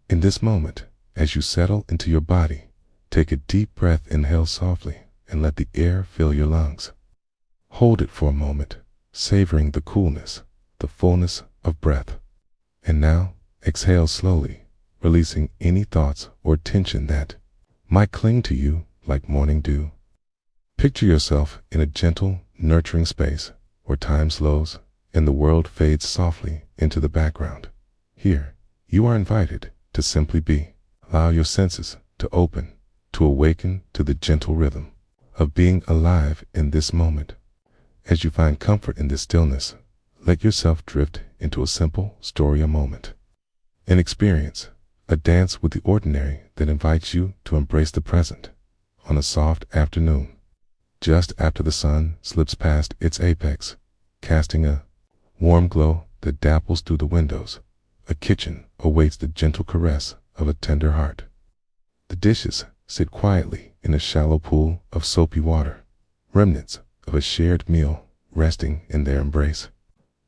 In this moment, as you settle into your body, take a deep breath, inhale softly, and let the air fill your lungs. Hold it for a moment, savoring the coolness, the fullness of breath. And now, exhale slowly, releasing any thoughts or tension that might cling to you like morning dew. Picture yourself in a gentle, nurturing space where time slows and the world fades softly into the background. Here, you are invited to simply be. Allow your senses to open, to awaken to the gentle rhythm of being alive in this moment. As you find comfort in this stillness, let yourself drift into a simple story, a moment, an experience, a dance with the ordinary that invites you to embrace the present. On a soft afternoon, just after the sun slips past its apex, casting a warm glow that dapples through the windows, a kitchen awaits the gentle caress of a tender heart. The dishes sit quietly in a shallow pool of soapy water, remnants of a shared meal resting in their embrace.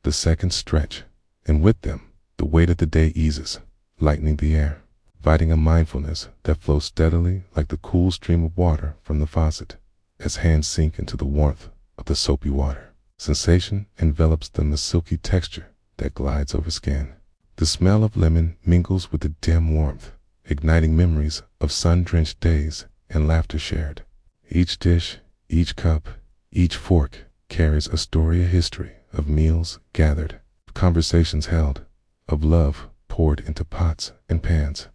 The seconds stretch, and with them, the weight of the day eases, lightening the air, inviting a mindfulness that flows steadily like the cool stream of water from the faucet. As hands sink into the warmth of the soapy water, sensation envelops them, a silky texture that glides over skin. The smell of lemon mingles with the dim warmth, igniting memories of sun-drenched days and laughter shared. Each dish, each cup, each fork carries a story, a history of meals gathered, conversations held, of love poured into pots and pans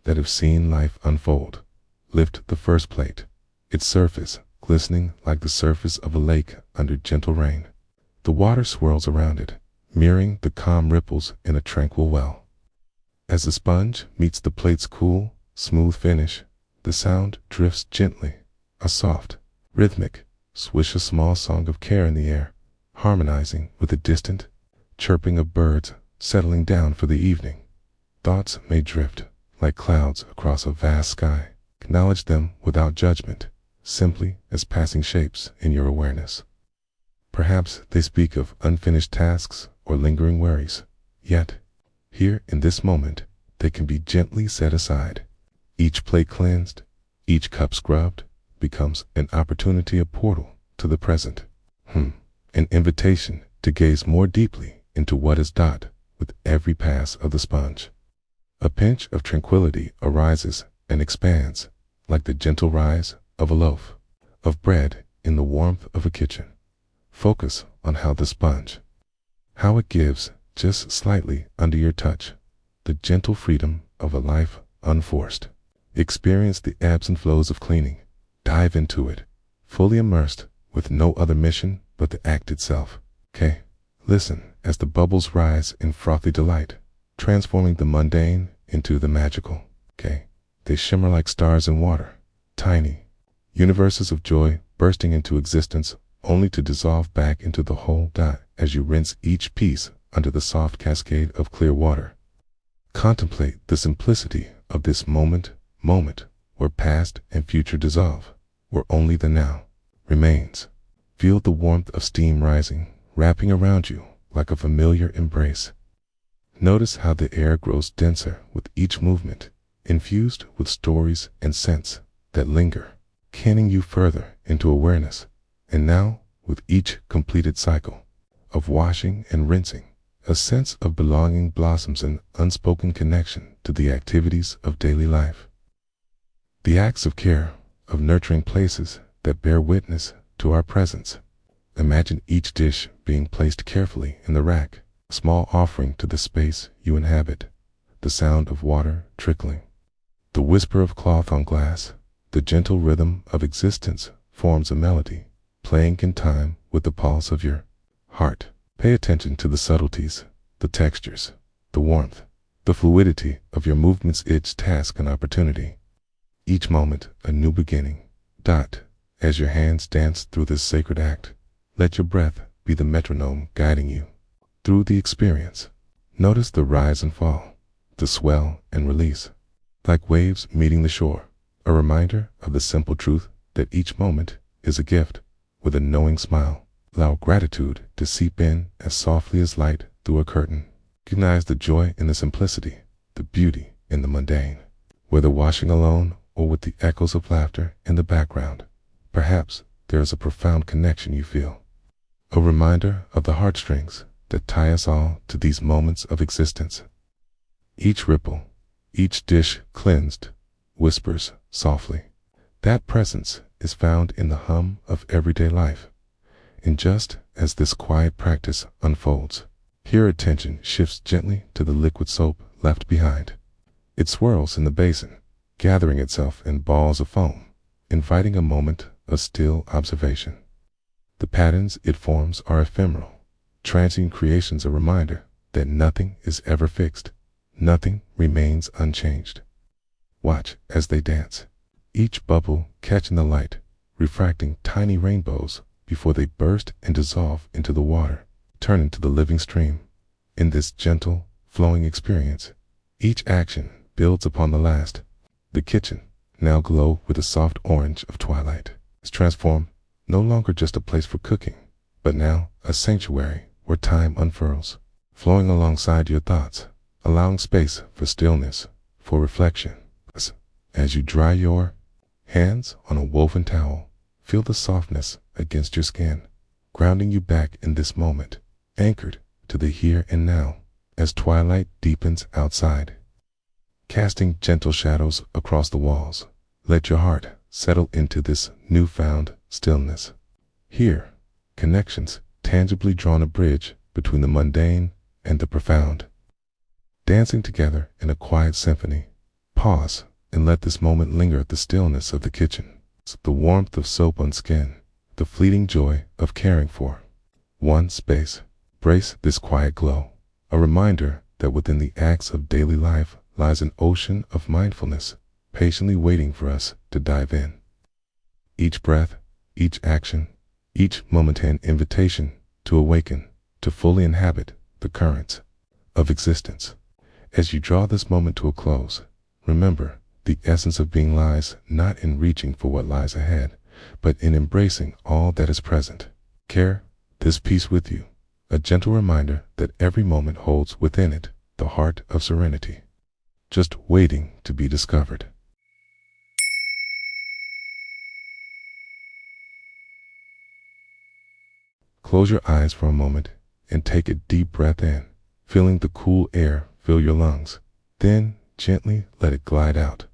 that have seen life unfold. Lift the first plate, its surface glistening like the surface of a lake under gentle rain. The water swirls around it, mirroring the calm ripples in a tranquil well. As the sponge meets the plate's cool, smooth finish, the sound drifts gently, a soft, rhythmic swish, a small song of care in the air, harmonizing with the distant chirping of birds settling down for the evening. Thoughts may drift like clouds across a vast sky. Acknowledge them without judgment, simply as passing shapes in your awareness. Perhaps they speak of unfinished tasks or lingering worries, yet, here in this moment, they can be gently set aside. Each plate cleansed, each cup scrubbed, becomes an opportunity, a portal to the present. An invitation to gaze more deeply into what is dot with every pass of the sponge. A pinch of tranquility arises and expands like the gentle rise of a loaf of bread in the warmth of a kitchen. Focus on how the sponge, how it gives just slightly under your touch, the gentle freedom of a life unforced. Experience the ebbs and flows of cleaning. Dive into it, fully immersed with no other mission but the act itself. Listen as the bubbles rise in frothy delight, transforming the mundane into the magical. They shimmer like stars in water, tiny universes of joy bursting into existence only to dissolve back into the whole dot as you rinse each piece under the soft cascade of clear water. Contemplate the simplicity of this moment where past and future dissolve, where only the now remains. Feel the warmth of steam rising, wrapping around you like a familiar embrace. Notice how the air grows denser with each movement, infused with stories and scents that linger, canning you further into awareness. And now, with each completed cycle of washing and rinsing, a sense of belonging blossoms, an unspoken connection to the activities of daily life. The acts of care, of nurturing places that bear witness to our presence. Imagine each dish being placed carefully in the rack, a small offering to the space you inhabit. The sound of water trickling, the whisper of cloth on glass, the gentle rhythm of existence forms a melody, playing in time with the pulse of your heart. Pay attention to the subtleties, the textures, the warmth, the fluidity of your movements, each task an opportunity, each moment a new beginning. As your hands dance through this sacred act, let your breath be the metronome guiding you through the experience. Notice the rise and fall, the swell and release, like waves meeting the shore, a reminder of the simple truth that each moment is a gift. With a knowing smile, allow gratitude to seep in as softly as light through a curtain. Recognize the joy in the simplicity, the beauty in the mundane. Whether washing alone or with the echoes of laughter in the background, perhaps there is a profound connection you feel. A reminder of the heartstrings that tie us all to these moments of existence. Each ripple, each dish cleansed, whispers softly. That presence is found in the hum of everyday life. And just as this quiet practice unfolds, your attention shifts gently to the liquid soap left behind. It swirls in the basin, gathering itself in balls of foam, inviting a moment of still observation. The patterns it forms are ephemeral, transient creations, a reminder that nothing is ever fixed, nothing remains unchanged. Watch as they dance, each bubble catching the light, refracting tiny rainbows before they burst and dissolve into the water, turn into the living stream. In this gentle, flowing experience, each action builds upon the last. The kitchen, now aglow with the soft orange of twilight, is transformed, no longer just a place for cooking, but now a sanctuary where time unfurls, flowing alongside your thoughts, allowing space for stillness, for reflection. As you dry your hands on a woven towel, feel the softness against your skin, grounding you back in this moment, anchored to the here and now. As twilight deepens outside, casting gentle shadows across the walls, let your heart settle into this newfound stillness. Here, connections tangibly drawn a bridge between the mundane and the profound. Dancing together in a quiet symphony, pause and let this moment linger at the stillness of the kitchen, the warmth of soap on skin, the fleeting joy of caring for one space. Brace this quiet glow, a reminder that within the acts of daily life lies an ocean of mindfulness, patiently waiting for us to dive in. Each breath, each action, each momentary invitation to awaken, to fully inhabit the currents of existence. As you draw this moment to a close, remember, the essence of being lies not in reaching for what lies ahead, but in embracing all that is present. Carry this peace with you, a gentle reminder that every moment holds within it the heart of serenity, just waiting to be discovered. Close your eyes for a moment and take a deep breath in, feeling the cool air fill your lungs. Then gently let it glide out,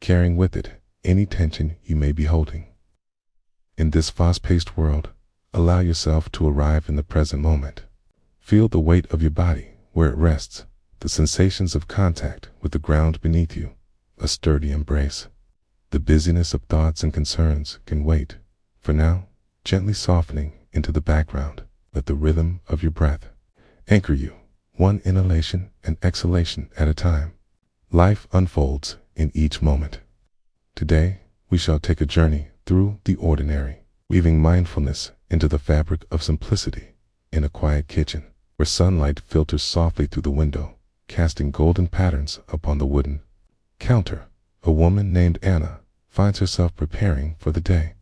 carrying with it any tension you may be holding. In this fast-paced world, allow yourself to arrive in the present moment. Feel the weight of your body where it rests, the sensations of contact with the ground beneath you, a sturdy embrace. The busyness of thoughts and concerns can wait. For now, gently softening into the background, let the rhythm of your breath anchor you, one inhalation and exhalation at a time. Life unfolds in each moment. Today, we shall take a journey through the ordinary, weaving mindfulness into the fabric of simplicity. In a quiet kitchen, where sunlight filters softly through the window, casting golden patterns upon the wooden counter, a woman named Anna finds herself preparing for the day.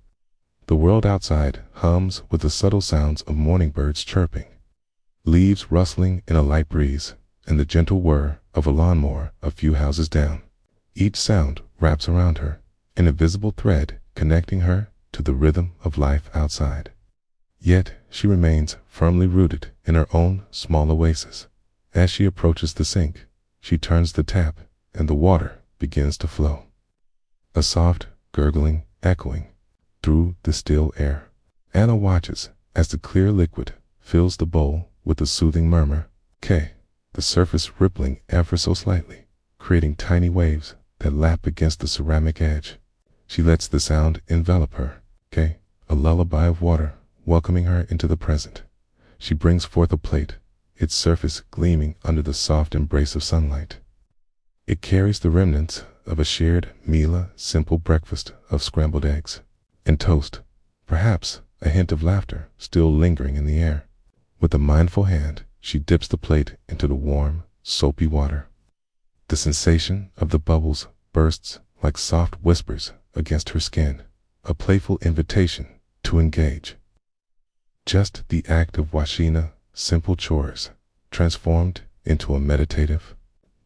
The world outside hums with the subtle sounds of morning birds chirping, leaves rustling in a light breeze, and the gentle whir of a lawnmower a few houses down. Each sound wraps around her, an invisible thread connecting her to the rhythm of life outside. Yet she remains firmly rooted in her own small oasis. As she approaches the sink, she turns the tap, and the water begins to flow. A soft gurgling echoing through the still air. Anna watches as the clear liquid fills the bowl with a soothing murmur, K, the surface rippling ever so slightly, creating tiny waves that lap against the ceramic edge. She lets the sound envelop her, K, a lullaby of water welcoming her into the present. She brings forth a plate, its surface gleaming under the soft embrace of sunlight. It carries the remnants of a shared meal, simple breakfast of scrambled eggs and toast, perhaps a hint of laughter still lingering in the air. With a mindful hand, she dips the plate into the warm, soapy water. The sensation of the bubbles bursts like soft whispers against her skin, a playful invitation to engage. Just the act of washing simple chores transformed into a meditative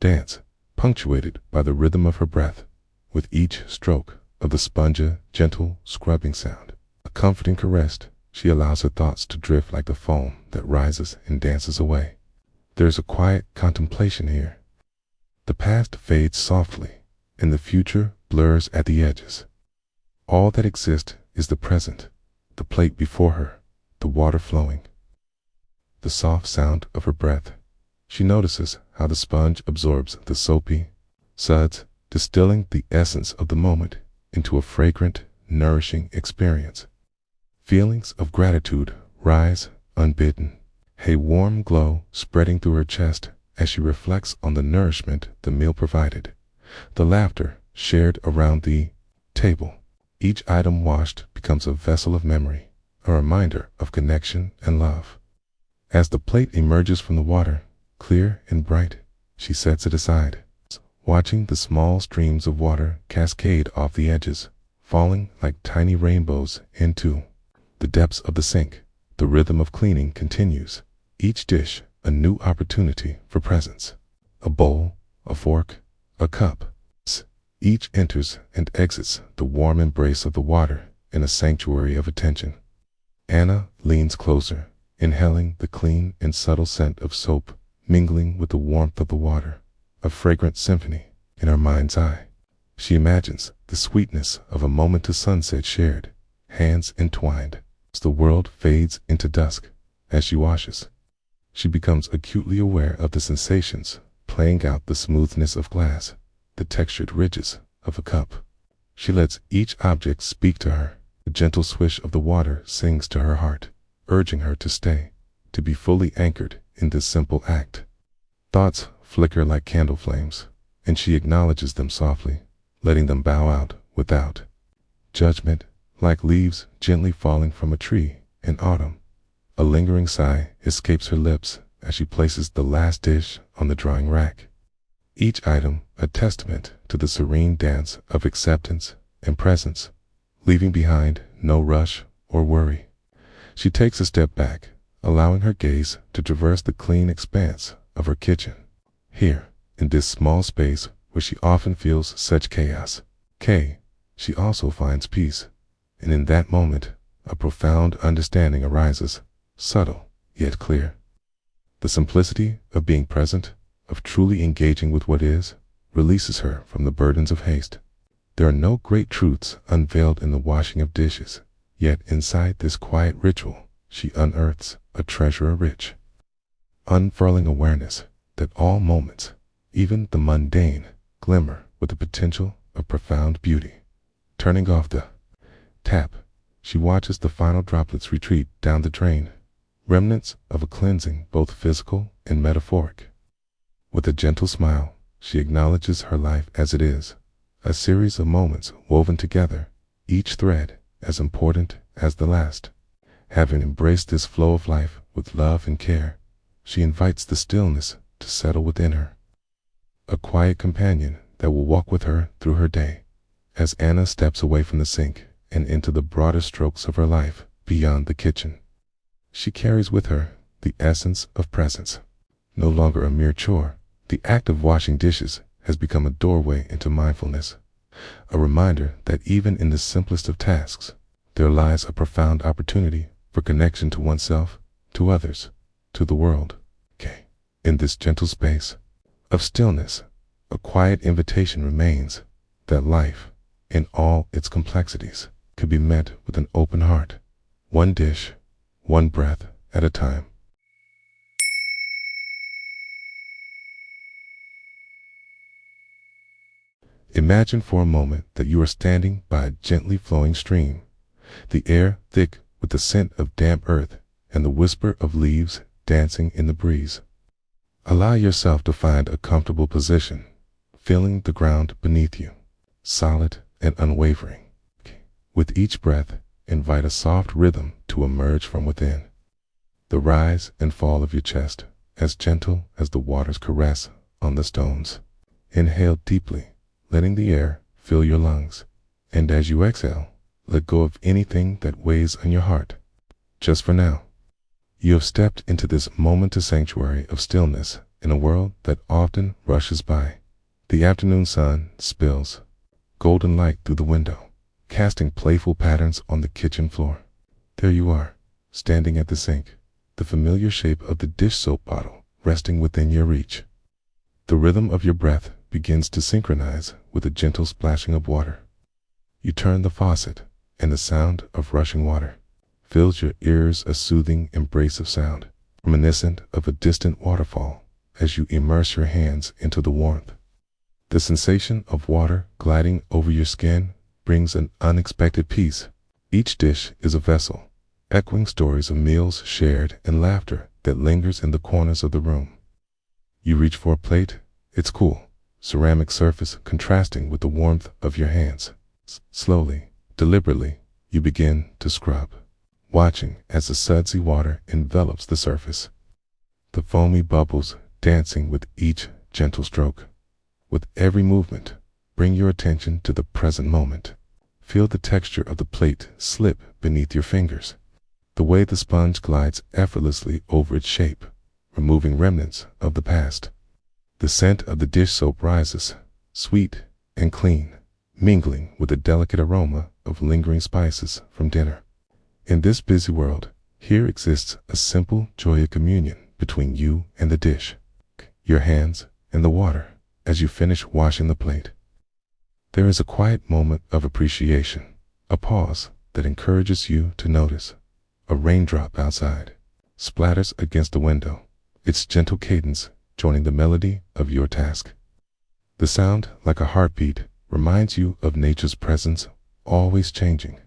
dance, punctuated by the rhythm of her breath, with each stroke of the sponge a gentle scrubbing sound. A comforting caress, she allows her thoughts to drift like the foam that rises and dances away. There is a quiet contemplation here. The past fades softly, and the future blurs at the edges. All that exists is the present, the plate before her, the water flowing. The soft sound of her breath. She notices how the sponge absorbs the soapy suds, distilling the essence of the moment into a fragrant, nourishing experience. Feelings of gratitude rise unbidden, a warm glow spreading through her chest as she reflects on the nourishment the meal provided, the laughter shared around the table. Each item washed becomes a vessel of memory, a reminder of connection and love. As the plate emerges from the water, clear and bright, she sets it aside, watching the small streams of water cascade off the edges, falling like tiny rainbows into the depths of the sink. The rhythm of cleaning continues, each dish a new opportunity for presence. A bowl, a fork, a cup. Each enters and exits the warm embrace of the water in a sanctuary of attention. Anna leans closer, inhaling the clean and subtle scent of soap, mingling with the warmth of the water, a fragrant symphony in her mind's eye. She imagines the sweetness of a moment to sunset shared, hands entwined. As the world fades into dusk, as she washes, she becomes acutely aware of the sensations playing out: the smoothness of glass, the textured ridges of a cup. She lets each object speak to her. The gentle swish of the water sings to her heart, urging her to stay, to be fully anchored in this simple act. Thoughts flicker like candle flames, and she acknowledges them softly, letting them bow out without judgment, like leaves gently falling from a tree in autumn. A lingering sigh escapes her lips as she places the last dish on the drawing rack. Each item a testament to the serene dance of acceptance and presence, leaving behind no rush or worry. She takes a step back, allowing her gaze to traverse the clean expanse of her kitchen. Here, in this small space where she often feels such chaos, she also finds peace. And in that moment, a profound understanding arises, subtle yet clear. The simplicity of being present, of truly engaging with what is, releases her from the burdens of haste. There are no great truths unveiled in the washing of dishes, yet inside this quiet ritual, she unearths a treasure rich, unfurling awareness that all moments, even the mundane, glimmer with the potential of profound beauty. Turning off the tap, she watches the final droplets retreat down the drain, remnants of a cleansing both physical and metaphoric. With a gentle smile, she acknowledges her life as it is, a series of moments woven together, each thread as important as the last. Having embraced this flow of life with love and care, she invites the stillness to settle within her, a quiet companion that will walk with her through her day. As Anna steps away from the sink and into the broader strokes of her life beyond the kitchen, she carries with her the essence of presence. No longer a mere chore, the act of washing dishes has become a doorway into mindfulness, a reminder that even in the simplest of tasks, there lies a profound opportunity for connection to oneself, to others, to the world. In this gentle space of stillness, a quiet invitation remains that life, in all its complexities, could be met with an open heart, one dish, one breath at a time. Imagine for a moment that you are standing by a gently flowing stream, the air thick with the scent of damp earth and the whisper of leaves dancing in the breeze. Allow yourself to find a comfortable position, feeling the ground beneath you, solid and unwavering. With each breath, invite a soft rhythm to emerge from within. The rise and fall of your chest, as gentle as the water's caress on the stones. Inhale deeply, letting the air fill your lungs, and as you exhale, let go of anything that weighs on your heart. Just for now, you have stepped into this momentous sanctuary of stillness in a world that often rushes by. The afternoon sun spills golden light through the window, casting playful patterns on the kitchen floor. There you are, standing at the sink, the familiar shape of the dish soap bottle resting within your reach. The rhythm of your breath begins to synchronize with a gentle splashing of water. You turn the faucet, and the sound of rushing water fills your ears, a soothing embrace of sound, reminiscent of a distant waterfall as you immerse your hands into the warmth. The sensation of water gliding over your skin brings an unexpected peace. Each dish is a vessel, echoing stories of meals shared and laughter that lingers in the corners of the room. You reach for a plate, its cool, ceramic surface contrasting with the warmth of your hands. Slowly, deliberately, you begin to scrub, watching as the sudsy water envelops the surface, the foamy bubbles dancing with each gentle stroke. With every movement, bring your attention to the present moment. Feel the texture of the plate slip beneath your fingers, the way the sponge glides effortlessly over its shape, removing remnants of the past. The scent of the dish soap rises, sweet and clean, mingling with the delicate aroma of lingering spices from dinner. In this busy world, here exists a simple joy of communion between you and the dish, your hands and the water. As you finish washing the plate, there is a quiet moment of appreciation, a pause that encourages you to notice. A raindrop outside splatters against the window, its gentle cadence joining the melody of your task. The sound, like a heartbeat, reminds you of nature's presence, always changing.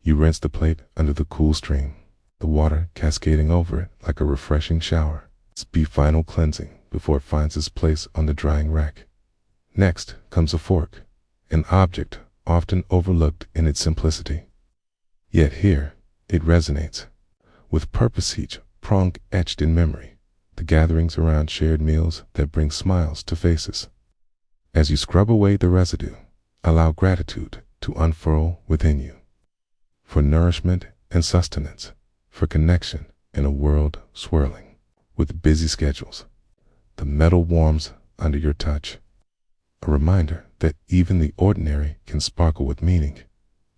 You rinse the plate under the cool stream, the water cascading over it like a refreshing shower. Its final cleansing before it finds its place on the drying rack. Next comes a fork, an object often overlooked in its simplicity. Yet here it resonates, with purpose, each prong etched in memory, the gatherings around shared meals that bring smiles to faces. As you scrub away the residue, allow gratitude to unfurl within you, for nourishment and sustenance, for connection in a world swirling with busy schedules. The metal warms under your touch, a reminder that even the ordinary can sparkle with meaning.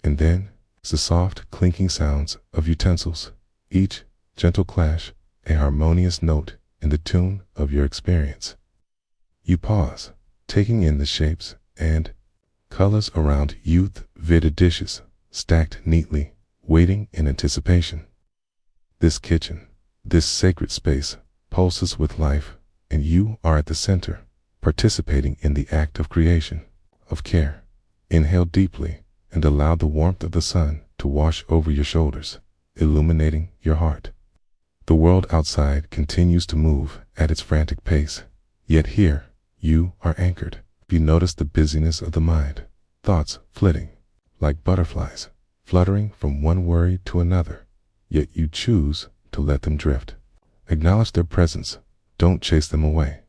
And then it's the soft clinking sounds of utensils, each gentle clash a harmonious note in the tune of your experience. You pause, taking in the shapes and colors around youth-fitted dishes stacked neatly, waiting in anticipation. This kitchen, this sacred space, pulses with life, and you are at the center, participating in the act of creation, of care. Inhale deeply and allow the warmth of the sun to wash over your shoulders, illuminating your heart. The world outside continues to move at its frantic pace, yet here you are anchored. You notice the busyness of the mind, thoughts flitting like butterflies, fluttering from one worry to another, yet you choose to let them drift. Acknowledge their presence, don't chase them away,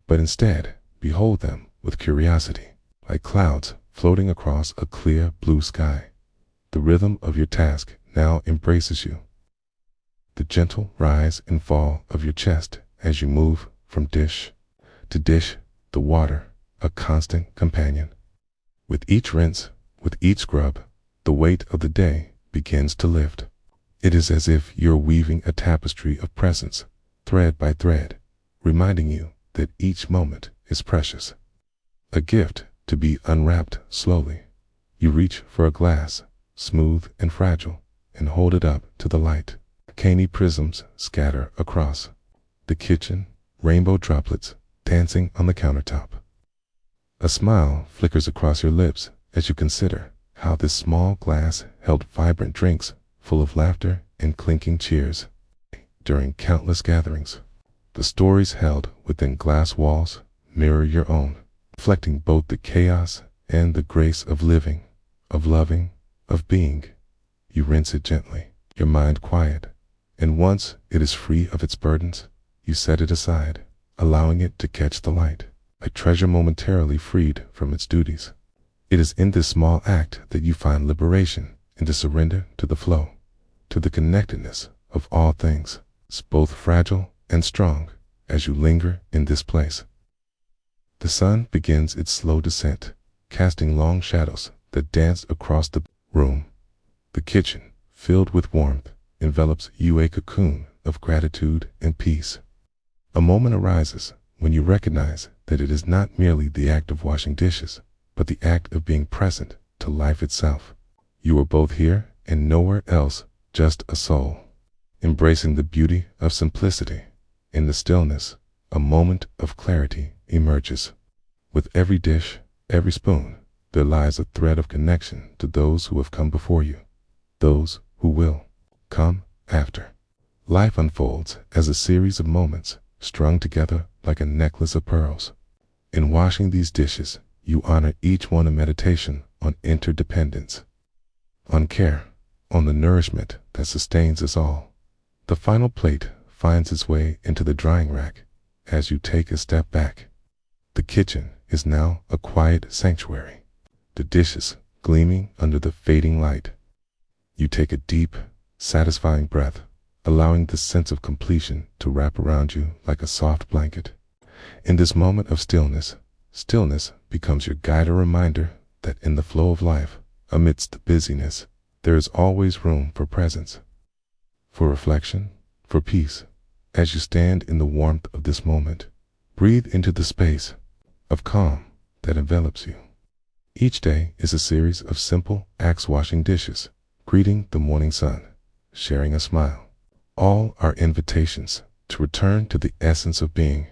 but instead behold them with curiosity, like clouds floating across a clear blue sky. The rhythm of your task now embraces you, the gentle rise and fall of your chest as you move from dish to dish, the water, a constant companion. With each rinse, with each scrub, the weight of the day begins to lift. It is as if you're weaving a tapestry of presence, thread by thread, reminding you that each moment is precious, a gift to be unwrapped slowly. You reach for a glass, smooth and fragile, and hold it up to the light. Candy prisms scatter across the kitchen, rainbow droplets dancing on the countertop. A smile flickers across your lips as you consider how this small glass held vibrant drinks full of laughter and clinking cheers during countless gatherings. The stories held within glass walls mirror your own, reflecting both the chaos and the grace of living, of loving, of being. You rinse it gently, your mind quiet, and once it is free of its burdens, you set it aside, allowing it to catch the light, a treasure momentarily freed from its duties. It is in this small act that you find liberation and to surrender to the flow, to the connectedness of all things, both fragile and strong, as you linger in this place. The sun begins its slow descent, casting long shadows that dance across the room. The kitchen, filled with warmth, envelops you a cocoon of gratitude and peace. A moment arises when you recognize that it is not merely the act of washing dishes, but the act of being present to life itself. You are both here and nowhere else, just a soul, embracing the beauty of simplicity. In the stillness, a moment of clarity emerges. With every dish, every spoon, there lies a thread of connection to those who have come before you, those who will come after. Life unfolds as a series of moments strung together like a necklace of pearls. In washing these dishes, you honor each one a meditation on interdependence, on care, on the nourishment that sustains us all. The final plate finds its way into the drying rack as you take a step back. The kitchen is now a quiet sanctuary, the dishes gleaming under the fading light. You take a deep, satisfying breath, allowing the sense of completion to wrap around you like a soft blanket. In this moment of stillness, stillness becomes your guide, a reminder that in the flow of life, amidst the busyness, there is always room for presence, for reflection, for peace. As you stand in the warmth of this moment, breathe into the space of calm that envelops you. Each day is a series of simple acts: washing dishes, greeting the morning sun, sharing a smile. All are invitations to return to the essence of being,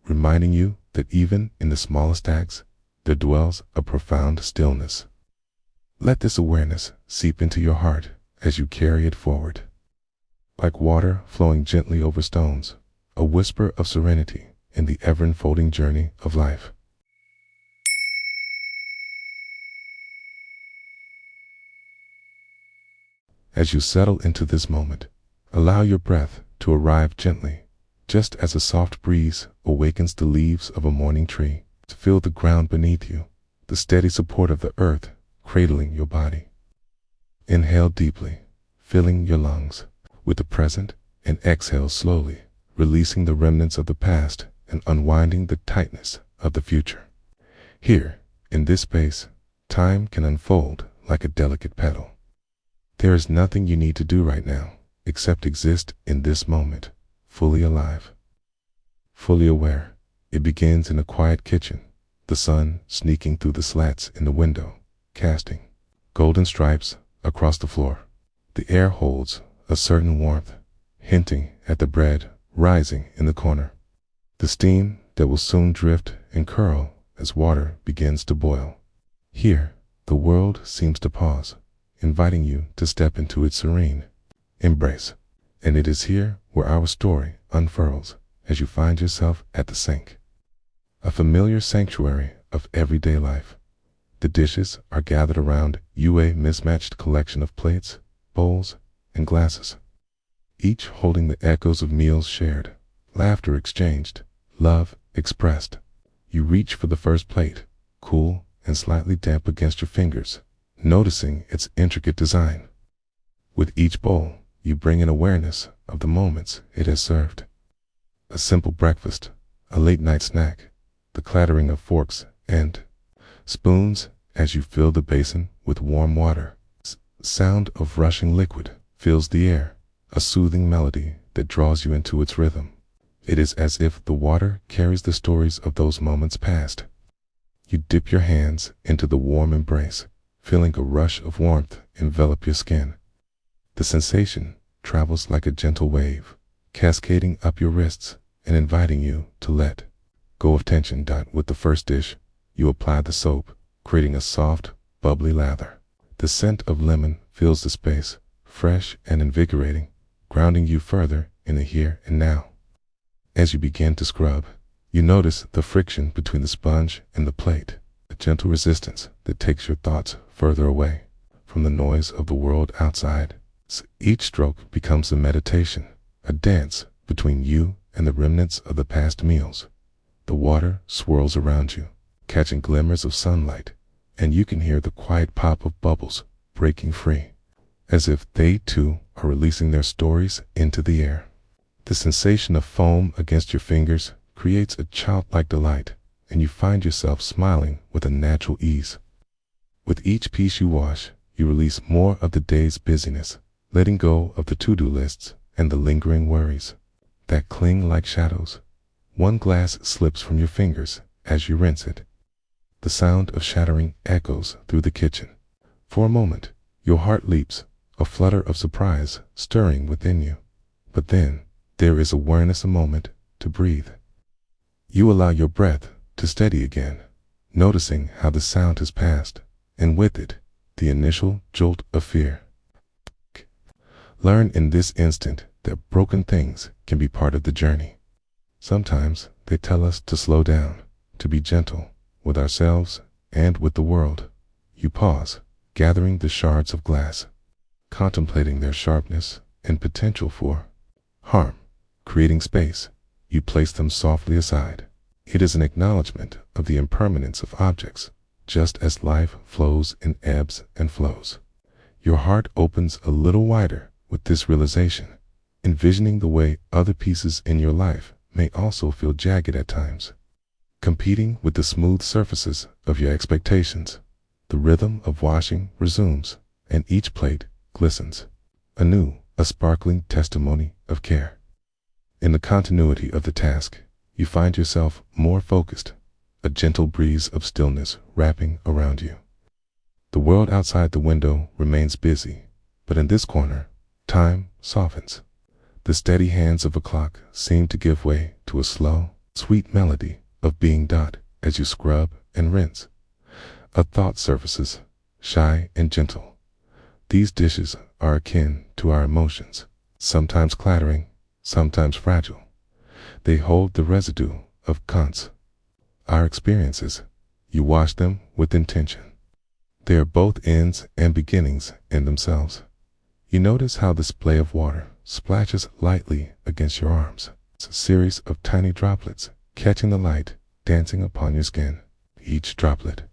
reminding you that even in the smallest acts, there dwells a profound stillness. Let this awareness seep into your heart as you carry it forward. Like water flowing gently over stones, a whisper of serenity in the ever-unfolding journey of life. As you settle into this moment, allow your breath to arrive gently, just as a soft breeze awakens the leaves of a morning tree. To feel the ground beneath you, the steady support of the earth cradling your body. Inhale deeply, filling your lungs with the present, and exhale slowly, releasing the remnants of the past and unwinding the tightness of the future. Here, in this space, time can unfold like a delicate petal. There is nothing you need to do right now except exist in this moment, fully alive, fully aware. It begins in a quiet kitchen, the sun sneaking through the slats in the window, casting golden stripes across the floor. The air holds a certain warmth, hinting at the bread rising in the corner, the steam that will soon drift and curl as water begins to boil. Here, the world seems to pause, inviting you to step into its serene embrace. And it is here where our story unfurls as you find yourself at the sink, a familiar sanctuary of everyday life. The dishes are gathered around you, a mismatched collection of plates, bowls, and glasses, each holding the echoes of meals shared, laughter exchanged, love expressed. You reach for the first plate, cool and slightly damp against your fingers, noticing its intricate design. With each bowl, you bring an awareness of the moments it has served. A simple breakfast, a late-night snack, the clattering of forks and spoons as you fill the basin with warm water. Sound of rushing liquid fills the air, a soothing melody that draws you into its rhythm. It is as if the water carries the stories of those moments past. You dip your hands into the warm embrace, feeling a rush of warmth envelop your skin. The sensation travels like a gentle wave, cascading up your wrists and inviting you to let go of tension. With the first dish, you apply the soap, creating a soft, bubbly lather. The scent of lemon fills the space, fresh and invigorating, grounding you further in the here and now. As you begin to scrub, you notice the friction between the sponge and the plate, a gentle resistance that takes your thoughts further away from the noise of the world outside. Each stroke becomes a meditation, a dance between you and the remnants of the past meals. The water swirls around you, catching glimmers of sunlight, and you can hear the quiet pop of bubbles breaking free, as if they too are releasing their stories into the air. The sensation of foam against your fingers creates a childlike delight, and you find yourself smiling with a natural ease. With each piece you wash, you release more of the day's busyness, letting go of the to-do lists and the lingering worries that cling like shadows. One glass slips from your fingers as you rinse it. The sound of shattering echoes through the kitchen. For a moment, your heart leaps, a flutter of surprise stirring within you. But then, there is awareness, a moment to breathe. You allow your breath to steady again, noticing how the sound has passed, and with it, the initial jolt of fear. Learn in this instant that broken things can be part of the journey. Sometimes they tell us to slow down, to be gentle with ourselves and with the world. You pause, gathering the shards of glass, contemplating their sharpness and potential for harm. Creating space, you place them softly aside. It is an acknowledgement of the impermanence of objects, just as life flows in ebbs and flows. Your heart opens a little wider with this realization, envisioning the way other pieces in your life may also feel jagged at times, competing with the smooth surfaces of your expectations. The rhythm of washing resumes, and each plate glistens anew, a sparkling testimony of care. In the continuity of the task, you find yourself more focused, a gentle breeze of stillness wrapping around you. The world outside the window remains busy, but in this corner, time softens. The steady hands of a clock seem to give way to a slow, sweet melody of being done as you scrub and rinse. A thought surfaces, shy and gentle. These dishes are akin to our emotions, sometimes clattering, sometimes fragile. They hold the residue of our experiences. You wash them with intention. They are both ends and beginnings in themselves. You notice how the splay of water splashes lightly against your arms. It's a series of tiny droplets catching the light, dancing upon your skin. Each droplet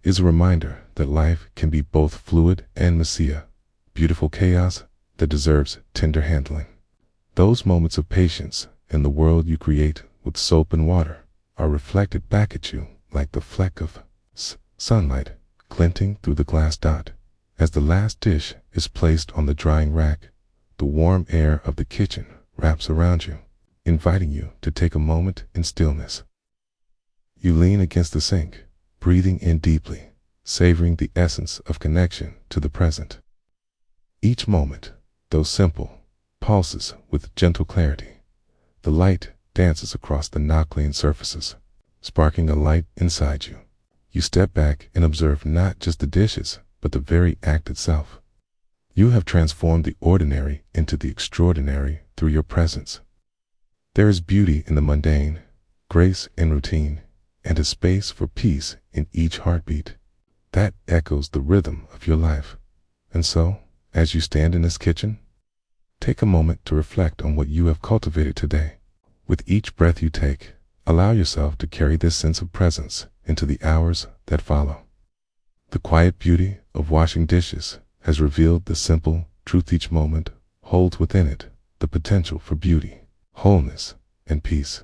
is a reminder that life can be both fluid and messiah, beautiful chaos that deserves tender handling. Those moments of patience in the world you create with soap and water are reflected back at you like the fleck of sunlight glinting through the glass dot. As the last dish is placed on the drying rack, the warm air of the kitchen wraps around you, inviting you to take a moment in stillness. You lean against the sink, breathing in deeply, savoring the essence of connection to the present. Each moment, though simple, pulses with gentle clarity. The light dances across the knuckling surfaces, sparking a light inside you. You step back and observe not just the dishes, but the very act itself. You have transformed the ordinary into the extraordinary through your presence. There is beauty in the mundane, grace in routine, and a space for peace in each heartbeat that echoes the rhythm of your life. And so, as you stand in this kitchen, take a moment to reflect on what you have cultivated today. With each breath you take, allow yourself to carry this sense of presence into the hours that follow. The quiet beauty of washing dishes has revealed the simple truth: each moment holds within it the potential for beauty, wholeness, and peace.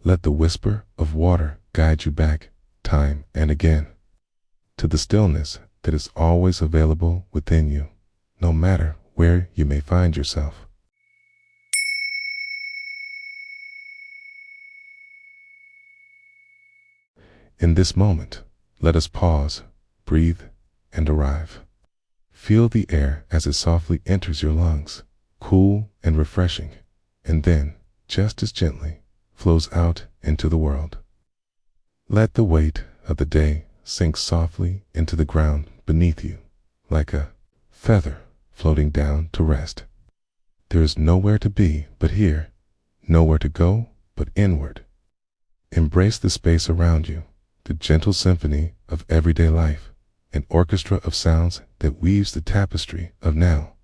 Let the whisper of water guide you back, time and again, to the stillness that is always available within you, no matter where you may find yourself. In this moment, let us pause, breathe, and arrive. Feel the air as it softly enters your lungs, cool and refreshing, and then, just as gently, flows out into the world. Let the weight of the day sink softly into the ground beneath you, like a feather floating down to rest. There is nowhere to be but here, nowhere to go but inward. Embrace the space around you, the gentle symphony of everyday life, an orchestra of sounds that weaves the tapestry of now.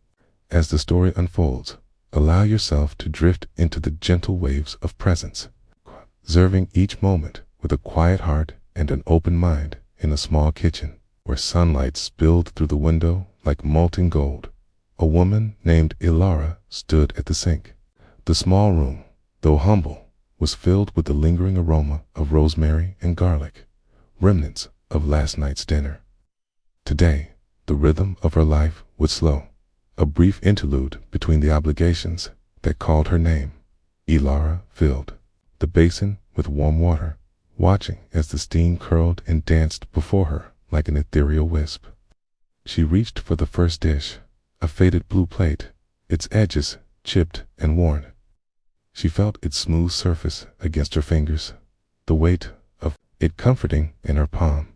As the story unfolds, allow yourself to drift into the gentle waves of presence, observing each moment with a quiet heart and an open mind. In a small kitchen, where sunlight spilled through the window like molten gold, a woman named Ilara stood at the sink. The small room, though humble, was filled with the lingering aroma of rosemary and garlic, remnants of last night's dinner. Today, the rhythm of her life would slow, a brief interlude between the obligations that called her name. Ilara filled the basin with warm water, watching as the steam curled and danced before her like an ethereal wisp. She reached for the first dish, a faded blue plate, its edges chipped and worn. She felt its smooth surface against her fingers, the weight of it comforting in her palm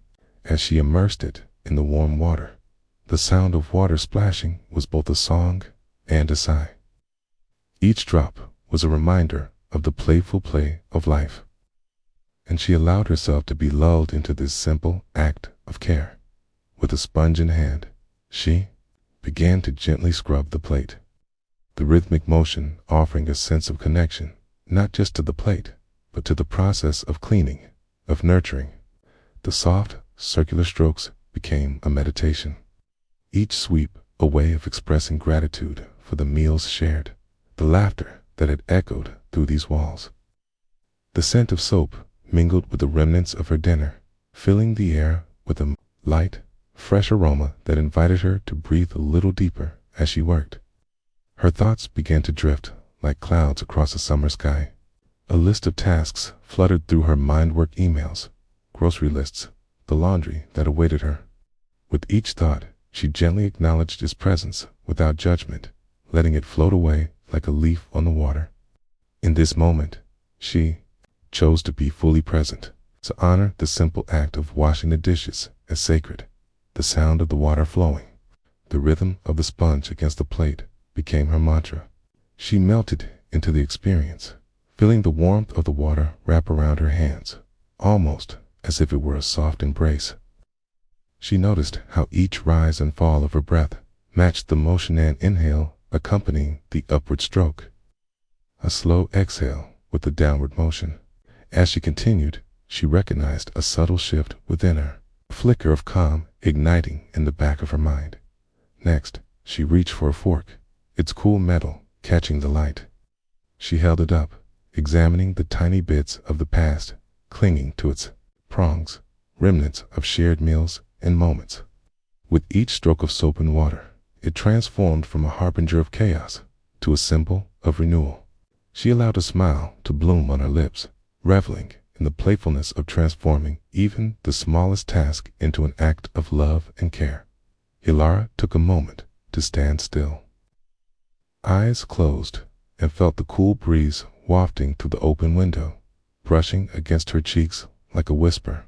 as she immersed it in the warm water. The sound of water splashing was both a song and a sigh. Each drop was a reminder of the playful play of life, and she allowed herself to be lulled into this simple act of care. With a sponge in hand, she began to gently scrub the plate, the rhythmic motion offering a sense of connection, not just to the plate, but to the process of cleaning, of nurturing. The soft, circular strokes became a meditation, each sweep a way of expressing gratitude for the meals shared, the laughter that had echoed through these walls. The scent of soap mingled with the remnants of her dinner, filling the air with a light, fresh aroma that invited her to breathe a little deeper as she worked. Her thoughts began to drift like clouds across a summer sky. A list of tasks fluttered through her mind-work emails, grocery lists, the laundry that awaited her. With each thought, she gently acknowledged its presence without judgment, letting it float away like a leaf on the water. In this moment, she chose to be fully present, to honor the simple act of washing the dishes as sacred. The sound of the water flowing, the rhythm of the sponge against the plate became her mantra. She melted into the experience, feeling the warmth of the water wrap around her hands, almost as if it were a soft embrace. She noticed how each rise and fall of her breath matched the motion and inhale accompanying the upward stroke, a slow exhale with the downward motion. As she continued, she recognized a subtle shift within her, a flicker of calm igniting in the back of her mind. Next, she reached for a fork, its cool metal catching the light. She held it up, examining the tiny bits of the past clinging to its prongs, remnants of shared meals and moments. With each stroke of soap and water, it transformed from a harbinger of chaos to a symbol of renewal. She allowed a smile to bloom on her lips, reveling in the playfulness of transforming even the smallest task into an act of love and care. Ilara took a moment to stand still, eyes closed, and felt the cool breeze wafting through the open window, brushing against her cheeks like a whisper.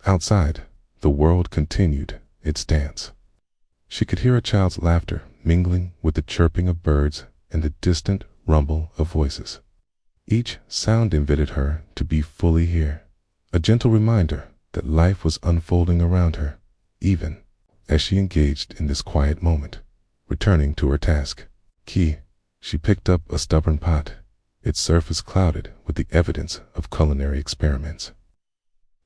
Outside, the world continued its dance. She could hear a child's laughter mingling with the chirping of birds and the distant rumble of voices. Each sound invited her to be fully here, a gentle reminder that life was unfolding around her, even as she engaged in this quiet moment. Returning to her task, she picked up a stubborn pot, its surface clouded with the evidence of culinary experiments.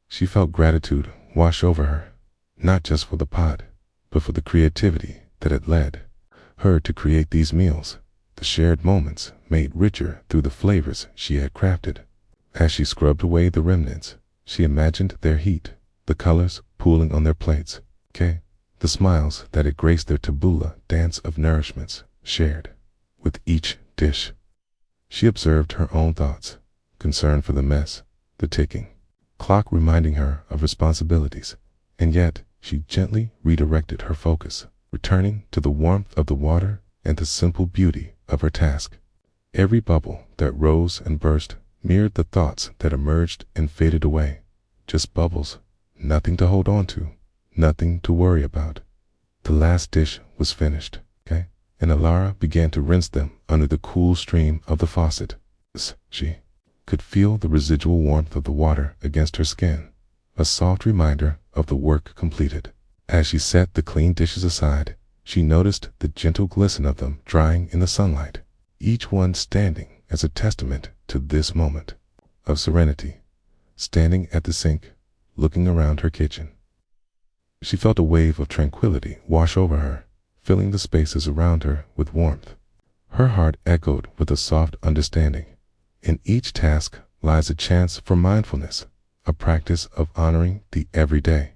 She felt gratitude wash over her, not just for the pot, but for the creativity that had led her to create these meals, the shared moments made richer through the flavors she had crafted. As she scrubbed away the remnants, she imagined their heat, the colors pooling on their plates, the smiles that had graced their tabula dance of nourishments shared. With each dish, she observed her own thoughts, concern for the mess, the ticking clock reminding her of responsibilities, and yet she gently redirected her focus, returning to the warmth of the water and the simple beauty of her task. Every bubble that rose and burst mirrored the thoughts that emerged and faded away. Just bubbles, nothing to hold on to, nothing to worry about. The last dish was finished, and Ilara began to rinse them under the cool stream of the faucet. She could feel the residual warmth of the water against her skin, a soft reminder of the work completed. As she set the clean dishes aside, she noticed the gentle glisten of them drying in the sunlight, each one standing as a testament to this moment of serenity. Standing at the sink, looking around her kitchen, she felt a wave of tranquility wash over her, filling the spaces around her with warmth. Her heart echoed with a soft understanding. In each task lies a chance for mindfulness, a practice of honoring the everyday.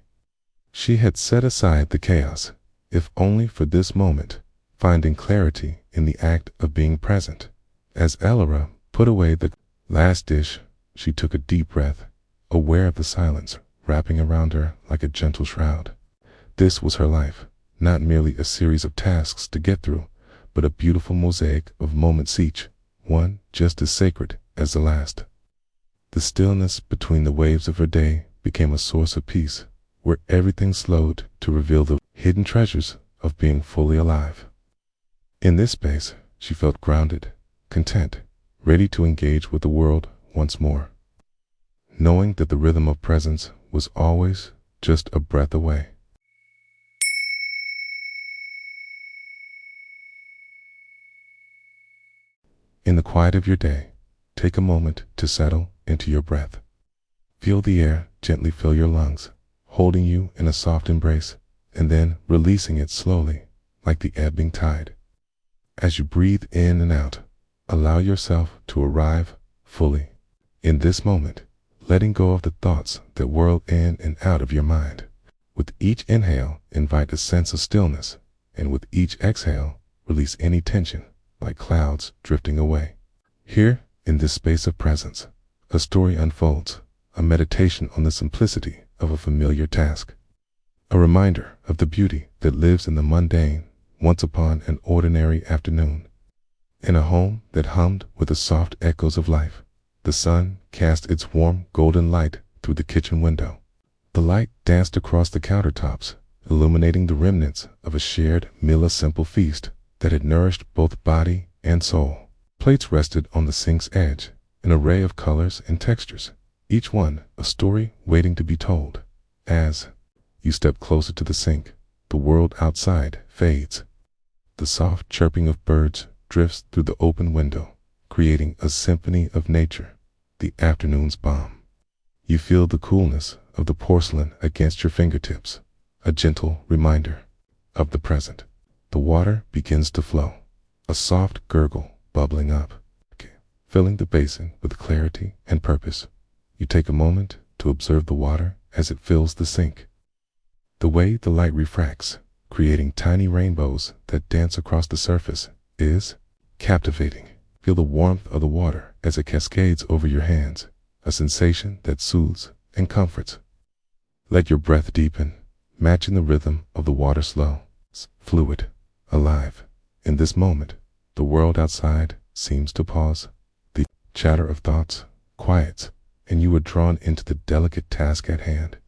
She had set aside the chaos, if only for this moment, finding clarity in the act of being present. As Elora put away the last dish, she took a deep breath, aware of the silence wrapping around her like a gentle shroud. This was her life, not merely a series of tasks to get through, but a beautiful mosaic of moments each, one just as sacred as the last. The stillness between the waves of her day became a source of peace, where everything slowed to reveal the hidden treasures of being fully alive. In this space, she felt grounded, content, ready to engage with the world once more, knowing that the rhythm of presence was always just a breath away. In the quiet of your day, take a moment to settle into your breath. Feel the air gently fill your lungs, holding you in a soft embrace, and then releasing it slowly, like the ebbing tide. As you breathe in and out, allow yourself to arrive fully in this moment, letting go of the thoughts that whirl in and out of your mind. With each inhale, invite a sense of stillness, and with each exhale, release any tension, like clouds drifting away. Here, in this space of presence, a story unfolds, a meditation on the simplicity of a familiar task, a reminder of the beauty that lives in the mundane, once upon an ordinary afternoon. In a home that hummed with the soft echoes of life, the sun cast its warm golden light through the kitchen window. The light danced across the countertops, illuminating the remnants of a shared meal, a simple feast that had nourished both body and soul. Plates rested on the sink's edge, an array of colors and textures, each one a story waiting to be told. As you step closer to the sink, the world outside fades. The soft chirping of birds drifts through the open window, creating a symphony of nature, the afternoon's balm. You feel the coolness of the porcelain against your fingertips, a gentle reminder of the present. The water begins to flow, a soft gurgle bubbling up, filling the basin with clarity and purpose. You take a moment to observe the water as it fills the sink. The way the light refracts, creating tiny rainbows that dance across the surface, is captivating. Feel the warmth of the water as it cascades over your hands, a sensation that soothes and comforts. Let your breath deepen, matching the rhythm of the water, slow, fluid, alive. In this moment, the world outside seems to pause. The chatter of thoughts quiets, and you are drawn into the delicate task at hand.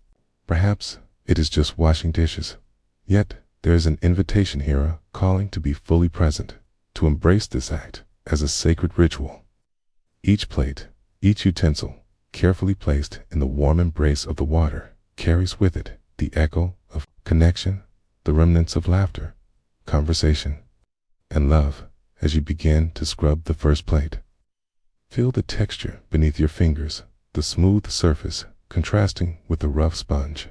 Perhaps it is just washing dishes. Yet there is an invitation here calling to be fully present, to embrace this act as a sacred ritual. Each plate, each utensil, carefully placed in the warm embrace of the water, carries with it the echo of connection, the remnants of laughter, conversation, and love. As you begin to scrub the first plate, feel the texture beneath your fingers, the smooth surface contrasting with the rough sponge.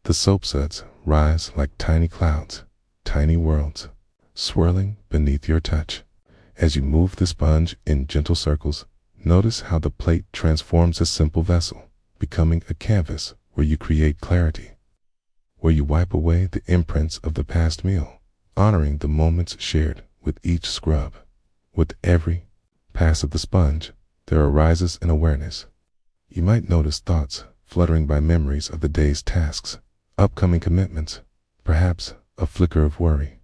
The soap suds rise like tiny clouds, tiny worlds, swirling beneath your touch. As you move the sponge in gentle circles, notice how the plate transforms a simple vessel, becoming a canvas where you create clarity, where you wipe away the imprints of the past meal, honoring the moments shared with each scrub. With every pass of the sponge, there arises an awareness. You might notice thoughts fluttering by, memories of the day's tasks, upcoming commitments, perhaps a flicker of worry.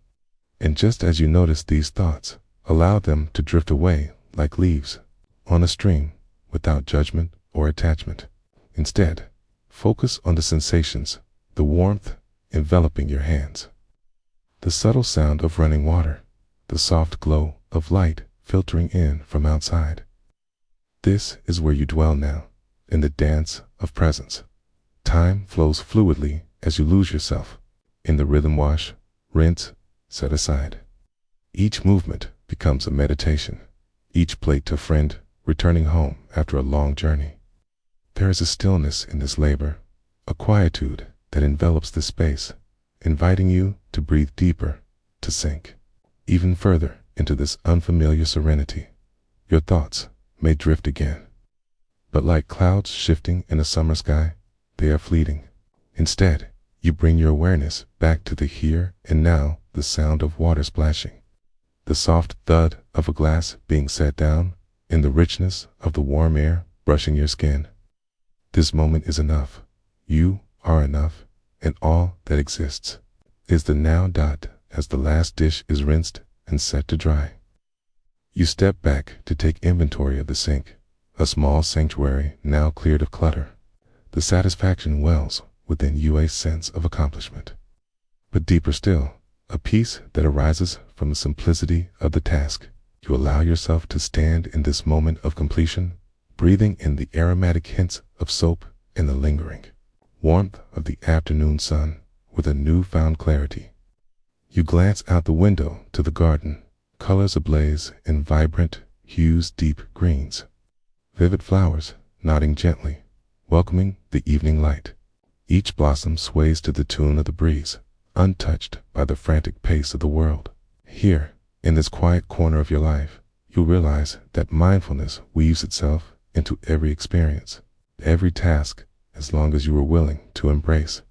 And just as you notice these thoughts, allow them to drift away like leaves on a stream, without judgment or attachment. Instead, focus on the sensations, the warmth enveloping your hands, the subtle sound of running water, the soft glow of light filtering in from outside. This is where you dwell now, in the dance of presence. Time flows fluidly as you lose yourself in the rhythm. Wash, rinse, set aside. Each movement becomes a meditation, each plate a friend returning home after a long journey. There is a stillness in this labor, a quietude that envelops the space, inviting you to breathe deeper, to sink even further into this unfamiliar serenity. Your thoughts may drift again, But like clouds shifting in a summer sky, they are fleeting. Instead, you bring your awareness back to the here and now, the sound of water splashing, the soft thud of a glass being set down, and the richness of the warm air brushing your skin. This moment is enough. You are enough, and all that exists is the now. As the last dish is rinsed and set to dry, you step back to take inventory of the sink, a small sanctuary now cleared of clutter. The satisfaction wells within you, a sense of accomplishment. But deeper still, a peace that arises from the simplicity of the task. You allow yourself to stand in this moment of completion, breathing in the aromatic hints of soap and the lingering warmth of the afternoon sun with a newfound clarity. You glance out the window to the garden, colors ablaze in vibrant hues, deep greens, vivid flowers nodding gently, welcoming the evening light. Each blossom sways to the tune of the breeze, untouched by the frantic pace of the world. Here, in this quiet corner of your life, you realize that mindfulness weaves itself into every experience, every task, as long as you are willing to embrace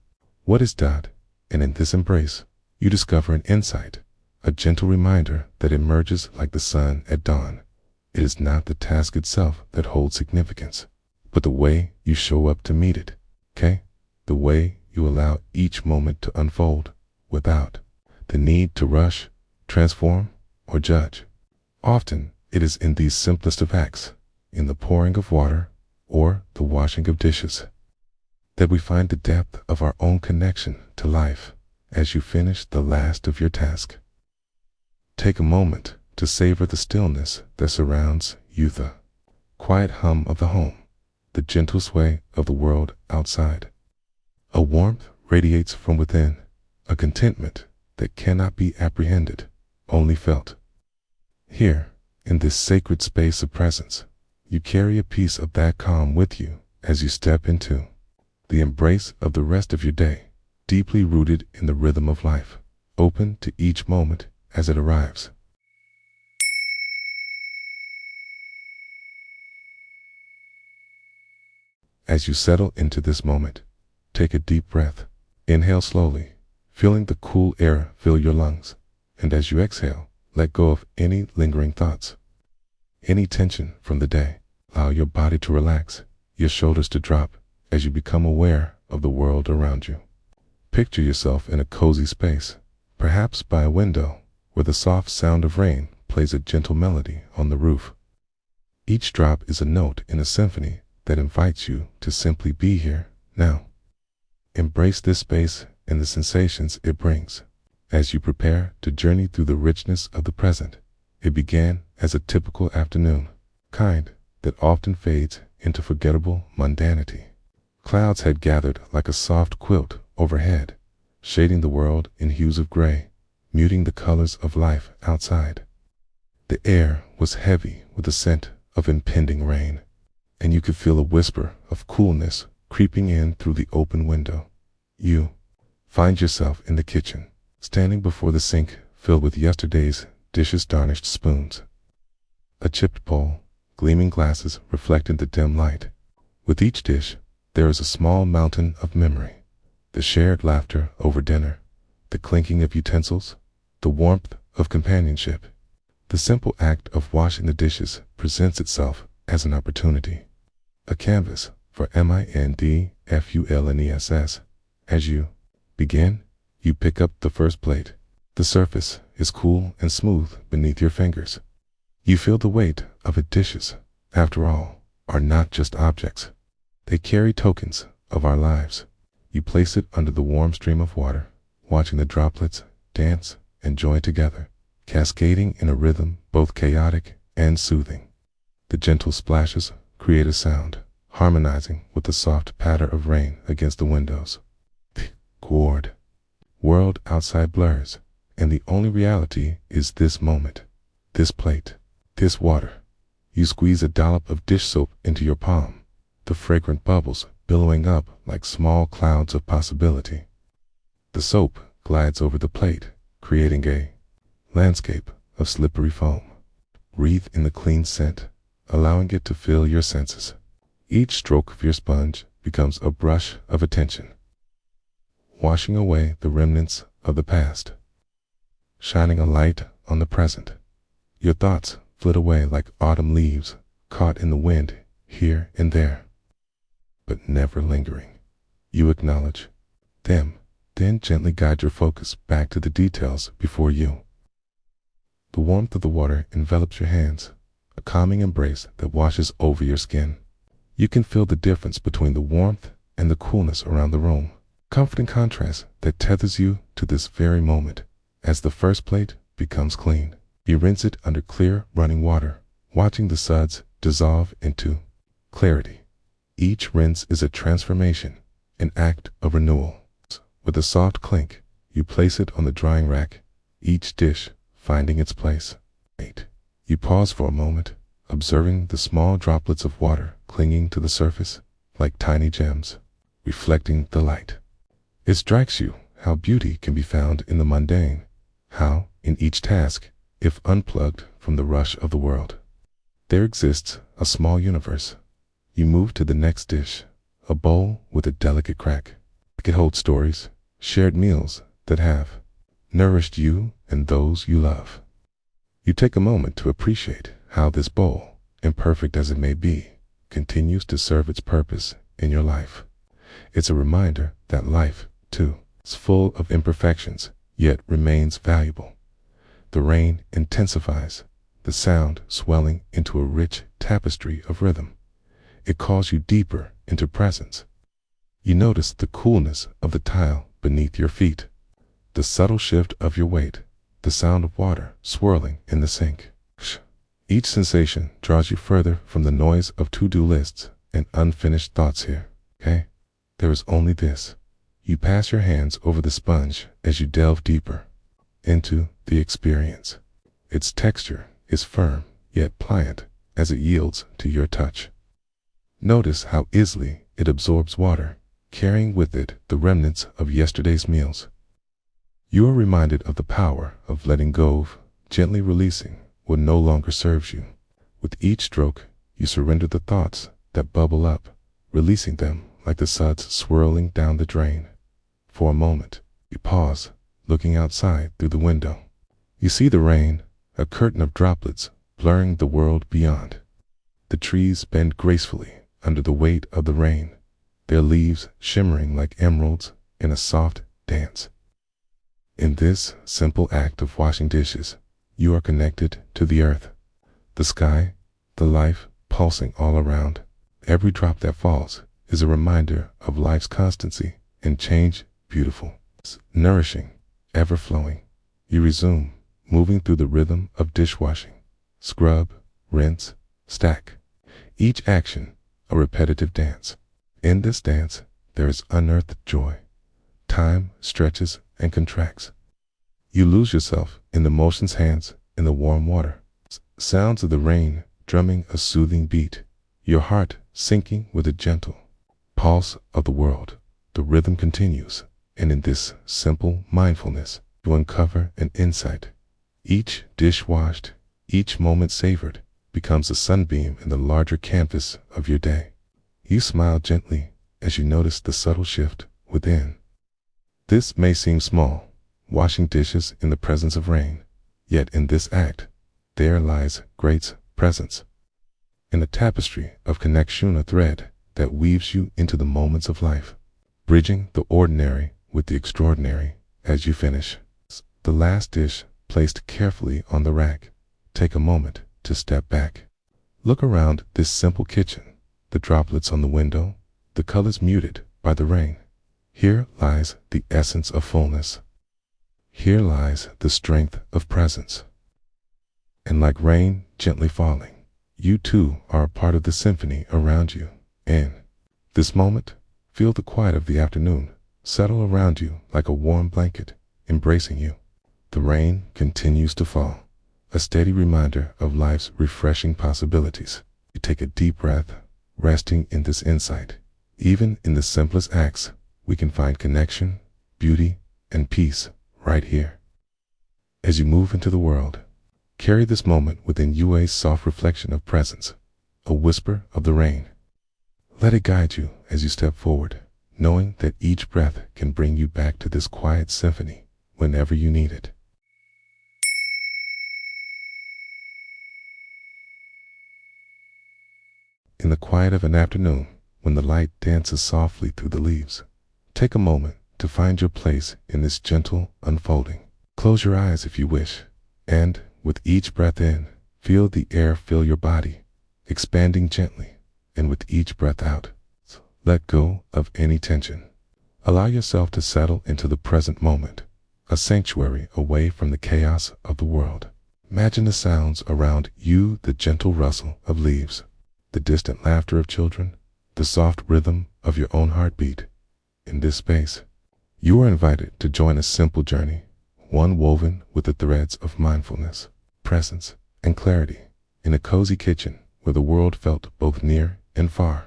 what is done. And in this embrace, you discover an insight, a gentle reminder that emerges like the sun at dawn. It is not the task itself that holds significance, but the way you show up to meet it, the way you allow each moment to unfold without the need to rush, transform, or judge. Often, it is in these simplest of acts, in the pouring of water or the washing of dishes, that we find the depth of our own connection to life. As you finish the last of your task, take a moment to savor the stillness that surrounds you, the quiet hum of the home, the gentle sway of the world outside. A warmth radiates from within, a contentment that cannot be apprehended, only felt. Here, in this sacred space of presence, you carry a piece of that calm with you as you step into the embrace of the rest of your day, deeply rooted in the rhythm of life, open to each moment as it arrives. As you settle into this moment, take a deep breath. Inhale slowly, feeling the cool air fill your lungs, and as you exhale, let go of any lingering thoughts, any tension from the day. Allow your body to relax, your shoulders to drop as you become aware of the world around you. Picture yourself in a cozy space, perhaps by a window, where the soft sound of rain plays a gentle melody on the roof. Each drop is a note in a symphony that invites you to simply be here, now. Embrace this space and the sensations it brings. As you prepare to journey through the richness of the present, it began as a typical afternoon, kind that often fades into forgettable mundanity. Clouds had gathered like a soft quilt overhead, shading the world in hues of gray, muting the colors of life outside. The air was heavy with the scent of impending rain, and you could feel a whisper of coolness creeping in through the open window. You find yourself in the kitchen, standing before the sink filled with yesterday's dishes, tarnished spoons, a chipped bowl, gleaming glasses reflecting the dim light. With each dish, there is a small mountain of memory, the shared laughter over dinner, the clinking of utensils, the warmth of companionship. The simple act of washing the dishes presents itself as an opportunity, a canvas for mindfulness. As you begin, you pick up the first plate. The surface is cool and smooth beneath your fingers. You feel the weight of it. Dishes, after all, are not just objects. They carry tokens of our lives. You place it under the warm stream of water, watching the droplets dance and join together, cascading in a rhythm both chaotic and soothing. The gentle splashes create a sound, harmonizing with the soft patter of rain against the windows. The world outside blurs, and the only reality is this moment, this plate, this water. You squeeze a dollop of dish soap into your palm, the fragrant bubbles billowing up like small clouds of possibility. The soap glides over the plate, creating a landscape of slippery foam. Breathe in the clean scent, allowing it to fill your senses. Each stroke of your sponge becomes a brush of attention, washing away the remnants of the past, shining a light on the present. Your thoughts flit away like autumn leaves caught in the wind here and there, but never lingering. You acknowledge them, then gently guide your focus back to the details before you. The warmth of the water envelops your hands, a calming embrace that washes over your skin. You can feel the difference between the warmth and the coolness around the room, comforting contrast that tethers you to this very moment. As the first plate becomes clean, you rinse it under clear running water, watching the suds dissolve into clarity. Each rinse is a transformation, an act of renewal. With a soft clink, you place it on the drying rack, each dish finding its place. You pause for a moment, observing the small droplets of water clinging to the surface like tiny gems, reflecting the light. It strikes you how beauty can be found in the mundane, how in each task, if unplugged from the rush of the world, there exists a small universe. You move to the next dish, a bowl with a delicate crack. It holds stories, shared meals that have nourished you and those you love. You take a moment to appreciate how this bowl, imperfect as it may be, continues to serve its purpose in your life. It's a reminder that life, too, is full of imperfections, yet remains valuable. The rain intensifies, the sound swelling into a rich tapestry of rhythm. It calls you deeper into presence. You notice the coolness of the tile beneath your feet, the subtle shift of your weight, the sound of water swirling in the sink. Each sensation draws you further from the noise of to-do lists and unfinished thoughts here. There is only this. You pass your hands over the sponge as you delve deeper into the experience. Its texture is firm yet pliant as it yields to your touch. Notice how easily it absorbs water, carrying with it the remnants of yesterday's meals. You are reminded of the power of letting go of, gently releasing what no longer serves you. With each stroke, you surrender the thoughts that bubble up, releasing them like the suds swirling down the drain. For a moment, you pause, looking outside through the window. You see the rain, a curtain of droplets blurring the world beyond. The trees bend gracefully under the weight of the rain, their leaves shimmering like emeralds in a soft dance. In this simple act of washing dishes, you are connected to the earth, the sky, the life pulsing all around. Every drop that falls is a reminder of life's constancy and change, beautiful, nourishing, ever-flowing. You resume, moving through the rhythm of dishwashing, scrub, rinse, stack. Each action, a repetitive dance. In this dance, there is unearthed joy. Time stretches and contracts. You lose yourself in the motion's hands in the warm water. Sounds of the rain drumming a soothing beat, your heart sinking with a gentle pulse of the world. The rhythm continues, and in this simple mindfulness, you uncover an insight. Each dish washed, each moment savored, becomes a sunbeam in the larger canvas of your day. You smile gently as you notice the subtle shift within. This may seem small, washing dishes in the presence of rain, yet in this act, there lies great presence. In a tapestry of connection, a thread that weaves you into the moments of life, bridging the ordinary with the extraordinary. As you finish the last dish placed carefully on the rack, take a moment to step back. Look around this simple kitchen, the droplets on the window, the colors muted by the rain. Here lies the essence of fullness. Here lies the strength of presence. And like rain gently falling, you too are a part of the symphony around you. In this moment, feel the quiet of the afternoon settle around you like a warm blanket, embracing you. The rain continues to fall, a steady reminder of life's refreshing possibilities. You take a deep breath, resting in this insight. Even in the simplest acts, we can find connection, beauty, and peace right here. As you move into the world, carry this moment within you, a soft reflection of presence, a whisper of the rain, Let it guide you as you step forward, knowing that each breath can bring you back to this quiet symphony whenever you need it. In the quiet of an afternoon, when the light dances softly through the leaves, take a moment to find your place in this gentle unfolding. Close your eyes if you wish, and with each breath in, feel the air fill your body, expanding gently, and with each breath out, let go of any tension. Allow yourself to settle into the present moment, a sanctuary away from the chaos of the world. Imagine the sounds around you, the gentle rustle of leaves, the distant laughter of children, the soft rhythm of your own heartbeat. In this space, you are invited to join a simple journey, one woven with the threads of mindfulness, presence, and clarity, in a cozy kitchen where the world felt both near and far.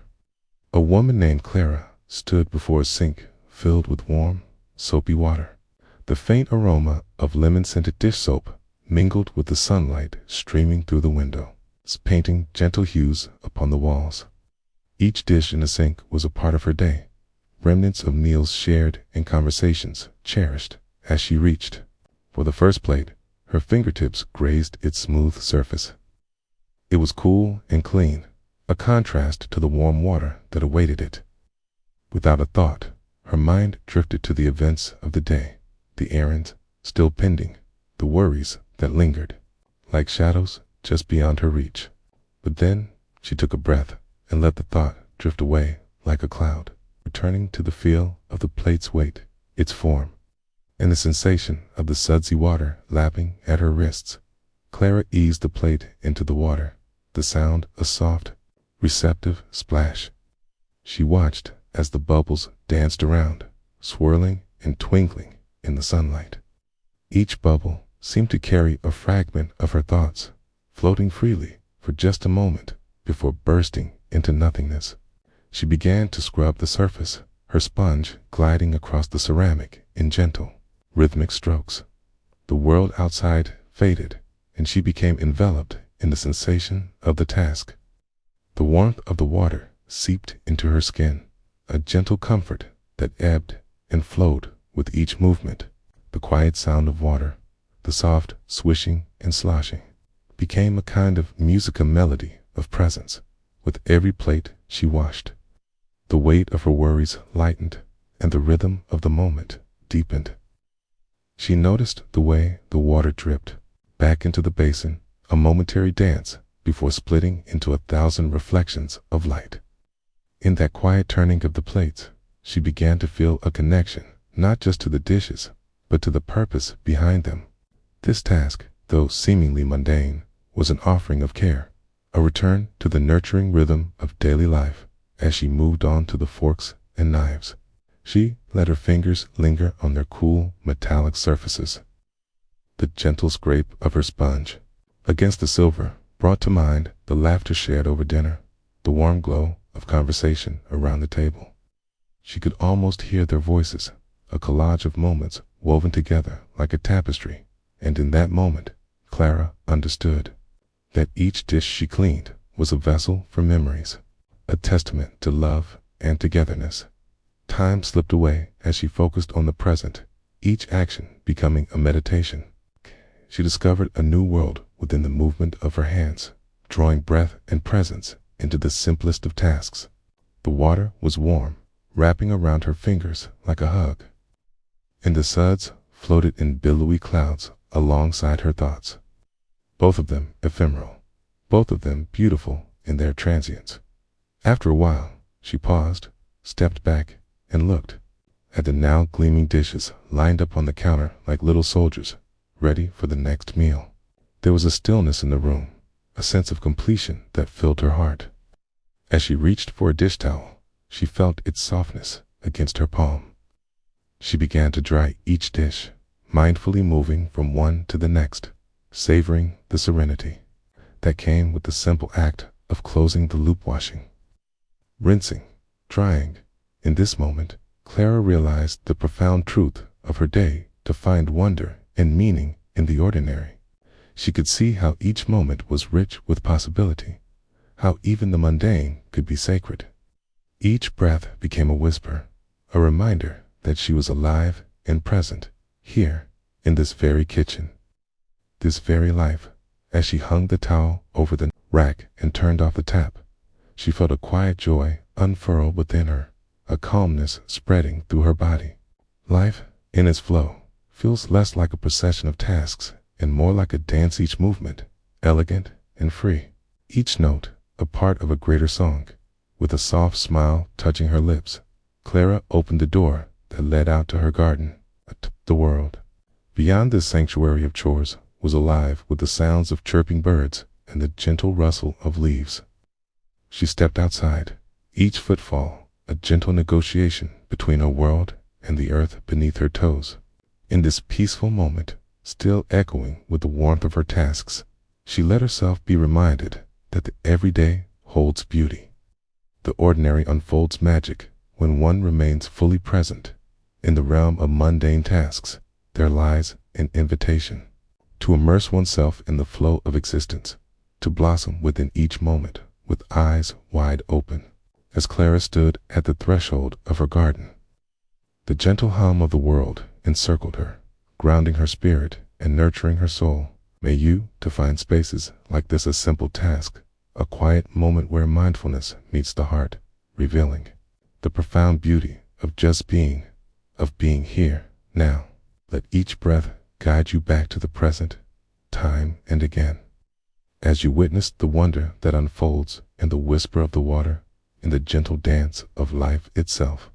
A woman named Clara stood before a sink filled with warm, soapy water. The faint aroma of lemon-scented dish soap mingled with the sunlight streaming through the window, painting gentle hues upon the walls. Each dish in the sink was a part of her day, remnants of meals shared and conversations cherished. As she reached for the first plate, her fingertips grazed its smooth surface. It was cool and clean, a contrast to the warm water that awaited it. Without a thought, her mind drifted to the events of the day, the errands still pending, the worries that lingered, like shadows just beyond her reach. But then she took a breath and let the thought drift away like a cloud, returning to the feel of the plate's weight, its form, and the sensation of the sudsy water lapping at her wrists. Clara eased the plate into the water, the sound a soft, receptive splash. She watched as the bubbles danced around, swirling and twinkling in the sunlight. Each bubble seemed to carry a fragment of her thoughts, floating freely for just a moment before bursting into nothingness. She began to scrub the surface, her sponge gliding across the ceramic in gentle, rhythmic strokes. The world outside faded, and she became enveloped in the sensation of the task. The warmth of the water seeped into her skin, a gentle comfort that ebbed and flowed with each movement. The quiet sound of water, the soft swishing and sloshing, became a kind of musical melody of presence. With every plate she washed, the weight of her worries lightened, and the rhythm of the moment deepened. She noticed the way the water dripped back into the basin, a momentary dance before splitting into 1,000 reflections of light. In that quiet turning of the plates, she began to feel a connection, not just to the dishes, but to the purpose behind them. This task, though seemingly mundane, was an offering of care, a return to the nurturing rhythm of daily life. As she moved on to the forks and knives, she let her fingers linger on their cool, metallic surfaces. The gentle scrape of her sponge against the silver brought to mind the laughter shared over dinner, the warm glow of conversation around the table. She could almost hear their voices, a collage of moments woven together like a tapestry, and in that moment, Clara understood that each dish she cleaned was a vessel for memories, a testament to love and togetherness. Time slipped away as she focused on the present, each action becoming a meditation. She discovered a new world within the movement of her hands, drawing breath and presence into the simplest of tasks. The water was warm, wrapping around her fingers like a hug, and the suds floated in billowy clouds alongside her thoughts. Both of them ephemeral, both of them beautiful in their transience. After a while, she paused, stepped back, and looked at the now gleaming dishes lined up on the counter like little soldiers, ready for the next meal. There was a stillness in the room, a sense of completion that filled her heart. As she reached for a dish towel, she felt its softness against her palm. She began to dry each dish, mindfully moving from one to the next, savoring the serenity that came with the simple act of closing the loop washing. Rinsing, drying. In this moment, Clara realized the profound truth of her day, to find wonder and meaning in the ordinary. She could see how each moment was rich with possibility, how even the mundane could be sacred. Each breath became a whisper, a reminder that she was alive and present, here, in this very kitchen, this very life. As she hung the towel over the rack and turned off the tap, she felt a quiet joy unfurl within her, a calmness spreading through her body. Life, in its flow, feels less like a procession of tasks and more like a dance, each movement, elegant and free. Each note, a part of a greater song. With a soft smile touching her lips, Clara opened the door that led out to her garden. The world beyond this sanctuary of chores was alive with the sounds of chirping birds and the gentle rustle of leaves. She stepped outside, each footfall a gentle negotiation between her world and the earth beneath her toes. In this peaceful moment, still echoing with the warmth of her tasks, she let herself be reminded that the everyday holds beauty. The ordinary unfolds magic when one remains fully present. In the realm of mundane tasks, there lies an invitation to immerse oneself in the flow of existence, to blossom within each moment with eyes wide open. As Clara stood at the threshold of her garden, the gentle hum of the world encircled her, grounding her spirit and nurturing her soul. May you to find spaces like this a simple task, a quiet moment where mindfulness meets the heart, revealing the profound beauty of just being, of being here, now. Let each breath guide you back to the present, time and again. As you witness the wonder that unfolds in the whisper of the water, in the gentle dance of life itself.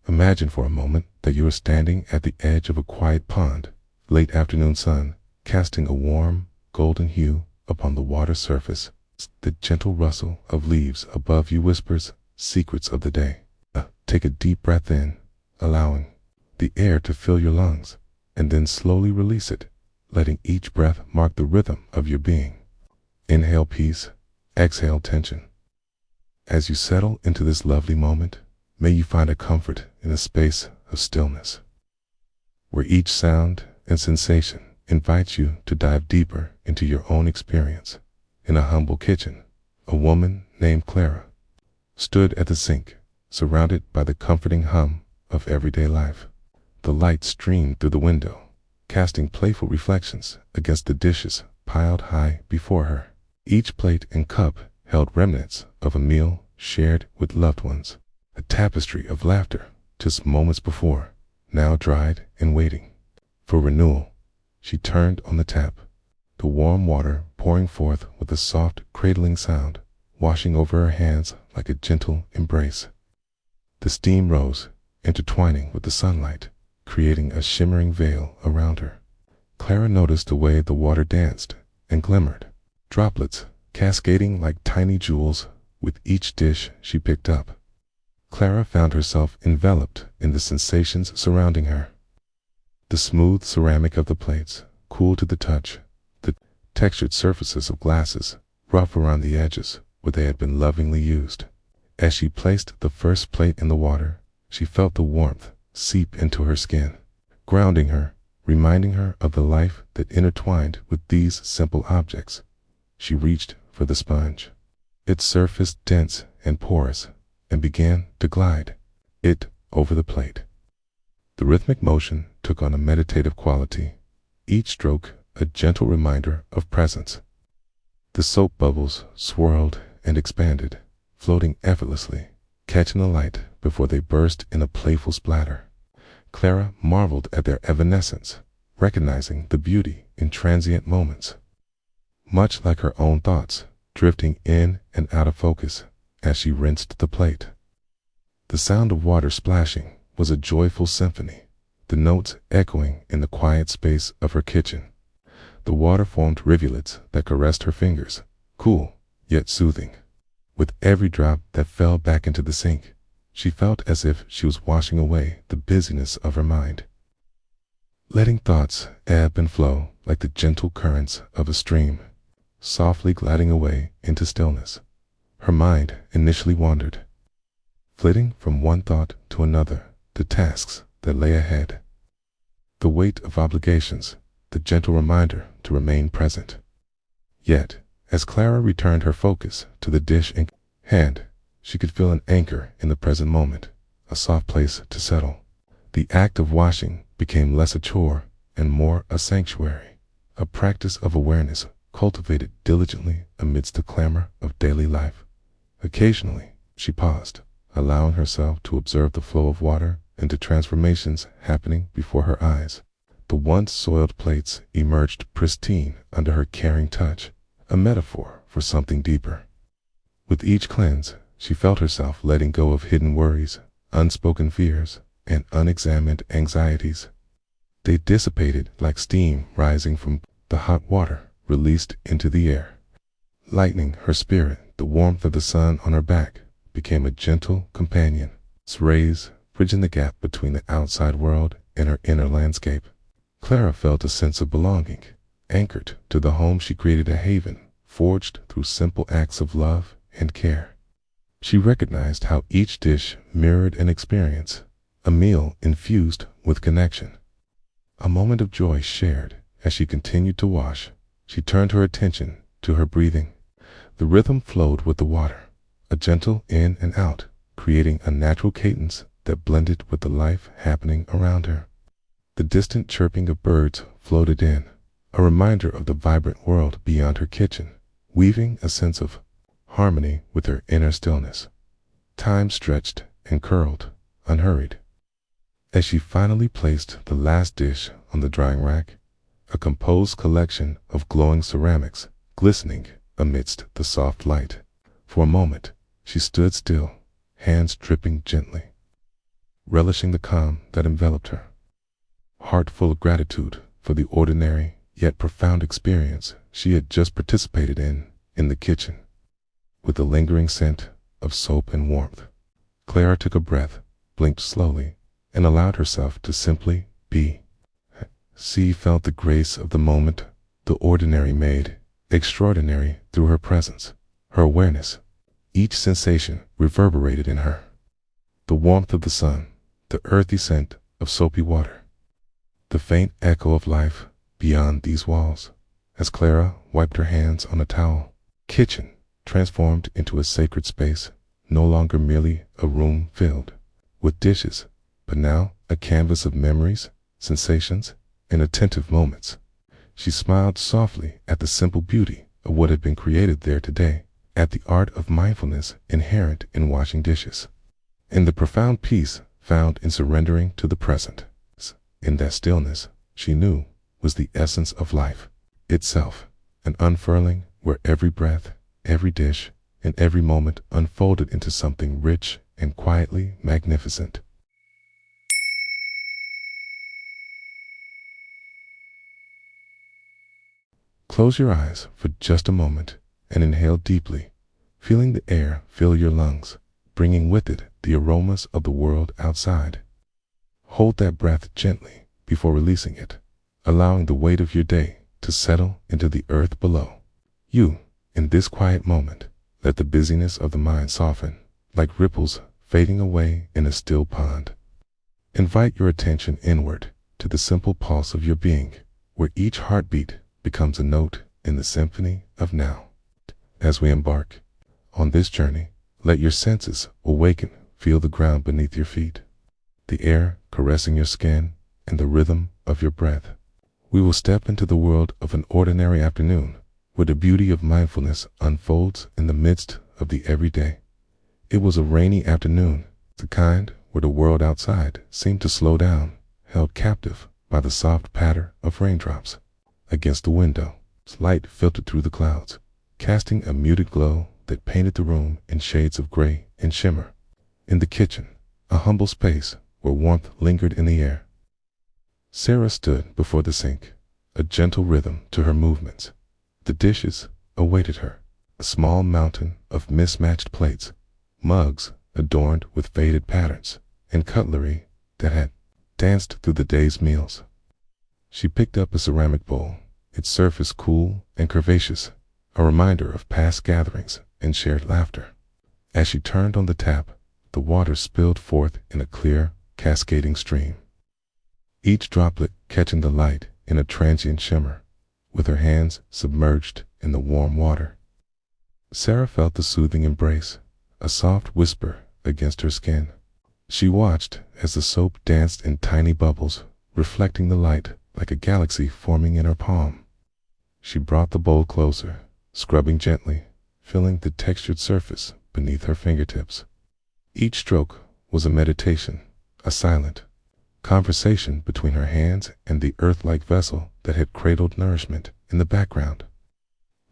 Imagine for a moment that you are standing at the edge of a quiet pond, late afternoon sun, casting a warm, golden hue upon the water surface. The gentle rustle of leaves above you whispers secrets of the day. Take a deep breath in, allowing the air to fill your lungs, and then slowly release it, letting each breath mark the rhythm of your being. Inhale peace, exhale tension. As you settle into this lovely moment, may you find a comfort in a space of stillness, where each sound and sensation invites you to dive deeper into your own experience. In a humble kitchen, a woman named Clara stood at the sink, surrounded by the comforting hum of everyday life. The light streamed through the window, casting playful reflections against the dishes piled high before her. Each plate and cup held remnants of a meal shared with loved ones, a tapestry of laughter just moments before, now dried and waiting for renewal. She turned on the tap, the warm water pouring forth with a soft, cradling sound, washing over her hands like a gentle embrace. The steam rose, intertwining with the sunlight, creating a shimmering veil around her. Clara noticed the way the water danced and glimmered, droplets cascading like tiny jewels with each dish she picked up. Clara found herself enveloped in the sensations surrounding her. The smooth ceramic of the plates, cool to the touch, the textured surfaces of glasses, rough around the edges where they had been lovingly used. As she placed the first plate in the water, she felt the warmth seep into her skin, grounding her, reminding her of the life that intertwined with these simple objects. She reached for the sponge. It surfaced dense and porous and began to glide it over the plate. The rhythmic motion took on a meditative quality, each stroke a gentle reminder of presence. The soap bubbles swirled and expanded, floating effortlessly, catching the light before they burst in a playful splatter. Clara marveled at their evanescence, recognizing the beauty in transient moments, much like her own thoughts, drifting in and out of focus as she rinsed the plate. The sound of water splashing was a joyful symphony, the notes echoing in the quiet space of her kitchen. The water formed rivulets that caressed her fingers, cool yet soothing. With every drop that fell back into the sink, she felt as if she was washing away the busyness of her mind, letting thoughts ebb and flow like the gentle currents of a stream, softly gliding away into stillness. Her mind initially wandered, flitting from one thought to another, the tasks that lay ahead, the weight of obligations, the gentle reminder to remain present. Yet, as Clara returned her focus to the dish in hand, she could feel an anchor in the present moment, a soft place to settle. The act of washing became less a chore and more a sanctuary, a practice of awareness cultivated diligently amidst the clamor of daily life. Occasionally, she paused, allowing herself to observe the flow of water and the transformations happening before her eyes. The once soiled plates emerged pristine under her caring touch, a metaphor for something deeper. With each cleanse, she felt herself letting go of hidden worries, unspoken fears, and unexamined anxieties. They dissipated like steam rising from the hot water released into the air. Lightening her spirit, the warmth of the sun on her back became a gentle companion, its rays bridging the gap between the outside world and her inner landscape. Clara felt a sense of belonging, anchored to the home she created, a haven forged through simple acts of love and care. She recognized how each dish mirrored an experience, a meal infused with connection. A moment of joy shared as she continued to wash. She turned her attention to her breathing. The rhythm flowed with the water, a gentle in and out, creating a natural cadence that blended with the life happening around her. The distant chirping of birds floated in, a reminder of the vibrant world beyond her kitchen, weaving a sense of harmony with her inner stillness. Time stretched and curled, unhurried. As she finally placed the last dish on the drying rack, a composed collection of glowing ceramics glistening amidst the soft light. For a moment, she stood still, hands dripping gently, relishing the calm that enveloped her. Heart full of gratitude for the ordinary yet profound experience she had just participated in the kitchen. With the lingering scent of soap and warmth, Clara took a breath, blinked slowly, and allowed herself to simply be. She felt the grace of the moment, the ordinary made extraordinary through her presence, her awareness. Each sensation reverberated in her. The warmth of the sun, the earthy scent of soapy water, the faint echo of life beyond these walls. As Clara wiped her hands on a towel, kitchen transformed into a sacred space, no longer merely a room filled with dishes, but now a canvas of memories, sensations, and attentive moments. She smiled softly at the simple beauty of what had been created there today, at the art of mindfulness inherent in washing dishes, and the profound peace found in surrendering to the present. In that stillness, she knew, was the essence of life itself, an unfurling where every breath, every dish, and every moment unfolded into something rich and quietly magnificent. Close your eyes for just a moment and inhale deeply, feeling the air fill your lungs, bringing with it the aromas of the world outside. Hold that breath gently before releasing it, allowing the weight of your day to settle into the earth below. You, in this quiet moment, let the busyness of the mind soften, like ripples fading away in a still pond. Invite your attention inward to the simple pulse of your being, where each heartbeat becomes a note in the symphony of now. As we embark on this journey, let your senses awaken, feel the ground beneath your feet, the air caressing your skin, and the rhythm of your breath. We will step into the world of an ordinary afternoon, where the beauty of mindfulness unfolds in the midst of the everyday. It was a rainy afternoon, the kind where the world outside seemed to slow down, held captive by the soft patter of raindrops against the window. Light filtered through the clouds, casting a muted glow that painted the room in shades of gray and shimmer. In the kitchen, a humble space where warmth lingered in the air, Sarah stood before the sink, a gentle rhythm to her movements. The dishes awaited her, a small mountain of mismatched plates, mugs adorned with faded patterns, and cutlery that had danced through the day's meals. She picked up a ceramic bowl, its surface cool and curvaceous, a reminder of past gatherings and shared laughter. As she turned on the tap, the water spilled forth in a clear, cascading stream, each droplet catching the light in a transient shimmer, with her hands submerged in the warm water. Sarah felt the soothing embrace, a soft whisper against her skin. She watched as the soap danced in tiny bubbles, reflecting the light like a galaxy forming in her palm. She brought the bowl closer, scrubbing gently, feeling the textured surface beneath her fingertips. Each stroke was a meditation, a silent conversation between her hands and the earth-like vessel that had cradled nourishment in the background.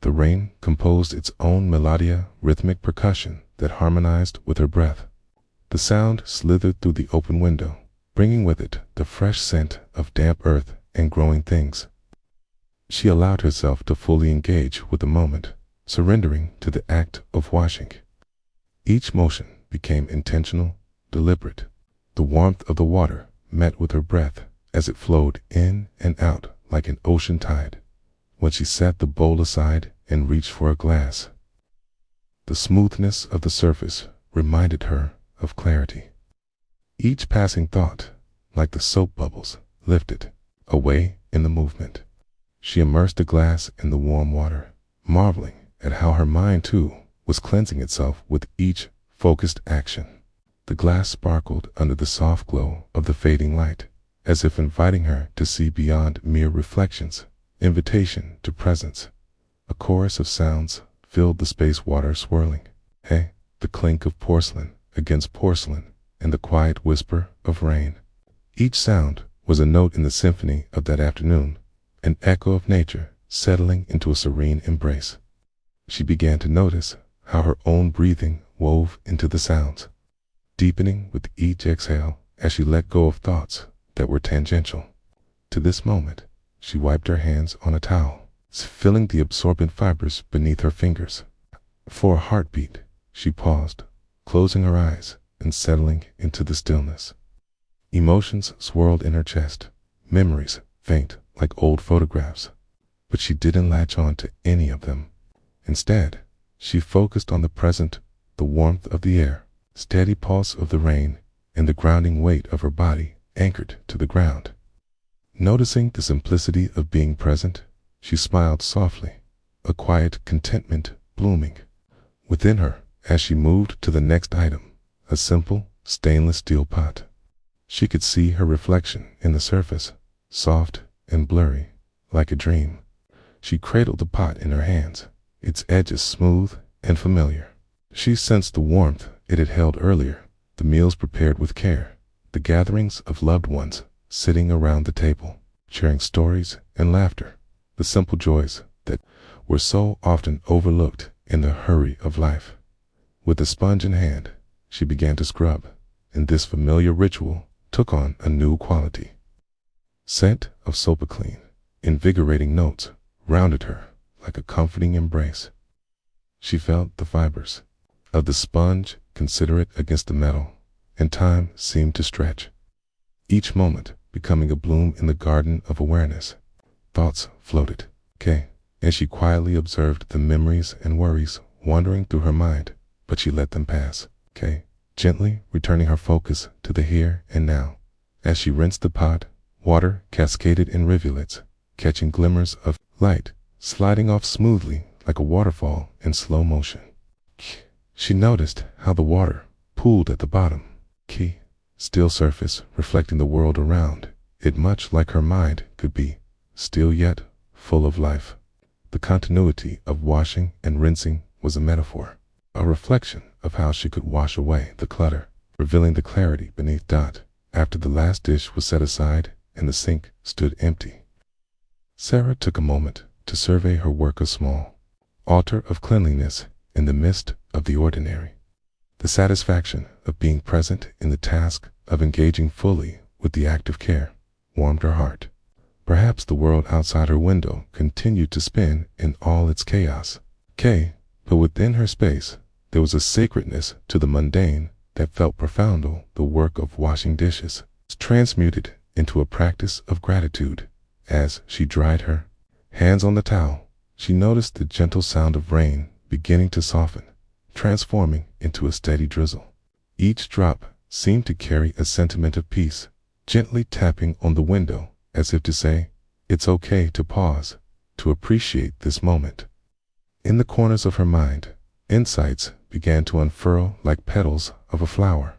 The rain composed its own melodia, rhythmic percussion that harmonized with her breath. The sound slithered through the open window, bringing with it the fresh scent of damp earth and growing things. She allowed herself to fully engage with the moment, surrendering to the act of washing. Each motion became intentional, deliberate. The warmth of the water met with her breath as it flowed in and out like an ocean tide. When she set the bowl aside and reached for a glass, the smoothness of the surface reminded her of clarity. Each passing thought, like the soap bubbles, lifted away in the movement. She immersed the glass in the warm water, marveling at how her mind too was cleansing itself with each focused action. The glass sparkled under the soft glow of the fading light, as if inviting her to see beyond mere reflections, invitation to presence. A chorus of sounds filled the space, water swirling, the clink of porcelain against porcelain, and the quiet whisper of rain. Each sound was a note in the symphony of that afternoon, an echo of nature settling into a serene embrace. She began to notice how her own breathing wove into the sounds, deepening with each exhale as she let go of thoughts that were tangential. To this moment, she wiped her hands on a towel, feeling the absorbent fibers beneath her fingers. For a heartbeat, she paused, closing her eyes and settling into the stillness. Emotions swirled in her chest, memories faint like old photographs, but she didn't latch on to any of them. Instead, she focused on the present, the warmth of the air, steady pulse of the rain, and the grounding weight of her body anchored to the ground. Noticing the simplicity of being present, she smiled softly, a quiet contentment blooming within her as she moved to the next item, a simple stainless steel pot. She could see her reflection in the surface, soft and blurry, like a dream. She cradled the pot in her hands, its edges smooth and familiar. She sensed the warmth it had held earlier, the meals prepared with care, the gatherings of loved ones sitting around the table, sharing stories and laughter, the simple joys that were so often overlooked in the hurry of life. With a sponge in hand, she began to scrub, and this familiar ritual took on a new quality. Scent of soapclean, invigorating notes rounded her like a comforting embrace. She felt the fibers of the sponge considerate against the metal, and time seemed to stretch, each moment becoming a bloom in the garden of awareness. Thoughts floated, and she quietly observed the memories and worries wandering through her mind, but she let them pass, gently returning her focus to the here and now. As she rinsed the pot, water cascaded in rivulets, catching glimmers of light, sliding off smoothly like a waterfall in slow motion. She noticed how the water pooled at the bottom, still surface reflecting the world around it, much like her mind could be, still yet full of life. The continuity of washing and rinsing was a metaphor, a reflection of how she could wash away the clutter, revealing the clarity beneath. After the last dish was set aside and the sink stood empty, Sarah took a moment to survey her work, a small altar of cleanliness in the midst of the ordinary. The satisfaction of being present in the task of engaging fully with the act of care warmed her heart. Perhaps the world outside her window continued to spin in all its chaos, but within her space there was a sacredness to the mundane that felt profound. The work of washing dishes was transmuted into a practice of gratitude. As she dried her hands on the towel, she noticed the gentle sound of rain beginning to soften, transforming into a steady drizzle. Each drop seemed to carry a sentiment of peace, gently tapping on the window as if to say, "It's okay to pause. to appreciate this moment. In the corners of her mind, insights began to unfurl like petals of a flower.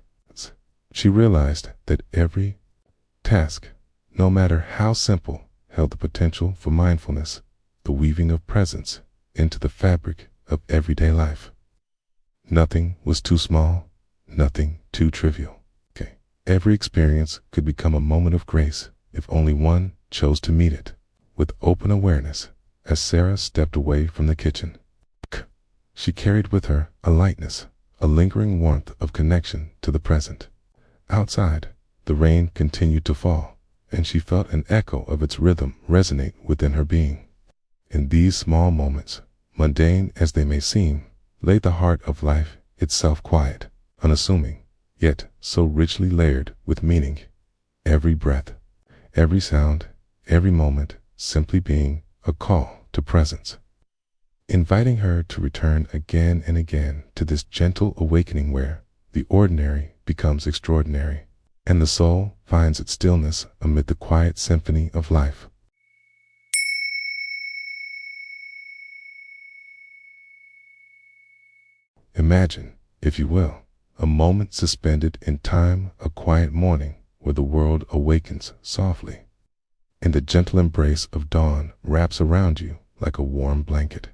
She realized that every task, no matter how simple, held the potential for mindfulness, the weaving of presence into the fabric of everyday life. Nothing was too small, nothing too trivial. Every experience could become a moment of grace if only one chose to meet it with open awareness. As Sarah stepped away from the kitchen, she carried with her a lightness, a lingering warmth of connection to the present. Outside, the rain continued to fall, and she felt an echo of its rhythm resonate within her being. In these small moments, mundane as they may seem, lay the heart of life itself, quiet, unassuming, yet so richly layered with meaning. Every breath, every sound, every moment simply being a call to presence, inviting her to return again and again to this gentle awakening where the ordinary becomes extraordinary, and the soul finds its stillness amid the quiet symphony of life. Imagine, if you will, a moment suspended in time, a quiet morning where the world awakens softly, and the gentle embrace of dawn wraps around you like a warm blanket.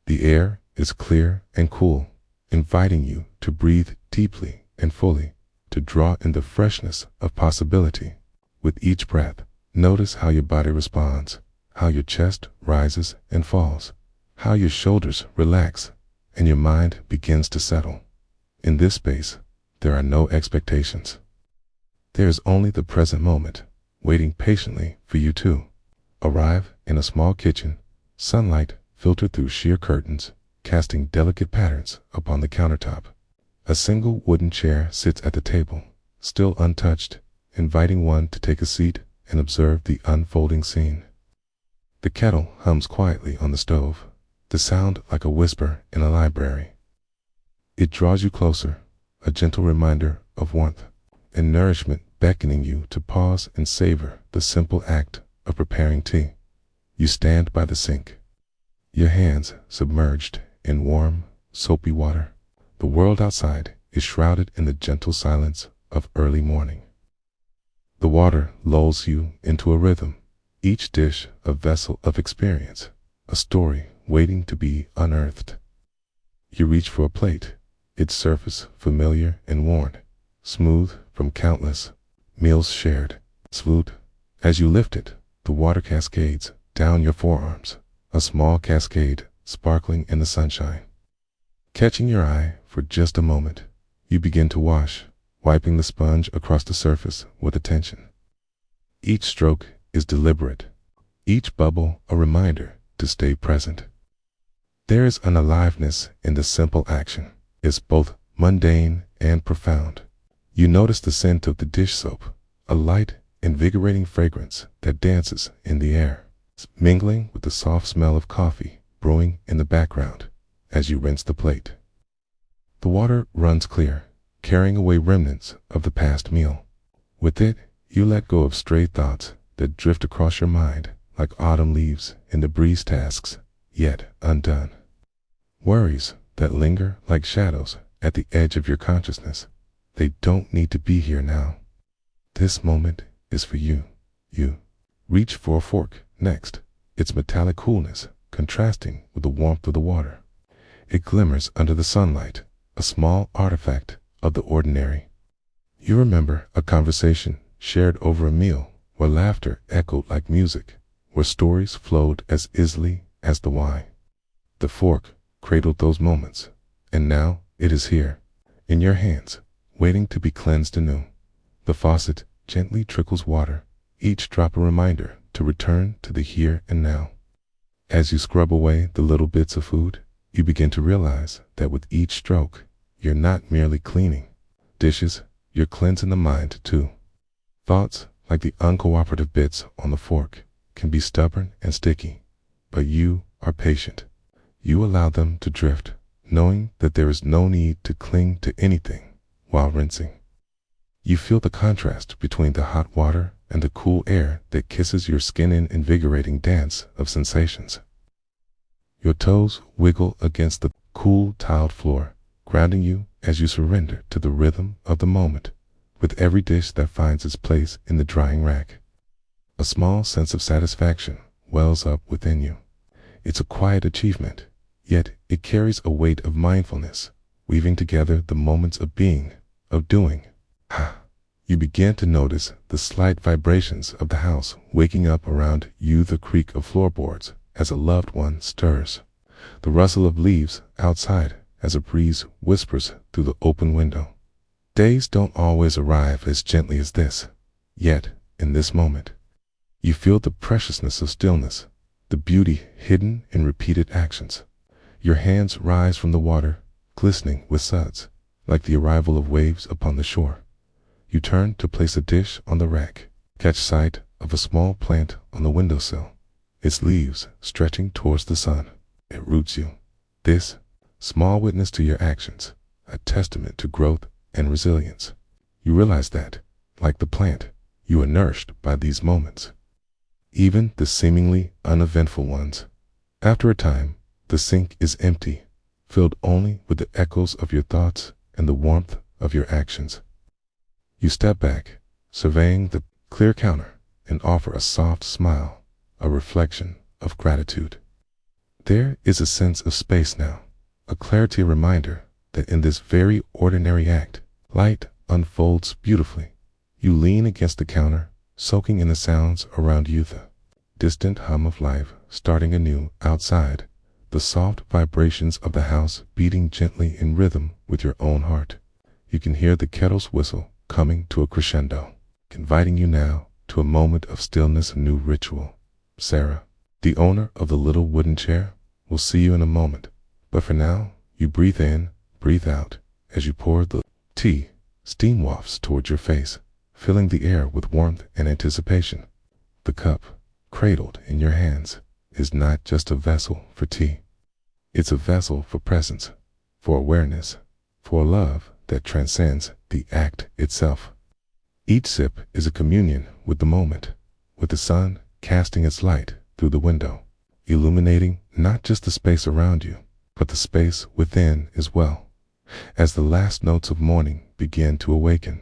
The air is clear and cool, inviting you to breathe deeply and fully, to draw in the freshness of possibility. With each breath, notice how your body responds, how your chest rises and falls, how your shoulders relax, and your mind begins to settle. In this space, there are no expectations. There is only the present moment, waiting patiently for you to arrive in a small kitchen, sunlight filtered through sheer curtains, casting delicate patterns upon the countertop. A single wooden chair sits at the table, still untouched, inviting one to take a seat and observe the unfolding scene. The kettle hums quietly on the stove, the sound like a whisper in a library. It draws you closer, a gentle reminder of warmth and nourishment beckoning you to pause and savor the simple act of preparing tea. You stand by the sink, your hands submerged in warm, soapy water. The world outside is shrouded in the gentle silence of early morning. The water lulls you into a rhythm, each dish a vessel of experience, a story waiting to be unearthed. You reach for a plate, its surface familiar and worn, smooth from countless meals shared. Salute. As you lift it, the water cascades down your forearms, a small cascade sparkling in the sunshine. Catching your eye for just a moment, you begin to wash, wiping the sponge across the surface with attention. Each stroke is deliberate, each bubble a reminder to stay present. There is an aliveness in the simple action. It's both mundane and profound. You notice the scent of the dish soap, a light, invigorating fragrance that dances in the air, mingling with the soft smell of coffee brewing in the background as you rinse the plate. The water runs clear, carrying away remnants of the past meal. With it, you let go of stray thoughts that drift across your mind like autumn leaves in the breeze, tasks yet undone, worries that linger like shadows at the edge of your consciousness. They don't need to be here now. This moment is for you. You reach for a fork next, its metallic coolness contrasting with the warmth of the water. It glimmers under the sunlight, a small artifact of the ordinary. You remember a conversation shared over a meal where laughter echoed like music, where stories flowed as easily as the wine. The fork cradled those moments, and now it is here, in your hands, waiting to be cleansed anew. The faucet gently trickles water, each drop a reminder to return to the here and now. As you scrub away the little bits of food, you begin to realize that with each stroke, you're not merely cleaning dishes, you're cleansing the mind too. Thoughts, like the uncooperative bits on the fork, can be stubborn and sticky, but you are patient. You allow them to drift, knowing that there is no need to cling to anything while rinsing. You feel the contrast between the hot water and the cool air that kisses your skin in invigorating dance of sensations. Your toes wiggle against the cool tiled floor, grounding you as you surrender to the rhythm of the moment, with every dish that finds its place in the drying rack. A small sense of satisfaction wells up within you. It's a quiet achievement, yet it carries a weight of mindfulness, weaving together the moments of being, of doing. You begin to notice the slight vibrations of the house waking up around you, the creak of floorboards as a loved one stirs, the rustle of leaves outside as a breeze whispers through the open window. Days don't always arrive as gently as this, yet, in this moment, you feel the preciousness of stillness, the beauty hidden in repeated actions. Your hands rise from the water, glistening with suds, like the arrival of waves upon the shore. You turn to place a dish on the rack, catch sight of a small plant on the windowsill, its leaves stretching towards the sun. It roots you. This small witness to your actions, a testament to growth and resilience. You realize that, like the plant, you are nourished by these moments, even the seemingly uneventful ones. After a time, the sink is empty, filled only with the echoes of your thoughts and the warmth of your actions. You step back, surveying the clear counter, and offer a soft smile, a reflection of gratitude. There is a sense of space now, a clarity reminder that in this very ordinary act, light unfolds beautifully. You lean against the counter, soaking in the sounds around you, the distant hum of life starting anew outside, the soft vibrations of the house beating gently in rhythm with your own heart. You can hear the kettle's whistle coming to a crescendo, inviting you now to a moment of stillness, a new ritual. Sarah, the owner of the little wooden chair, will see you in a moment, but for now, you breathe in, breathe out, as you pour the tea. Steam wafts towards your face, filling the air with warmth and anticipation. The cup, cradled in your hands, is not just a vessel for tea. It's a vessel for presence, for awareness, for a love that transcends the act itself. Each sip is a communion with the moment, with the sun casting its light through the window, illuminating not just the space around you, but the space within as well. As the last notes of morning begin to awaken,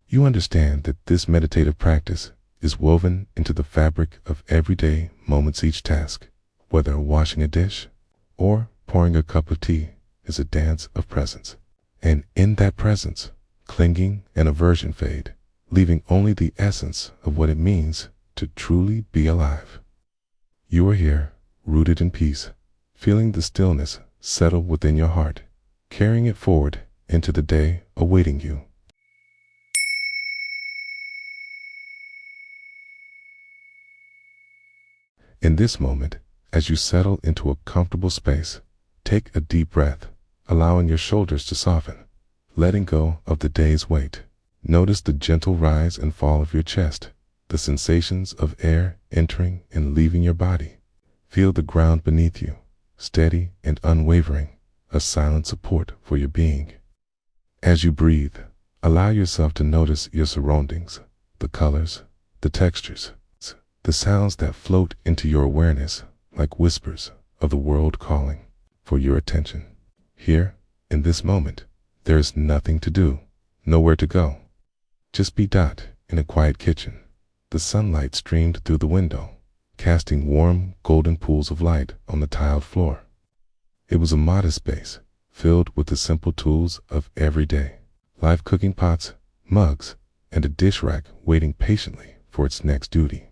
you understand that this meditative practice is woven into the fabric of everyday moments. Each task, whether washing a dish or pouring a cup of tea, is a dance of presence. And in that presence, clinging and aversion fade, leaving only the essence of what it means to truly be alive. You are here, rooted in peace, feeling the stillness settle within your heart, carrying it forward into the day awaiting you. In this moment, as you settle into a comfortable space, take a deep breath, allowing your shoulders to soften, letting go of the day's weight. Notice the gentle rise and fall of your chest, the sensations of air entering and leaving your body. Feel the ground beneath you, steady and unwavering, a silent support for your being. As you breathe, allow yourself to notice your surroundings, the colors, the textures, the sounds that float into your awareness like whispers of the world calling for your attention. Here, in this moment, there is nothing to do, nowhere to go. Just be in a quiet kitchen. The sunlight streamed through the window, casting warm, golden pools of light on the tiled floor. It was a modest space, filled with the simple tools of every day. Live cooking pots, mugs, and a dish rack waiting patiently for its next duty.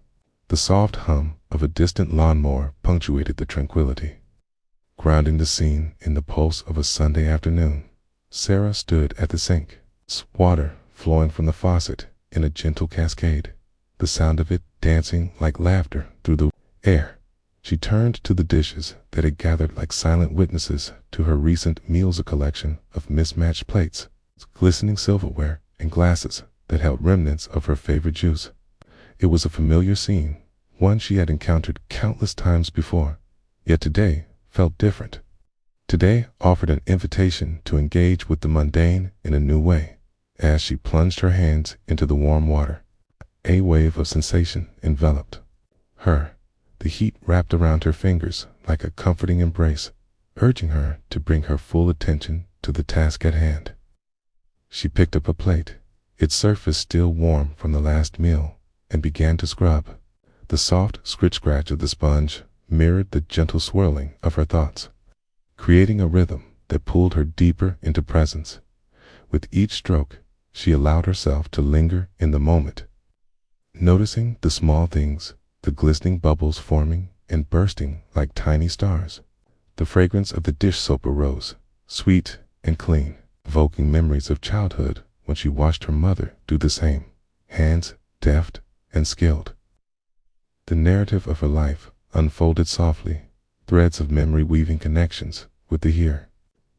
The soft hum of a distant lawnmower punctuated the tranquility. Grounding the scene in the pulse of a Sunday afternoon, Sarah stood at the sink, water flowing from the faucet in a gentle cascade, the sound of it dancing like laughter through the air. She turned to the dishes that had gathered like silent witnesses to her recent meals, a collection of mismatched plates, glistening silverware, and glasses that held remnants of her favorite juice. It was a familiar scene, one she had encountered countless times before, yet today felt different. Today offered an invitation to engage with the mundane in a new way. As she plunged her hands into the warm water, A wave of sensation enveloped her, the heat wrapped around her fingers like a comforting embrace, urging her to bring her full attention to the task at hand. She picked up a plate, its surface still warm from the last meal, and began to scrub. The soft scratch of the sponge mirrored the gentle swirling of her thoughts, creating a rhythm that pulled her deeper into presence. With each stroke, she allowed herself to linger in the moment, noticing the small things, the glistening bubbles forming and bursting like tiny stars. The fragrance of the dish soap arose, sweet and clean, evoking memories of childhood when she watched her mother do the same, hands deft and skilled. The narrative of her life unfolded softly, threads of memory weaving connections with the here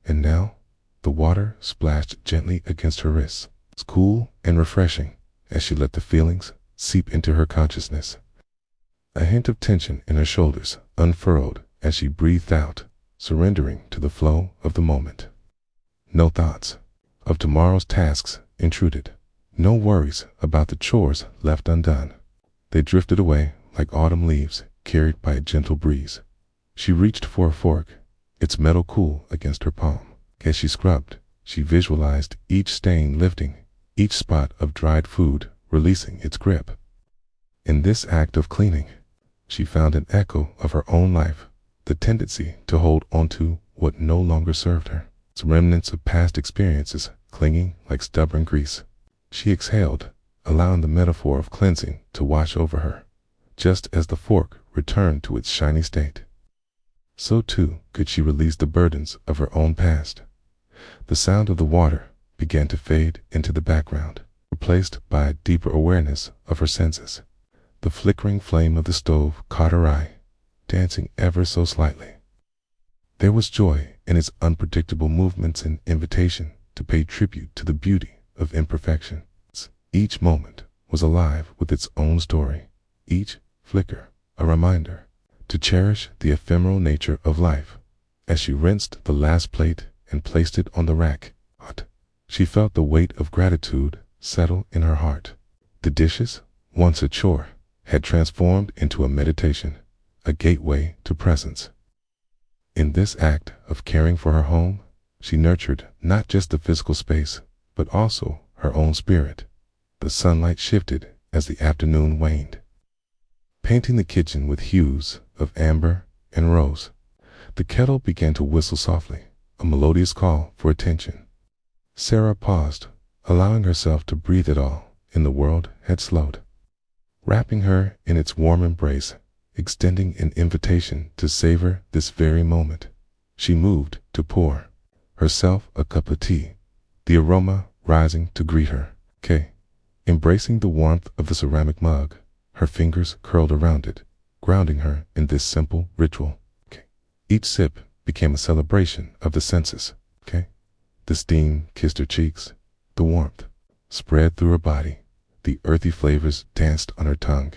and now. The water splashed gently against her wrists, cool and refreshing as she let the feelings seep into her consciousness. A hint of tension in her shoulders unfurled as she breathed out, surrendering to the flow of the moment. No thoughts of tomorrow's tasks intruded, no worries about the chores left undone. They drifted away like autumn leaves carried by a gentle breeze. She reached for a fork, its metal cool against her palm. As she scrubbed, she visualized each stain lifting, each spot of dried food releasing its grip. In this act of cleaning, she found an echo of her own life, the tendency to hold onto what no longer served her, its remnants of past experiences clinging like stubborn grease. She exhaled, allowing the metaphor of cleansing to wash over her, just as the fork returned to its shiny state. So too could she release the burdens of her own past. The sound of the water began to fade into the background, replaced by a deeper awareness of her senses. The flickering flame of the stove caught her eye, dancing ever so slightly. There was joy in its unpredictable movements and invitation to pay tribute to the beauty of imperfection. Each moment was alive with its own story, each flicker a reminder to cherish the ephemeral nature of life. As she rinsed the last plate and placed it on the rack, she felt the weight of gratitude settle in her heart. The dishes, once a chore, had transformed into a meditation, a gateway to presence. In this act of caring for her home, she nurtured not just the physical space, but also her own spirit. The sunlight shifted as the afternoon waned, painting the kitchen with hues of amber and rose. The kettle began to whistle softly, a melodious call for attention. Sarah paused, allowing herself to breathe it all in. The world had slowed, wrapping her in its warm embrace, extending an invitation to savor this very moment. She moved to pour herself a cup of tea, the aroma rising to greet her. Embracing the warmth of the ceramic mug, her fingers curled around it, grounding her in this simple ritual. Each sip became a celebration of the senses. The steam kissed her cheeks, the warmth spread through her body, the earthy flavors danced on her tongue.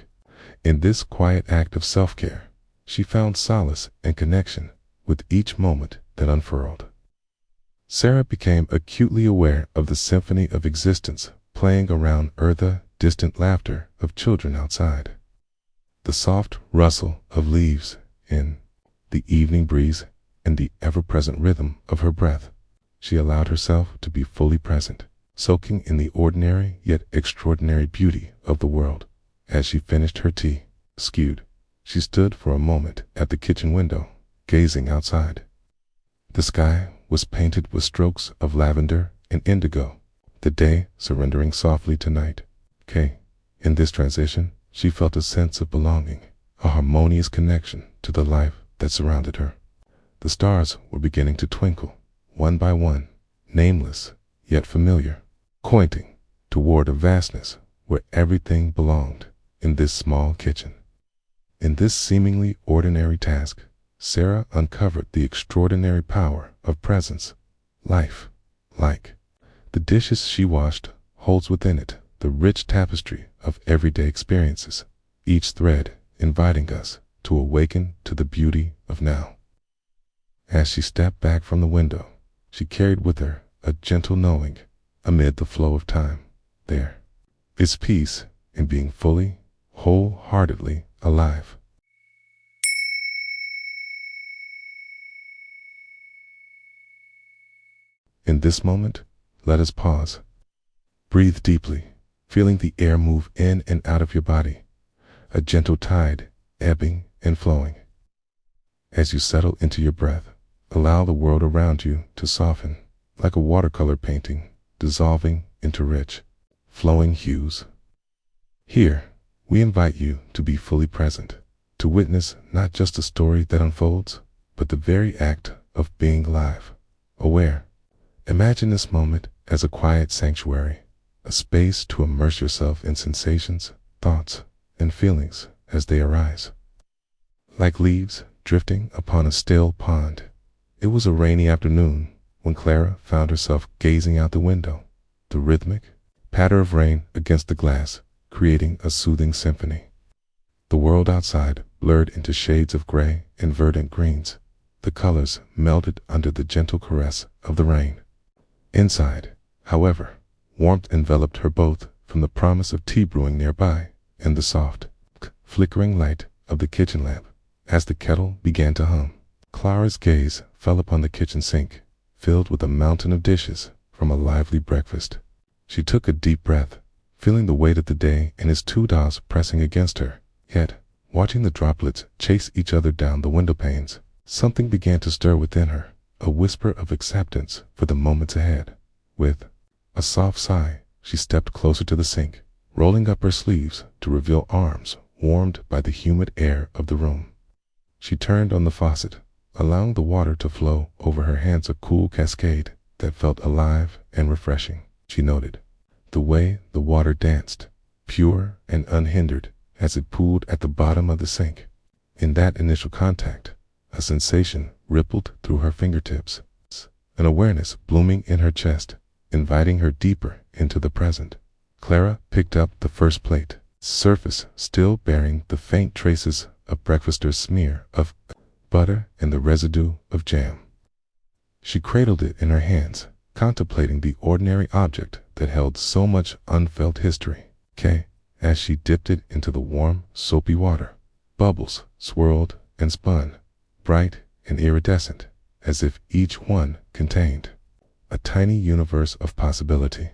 In this quiet act of self-care, she found solace and connection with each moment that unfurled. Sarah became acutely aware of the symphony of existence playing around her, the distant laughter of children outside, the soft rustle of leaves in the evening breeze, and the ever-present rhythm of her breath. She allowed herself to be fully present, soaking in the ordinary yet extraordinary beauty of the world. As she finished her tea, she stood for a moment at the kitchen window, gazing outside. The sky was painted with strokes of lavender and indigo, the day surrendering softly to night. In this transition, she felt a sense of belonging, a harmonious connection to the life that surrounded her. The stars were beginning to twinkle, one by one, nameless yet familiar, pointing toward a vastness where everything belonged in this small kitchen. In this seemingly ordinary task, Sarah uncovered the extraordinary power of presence. Life, like the dishes she washed, holds within it the rich tapestry of everyday experiences, each thread inviting us to awaken to the beauty of now. As she stepped back from the window, she carried with her a gentle knowing amid the flow of time. There is peace in being fully, wholeheartedly alive. In this moment, let us pause. Breathe deeply, feeling the air move in and out of your body, a gentle tide ebbing and flowing. As you settle into your breath, allow the world around you to soften, like a watercolor painting, dissolving into rich, flowing hues. Here, we invite you to be fully present, to witness not just a story that unfolds, but the very act of being alive, aware. Imagine this moment as a quiet sanctuary, a space to immerse yourself in sensations, thoughts, and feelings as they arise. Like leaves drifting upon a still pond, it was a rainy afternoon when Clara found herself gazing out the window, the rhythmic patter of rain against the glass creating a soothing symphony. The world outside blurred into shades of gray and verdant greens, the colors melted under the gentle caress of the rain. Inside, however, warmth enveloped her both from the promise of tea brewing nearby and the soft, flickering light of the kitchen lamp as the kettle began to hum. Clara's gaze fell upon the kitchen sink, filled with a mountain of dishes from a lively breakfast. She took a deep breath, feeling the weight of the day and his two dolls pressing against her. Yet, watching the droplets chase each other down the window panes, something began to stir within her, a whisper of acceptance for the moments ahead. With a soft sigh, she stepped closer to the sink, rolling up her sleeves to reveal arms warmed by the humid air of the room. She turned on the faucet, allowing the water to flow over her hands, a cool cascade that felt alive and refreshing. She noted the way the water danced, pure and unhindered, as it pooled at the bottom of the sink. In that initial contact, a sensation rippled through her fingertips, an awareness blooming in her chest, inviting her deeper into the present. Clara picked up the first plate, surface still bearing the faint traces of breakfaster's smear of butter and the residue of jam. She cradled it in her hands, contemplating the ordinary object that held so much unfelt history. As she dipped it into the warm, soapy water, bubbles swirled and spun, bright and iridescent, as if each one contained a tiny universe of possibility.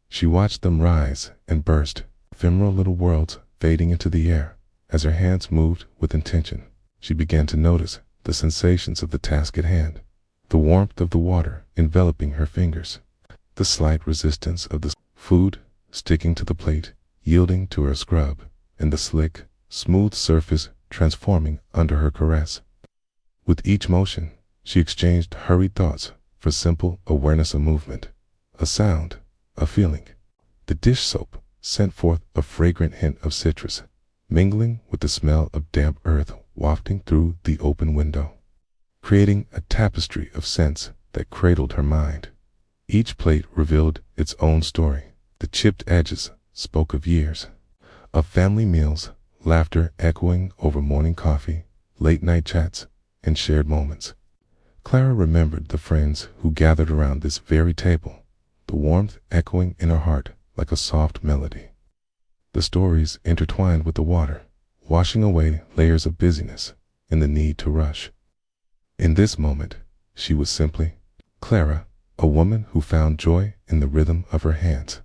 She watched them rise and burst, ephemeral little worlds fading into the air. As her hands moved with intention, she began to notice the sensations of the task at hand, the warmth of the water enveloping her fingers, the slight resistance of the food sticking to the plate, yielding to her scrub, and the slick, smooth surface transforming under her caress. With each motion, she exchanged hurried thoughts for simple awareness of movement, a sound, a feeling. The dish soap sent forth a fragrant hint of citrus, mingling with the smell of damp earth wafting through the open window, creating a tapestry of scents that cradled her mind. Each plate revealed its own story. The chipped edges spoke of years, of family meals, laughter echoing over morning coffee, late-night chats, and shared moments. Clara remembered the friends who gathered around this very table, the warmth echoing in her heart like a soft melody. The stories intertwined with the water, washing away layers of busyness and the need to rush. In this moment, she was simply Clara, a woman who found joy in the rhythm of her hands.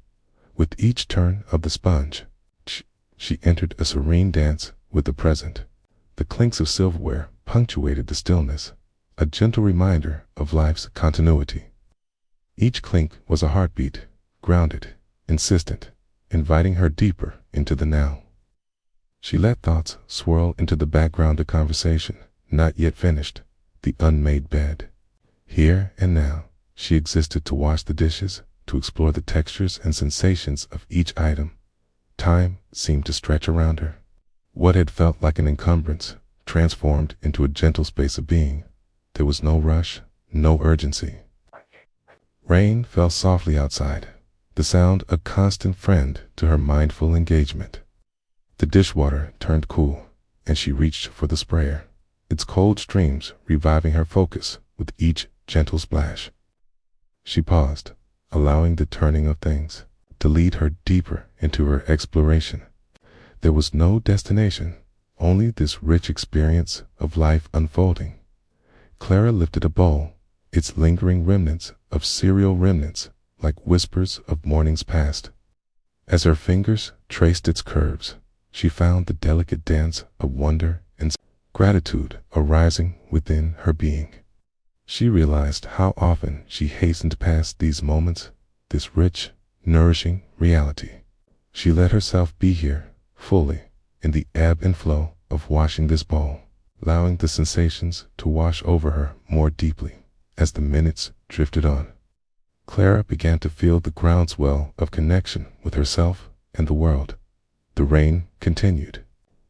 With each turn of the sponge, she entered a serene dance with the present. The clinks of silverware punctuated the stillness, a gentle reminder of life's continuity. Each clink was a heartbeat, grounded, insistent, inviting her deeper into the now. She let thoughts swirl into the background of conversation, not yet finished, the unmade bed. Here and now, she existed to wash the dishes, to explore the textures and sensations of each item. Time seemed to stretch around her. What had felt like an encumbrance transformed into a gentle space of being. There was no rush, no urgency. Rain fell softly outside, the sound a constant friend to her mindful engagement. The dishwater turned cool, and she reached for the sprayer, its cold streams reviving her focus with each gentle splash. She paused, allowing the turning of things to lead her deeper into her exploration, There was no destination, only this rich experience of life unfolding. Clara lifted a bowl, its lingering remnants of cereal remnants like whispers of mornings past. As her fingers traced its curves, she found the delicate dance of wonder and gratitude arising within her being. She realized how often she hastened past these moments, this rich, nourishing reality. She let herself be here, fully, in the ebb and flow of washing this bowl, allowing the sensations to wash over her more deeply as the minutes drifted on. Clara began to feel the groundswell of connection with herself and the world. The rain continued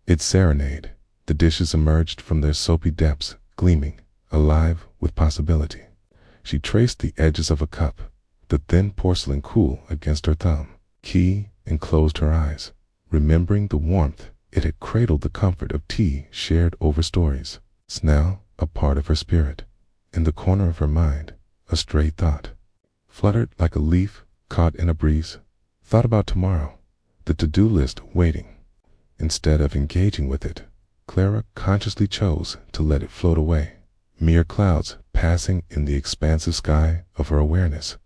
its serenade. The dishes emerged from their soapy depths, gleaming, alive with possibility. She traced the edges of a cup, the thin porcelain cool against her thumb, key, and closed her eyes, remembering the warmth it had cradled, the comfort of tea shared over stories. It's now a part of her spirit. In the corner of her mind, a stray thought fluttered like a leaf caught in a breeze. Thought about tomorrow, the to-do list waiting. Instead of engaging with it, Clara consciously chose to let it float away, mere clouds passing in the expansive sky of her awareness.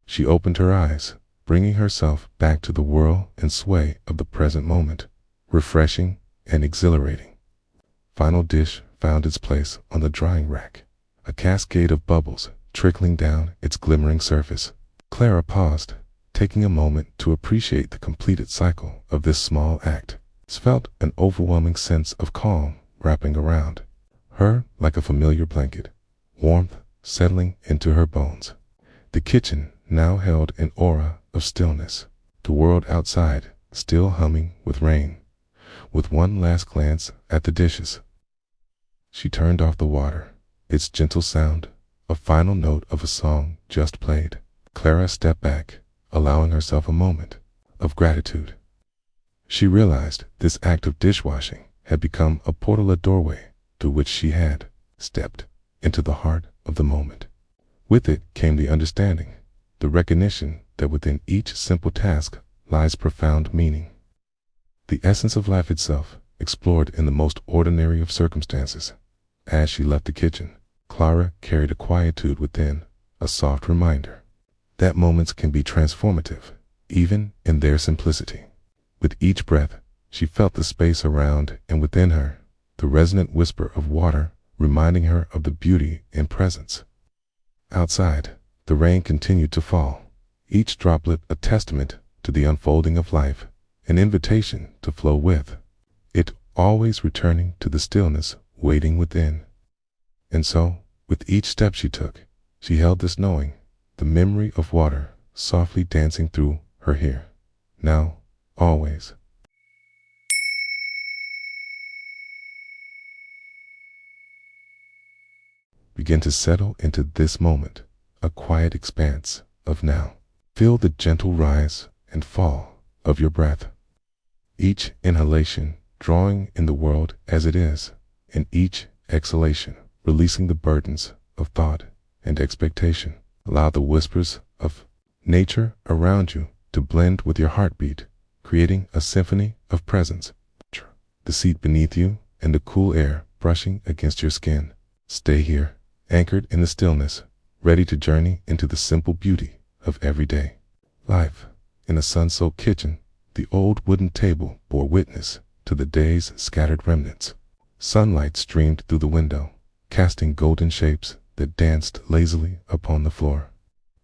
She opened her eyes, bringing herself back to the whirl and sway of the present moment, refreshing and exhilarating. Final dish found its place on the drying rack, a cascade of bubbles trickling down its glimmering surface. Clara paused, taking a moment to appreciate the completed cycle of this small act. She felt an overwhelming sense of calm wrapping around her like a familiar blanket, warmth settling into her bones. The kitchen now held an aura of stillness, the world outside still humming with rain. With one last glance at the dishes, she turned off the water, its gentle sound a final note of a song just played. Clara stepped back, allowing herself a moment of gratitude. She realized this act of dishwashing had become a portal, a doorway through which she had stepped into the heart of the moment. With it came the understanding, the recognition that within each simple task lies profound meaning. The essence of life itself, explored in the most ordinary of circumstances. As she left the kitchen, Clara carried a quietude within, a soft reminder that moments can be transformative, even in their simplicity. With each breath, she felt the space around and within her, the resonant whisper of water reminding her of the beauty in presence. Outside, the rain continued to fall, each droplet a testament to the unfolding of life, an invitation to flow with it, always returning to the stillness waiting within. And so, with each step she took, she held this knowing, the memory of water softly dancing through her here, now, always. Begin to settle into this moment, a quiet expanse of now. Feel the gentle rise and fall of your breath. Each inhalation drawing in the world as it is, and each exhalation releasing the burdens of thought and expectation. Allow the whispers of nature around you to blend with your heartbeat, creating a symphony of presence. The seat beneath you and the cool air brushing against your skin. Stay here, anchored in the stillness, ready to journey into the simple beauty of everyday life. In a sun-soaked kitchen, the old wooden table bore witness to the day's scattered remnants. Sunlight streamed through the window, casting golden shapes that danced lazily upon the floor.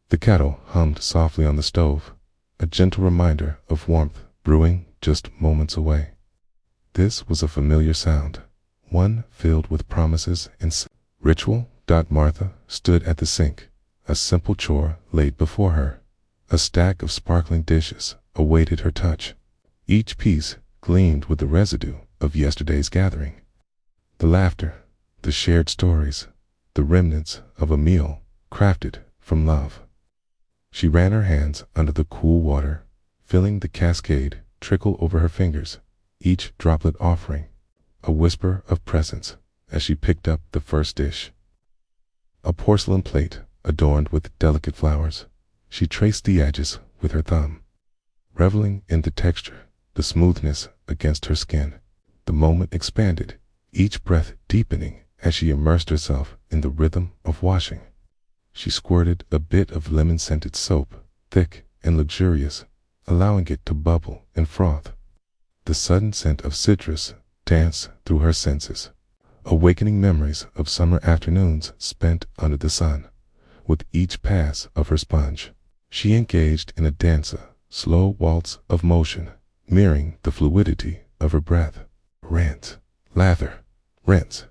The kettle hummed softly on the stove, a gentle reminder of warmth brewing just moments away. This was a familiar sound, one filled with promises and ritual. Martha stood at the sink, a simple chore laid before her. A stack of sparkling dishes awaited her touch. Each piece gleamed with the residue of yesterday's gathering. The laughter, the shared stories, the remnants of a meal crafted from love. She ran her hands under the cool water, feeling the cascade trickle over her fingers, each droplet offering a whisper of presence as she picked up the first dish. A porcelain plate adorned with delicate flowers. She traced the edges with her thumb, reveling in the texture, the smoothness against her skin. The moment expanded, each breath deepening as she immersed herself in the rhythm of washing. She squirted a bit of lemon-scented soap, thick and luxurious, allowing it to bubble and froth. The sudden scent of citrus danced through her senses, awakening memories of summer afternoons spent under the sun. With each pass of her sponge, she engaged in a dancer, slow waltz of motion, mirroring the fluidity of her breath. Rinse, lather, rinse.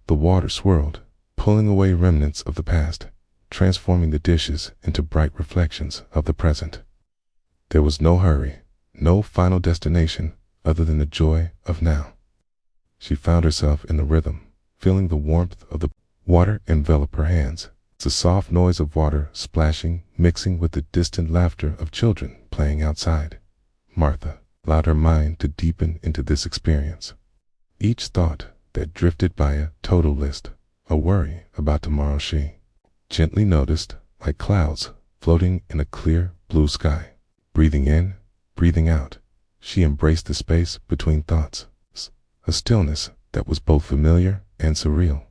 The water swirled, pulling away remnants of the past, transforming the dishes into bright reflections of the present. There was no hurry, no final destination other than the joy of now. She found herself in the rhythm, feeling the warmth of the water envelop her hands. The soft noise of water splashing, mixing with the distant laughter of children playing outside. Martha allowed her mind to deepen into this experience. Each thought that drifted by a total list, a worry about tomorrow she gently noticed like clouds floating in a clear blue sky. Breathing in, breathing out, she embraced the space between thoughts, a stillness that was both familiar and surreal.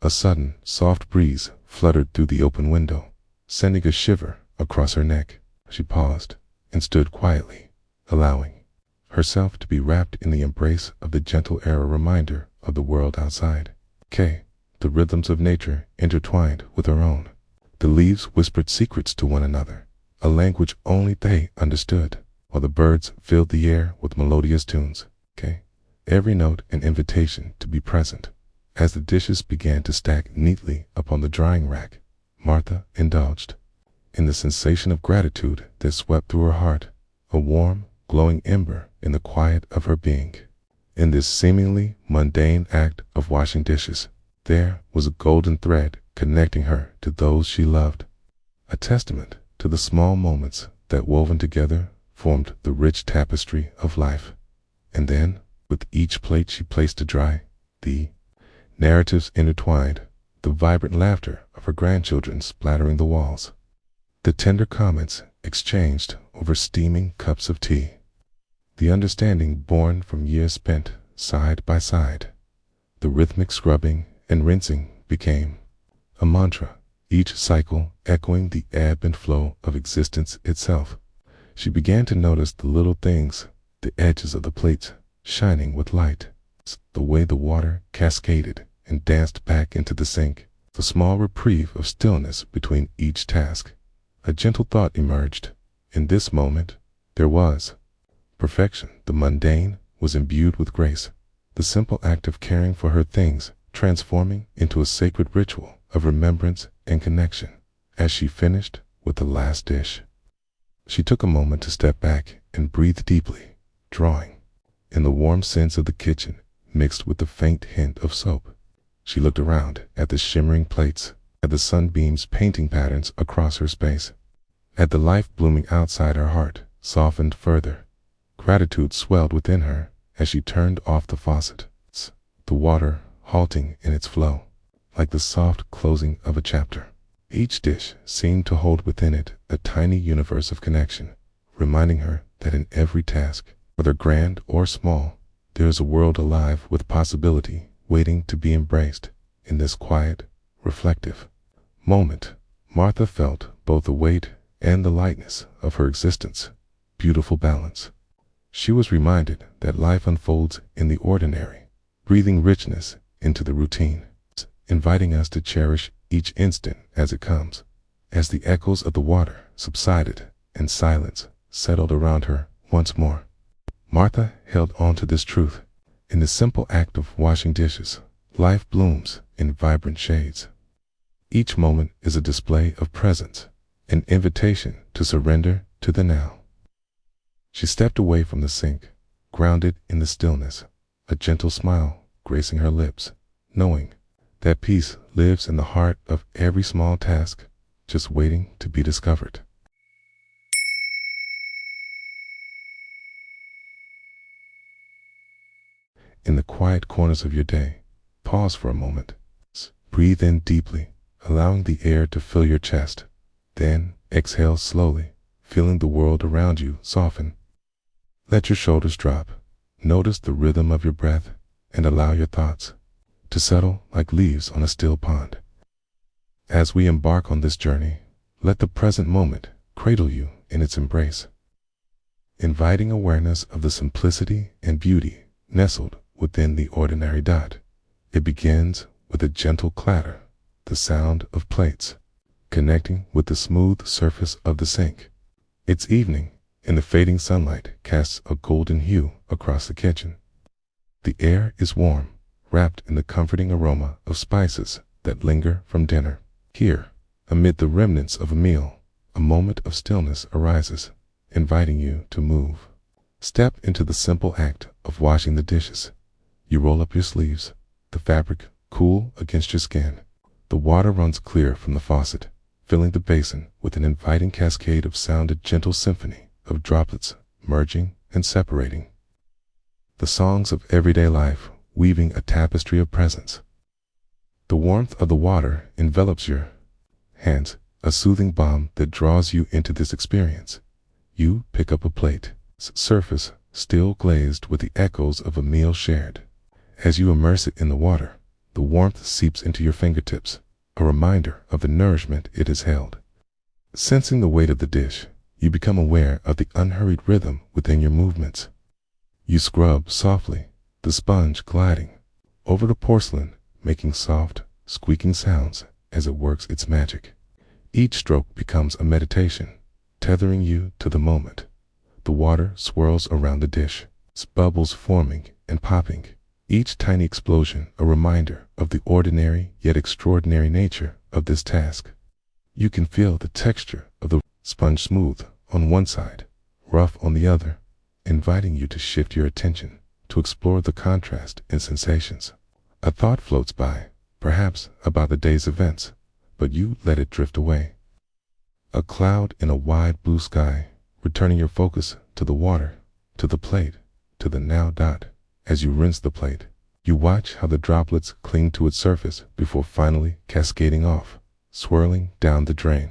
A sudden, soft breeze fluttered through the open window, sending a shiver across her neck. She paused and stood quietly, allowing herself to be wrapped in the embrace of the gentle air, a reminder of the world outside. The rhythms of nature intertwined with her own. The leaves whispered secrets to one another, a language only they understood, while the birds filled the air with melodious tunes. Every note an invitation to be present. As the dishes began to stack neatly upon the drying rack, Martha indulged in the sensation of gratitude that swept through her heart, a warm, glowing ember in the quiet of her being. In this seemingly mundane act of washing dishes, there was a golden thread connecting her to those she loved, a testament to the small moments that, woven together, formed the rich tapestry of life. And then, with each plate she placed to dry, the narratives intertwined, the vibrant laughter of her grandchildren splattering the walls, the tender comments exchanged over steaming cups of tea, the understanding born from years spent side by side. The rhythmic scrubbing and rinsing became a mantra, each cycle echoing the ebb and flow of existence itself. She began to notice the little things, the edges of the plates shining with light, the way the water cascaded and danced back into the sink, the small reprieve of stillness between each task. A gentle thought emerged. In this moment, there was perfection. The mundane was imbued with grace, the simple act of caring for her things transforming into a sacred ritual of remembrance and connection. As she finished with the last dish, she took a moment to step back and breathe deeply, drawing in the warm scents of the kitchen mixed with the faint hint of soap. She looked around at the shimmering plates, at the sunbeams painting patterns across her space, at the life blooming outside her heart. Softened further, gratitude swelled within her as she turned off the faucet, the water halting in its flow, like the soft closing of a chapter. Each dish seemed to hold within it a tiny universe of connection, reminding her that in every task, whether grand or small, there is a world alive with possibility waiting to be embraced. In this quiet, reflective moment, Martha felt both the weight and the lightness of her existence. Beautiful balance. She was reminded that life unfolds in the ordinary, breathing richness into the routine, inviting us to cherish each instant as it comes. As the echoes of the water subsided and silence settled around her once more, Martha held on to this truth. In the simple act of washing dishes, life blooms in vibrant shades. Each moment is a display of presence, an invitation to surrender to the now. She stepped away from the sink, grounded in the stillness, a gentle smile gracing her lips, knowing that peace lives in the heart of every small task, just waiting to be discovered. In the quiet corners of your day, pause for a moment. Breathe in deeply, allowing the air to fill your chest. Then exhale slowly, feeling the world around you soften. Let your shoulders drop. Notice the rhythm of your breath and allow your thoughts to settle like leaves on a still pond. As we embark on this journey, let the present moment cradle you in its embrace, inviting awareness of the simplicity and beauty nestled within the ordinary dot. It begins with a gentle clatter, the sound of plates connecting with the smooth surface of the sink. It's evening, and the fading sunlight casts a golden hue across the kitchen. The air is warm, wrapped in the comforting aroma of spices that linger from dinner. Here, amid the remnants of a meal, a moment of stillness arises, inviting you to move. Step into the simple act of washing the dishes. You roll up your sleeves, the fabric cool against your skin. The water runs clear from the faucet, filling the basin with an inviting cascade of sound, a gentle symphony of droplets merging and separating. The songs of everyday life weaving a tapestry of presence. The warmth of the water envelops your hands, a soothing balm that draws you into this experience. You pick up a plate, surface still glazed with the echoes of a meal shared. As you immerse it in the water, the warmth seeps into your fingertips, a reminder of the nourishment it has held. Sensing the weight of the dish, you become aware of the unhurried rhythm within your movements. You scrub softly, the sponge gliding over the porcelain, making soft, squeaking sounds as it works its magic. Each stroke becomes a meditation, tethering you to the moment. The water swirls around the dish, bubbles forming and popping, each tiny explosion a reminder of the ordinary yet extraordinary nature of this task. You can feel the texture of the sponge, smooth on one side, rough on the other, inviting you to shift your attention to explore the contrast in sensations. A thought floats by, perhaps about the day's events, but you let it drift away. A cloud in a wide blue sky, returning your focus to the water, to the plate, to the now dot. As you rinse the plate, you watch how the droplets cling to its surface before finally cascading off, swirling down the drain.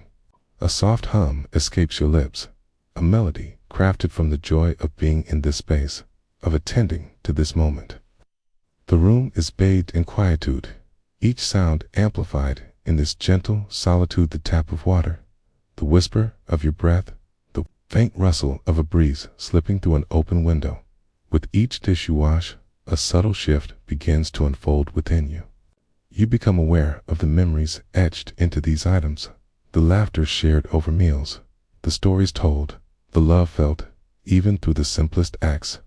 A soft hum escapes your lips, a melody crafted from the joy of being in this space, of attending to this moment. The room is bathed in quietude, each sound amplified in this gentle solitude: the tap of water, the whisper of your breath, the faint rustle of a breeze slipping through an open window. With each dish you wash, a subtle shift begins to unfold within you. You become aware of the memories etched into these items, the laughter shared over meals, the stories told, the love felt, even through the simplest acts.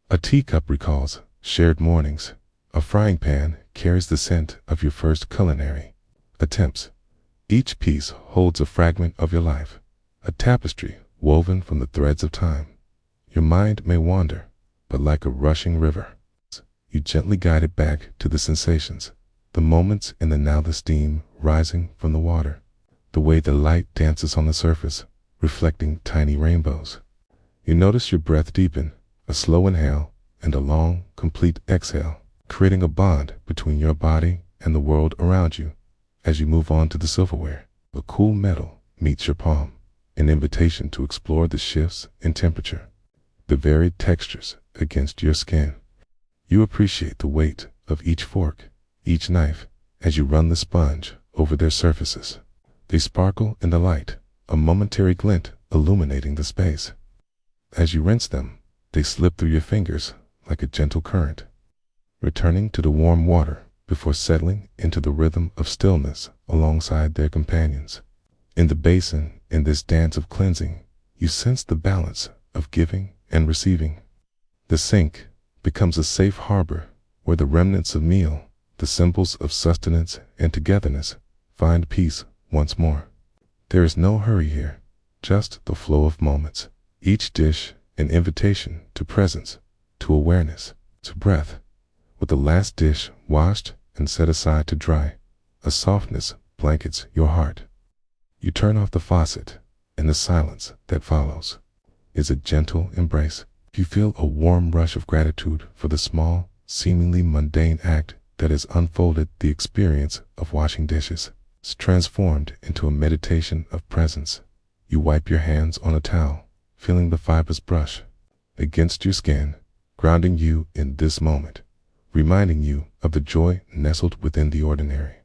A teacup recalls shared mornings. A frying pan carries the scent of your first culinary attempts. Each piece holds a fragment of your life, a tapestry woven from the threads of time. Your mind may wander, but like a rushing river, you gently guide it back to the sensations, the moments in the now, the steam rising from the water, the way the light dances on the surface, reflecting tiny rainbows. You notice your breath deepen, a slow inhale and a long, complete exhale, creating a bond between your body and the world around you. As you move on to the silverware, a cool metal meets your palm, an invitation to explore the shifts in temperature, the varied textures against your skin. You appreciate the weight of each fork, each knife, as you run the sponge over their surfaces. They sparkle in the light, a momentary glint illuminating the space. As you rinse them, they slip through your fingers like a gentle current, returning to the warm water before settling into the rhythm of stillness alongside their companions. In the basin, in this dance of cleansing, you sense the balance of giving and receiving. The sink becomes a safe harbor where the remnants of meal, the symbols of sustenance and togetherness, find peace once more. There is no hurry here, just the flow of moments, each dish an invitation to presence, to awareness, to breath. With the last dish washed and set aside to dry, a softness blankets your heart. You turn off the faucet, and the silence that follows is a gentle embrace. You feel a warm rush of gratitude for the small, seemingly mundane act that has unfolded the experience of washing dishes. It's transformed into a meditation of presence. You wipe your hands on a towel, feeling the fibers brush, against your skin, grounding you in this moment, reminding you of the joy nestled within the ordinary.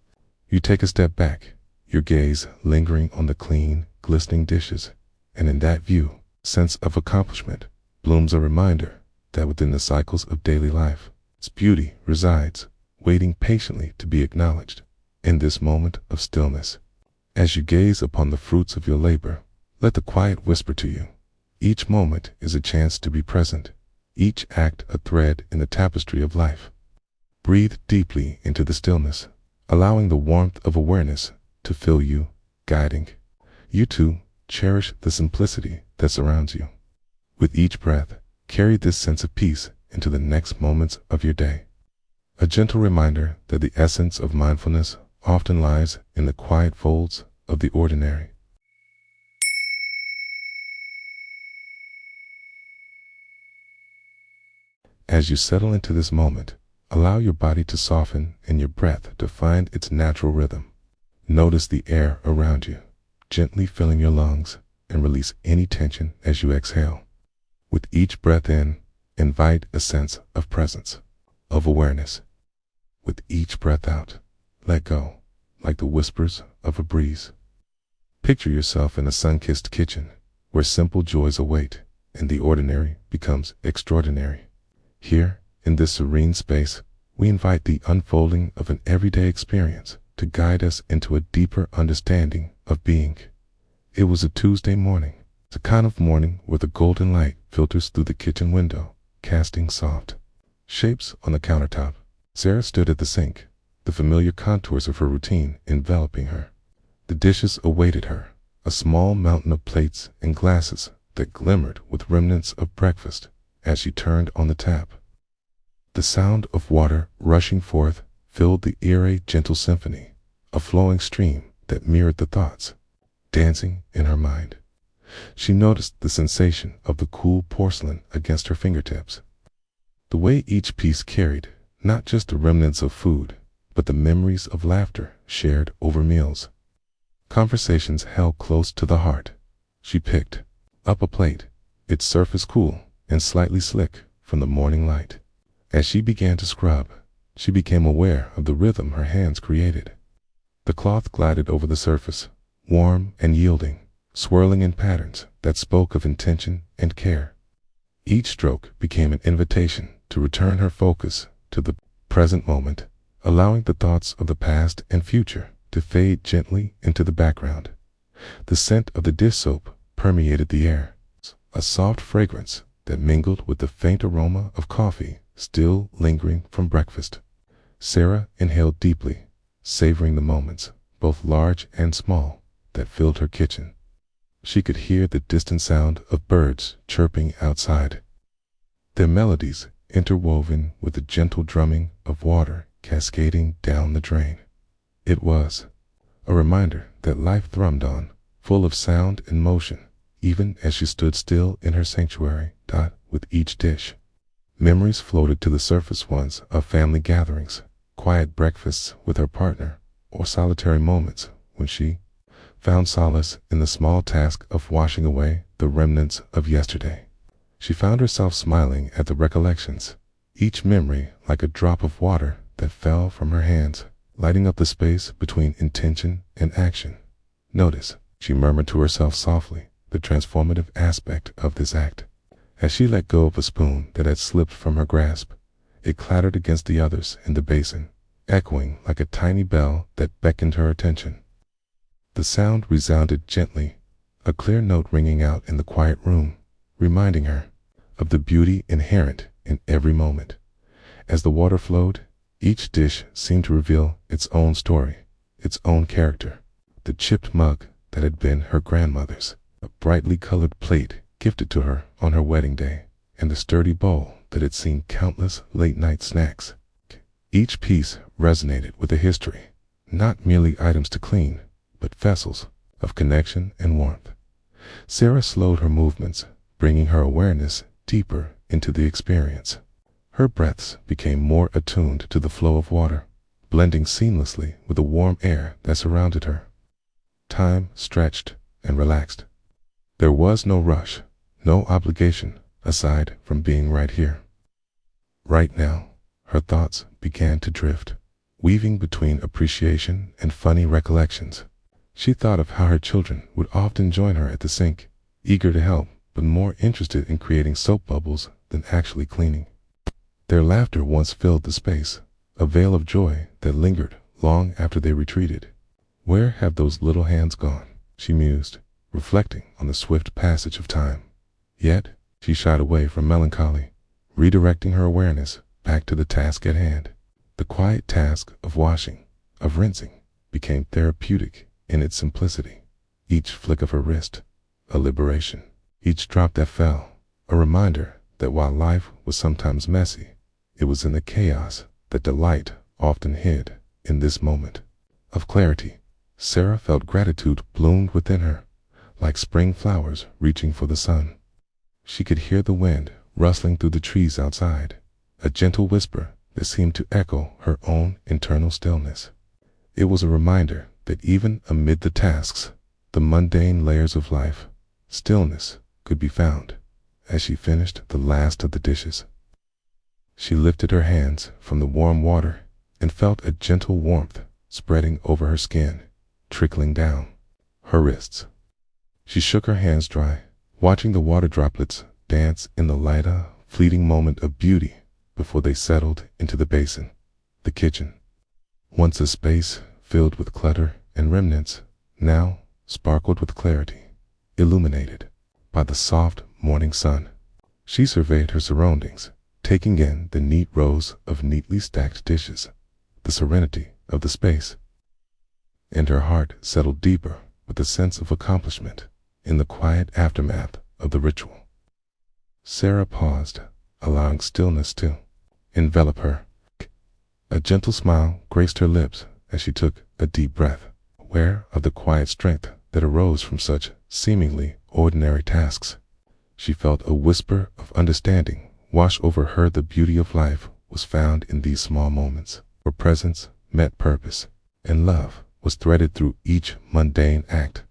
You take a step back, your gaze lingering on the clean, glistening dishes, and in that view, sense of accomplishment blooms a reminder that within the cycles of daily life, its beauty resides, waiting patiently to be acknowledged. In this moment of stillness, as you gaze upon the fruits of your labor, let the quiet whisper to you. Each moment is a chance to be present, each act a thread in the tapestry of life. Breathe deeply into the stillness, allowing the warmth of awareness to fill you, guiding you to cherish the simplicity that surrounds you. With each breath, carry this sense of peace into the next moments of your day. A gentle reminder that the essence of mindfulness often lies in the quiet folds of the ordinary. As you settle into this moment, allow your body to soften and your breath to find its natural rhythm. Notice the air around you, gently filling your lungs, and release any tension as you exhale. With each breath in, invite a sense of presence, of awareness. With each breath out, let go, like the whispers of a breeze. Picture yourself in a sun-kissed kitchen, where simple joys await, and the ordinary becomes extraordinary. Here, in this serene space, we invite the unfolding of an everyday experience to guide us into a deeper understanding of being. It was a Tuesday morning, the kind of morning where the golden light filters through the kitchen window, casting soft shapes on the countertop. Sarah stood at the sink, the familiar contours of her routine enveloping her. The dishes awaited her, a small mountain of plates and glasses that glimmered with remnants of breakfast as she turned on the tap. The sound of water rushing forth filled the eerie, gentle symphony, a flowing stream that mirrored the thoughts dancing in her mind. She noticed the sensation of the cool porcelain against her fingertips, the way each piece carried not just the remnants of food, but the memories of laughter shared over meals. Conversations held close to the heart. She picked up a plate, its surface cool and slightly slick from the morning light. As she began to scrub, she became aware of the rhythm her hands created. The cloth glided over the surface, warm and yielding, swirling in patterns that spoke of intention and care. Each stroke became an invitation to return her focus to the present moment, allowing the thoughts of the past and future to fade gently into the background. The scent of the dish soap permeated the air, a soft fragrance that mingled with the faint aroma of coffee still lingering from breakfast. Sarah inhaled deeply, savoring the moments, both large and small, that filled her kitchen. She could hear the distant sound of birds chirping outside, their melodies interwoven with the gentle drumming of water cascading down the drain. It was a reminder that life thrummed on, full of sound and motion, even as she stood still in her sanctuary. With each dish, memories floated to the surface, ones of family gatherings, quiet breakfasts with her partner, or solitary moments when she found solace in the small task of washing away the remnants of yesterday. She found herself smiling at the recollections, each memory like a drop of water that fell from her hands, lighting up the space between intention and action. Notice, she murmured to herself softly, the transformative aspect of this act. As she let go of a spoon that had slipped from her grasp, it clattered against the others in the basin, echoing like a tiny bell that beckoned her attention. The sound resounded gently, a clear note ringing out in the quiet room, reminding her of the beauty inherent in every moment. As the water flowed, each dish seemed to reveal its own story, its own character. The chipped mug that had been her grandmother's, a brightly colored plate gifted to her on her wedding day, and the sturdy bowl that had seen countless late-night snacks. Each piece resonated with a history, not merely items to clean, but vessels of connection and warmth. Sarah slowed her movements, bringing her awareness deeper into the experience. Her breaths became more attuned to the flow of water, blending seamlessly with the warm air that surrounded her. Time stretched and relaxed. There was no rush, no obligation, aside from being right here. Right now, her thoughts began to drift, weaving between appreciation and funny recollections. She thought of how her children would often join her at the sink, eager to help, but more interested in creating soap bubbles than actually cleaning. Their laughter once filled the space, a veil of joy that lingered long after they retreated. Where have those little hands gone? She mused, reflecting on the swift passage of time. Yet, she shied away from melancholy, redirecting her awareness back to the task at hand. The quiet task of washing, of rinsing, became therapeutic in its simplicity. Each flick of her wrist, a liberation. Each drop that fell, a reminder that while life was sometimes messy, it was in the chaos that delight often hid. In this moment of clarity, Sarah felt gratitude bloomed within her, like spring flowers reaching for the sun. She could hear the wind rustling through the trees outside, a gentle whisper that seemed to echo her own internal stillness. It was a reminder that even amid the tasks, the mundane layers of life, stillness could be found. As she finished the last of the dishes, she lifted her hands from the warm water and felt a gentle warmth spreading over her skin, trickling down her wrists. She shook her hands dry, watching the water droplets dance in the light, a fleeting moment of beauty before they settled into the basin. The kitchen, once a space filled with clutter and remnants, now sparkled with clarity, illuminated by the soft morning sun. She surveyed her surroundings, taking in the neat rows of neatly stacked dishes, the serenity of the space, and her heart settled deeper with a sense of accomplishment in the quiet aftermath of the ritual. Sarah paused, allowing stillness to envelop her. A gentle smile graced her lips as she took a deep breath, aware of the quiet strength that arose from such seemingly ordinary tasks. She felt a whisper of understanding wash over her. The beauty of life was found in these small moments, where presence met purpose, and love was threaded through each mundane act.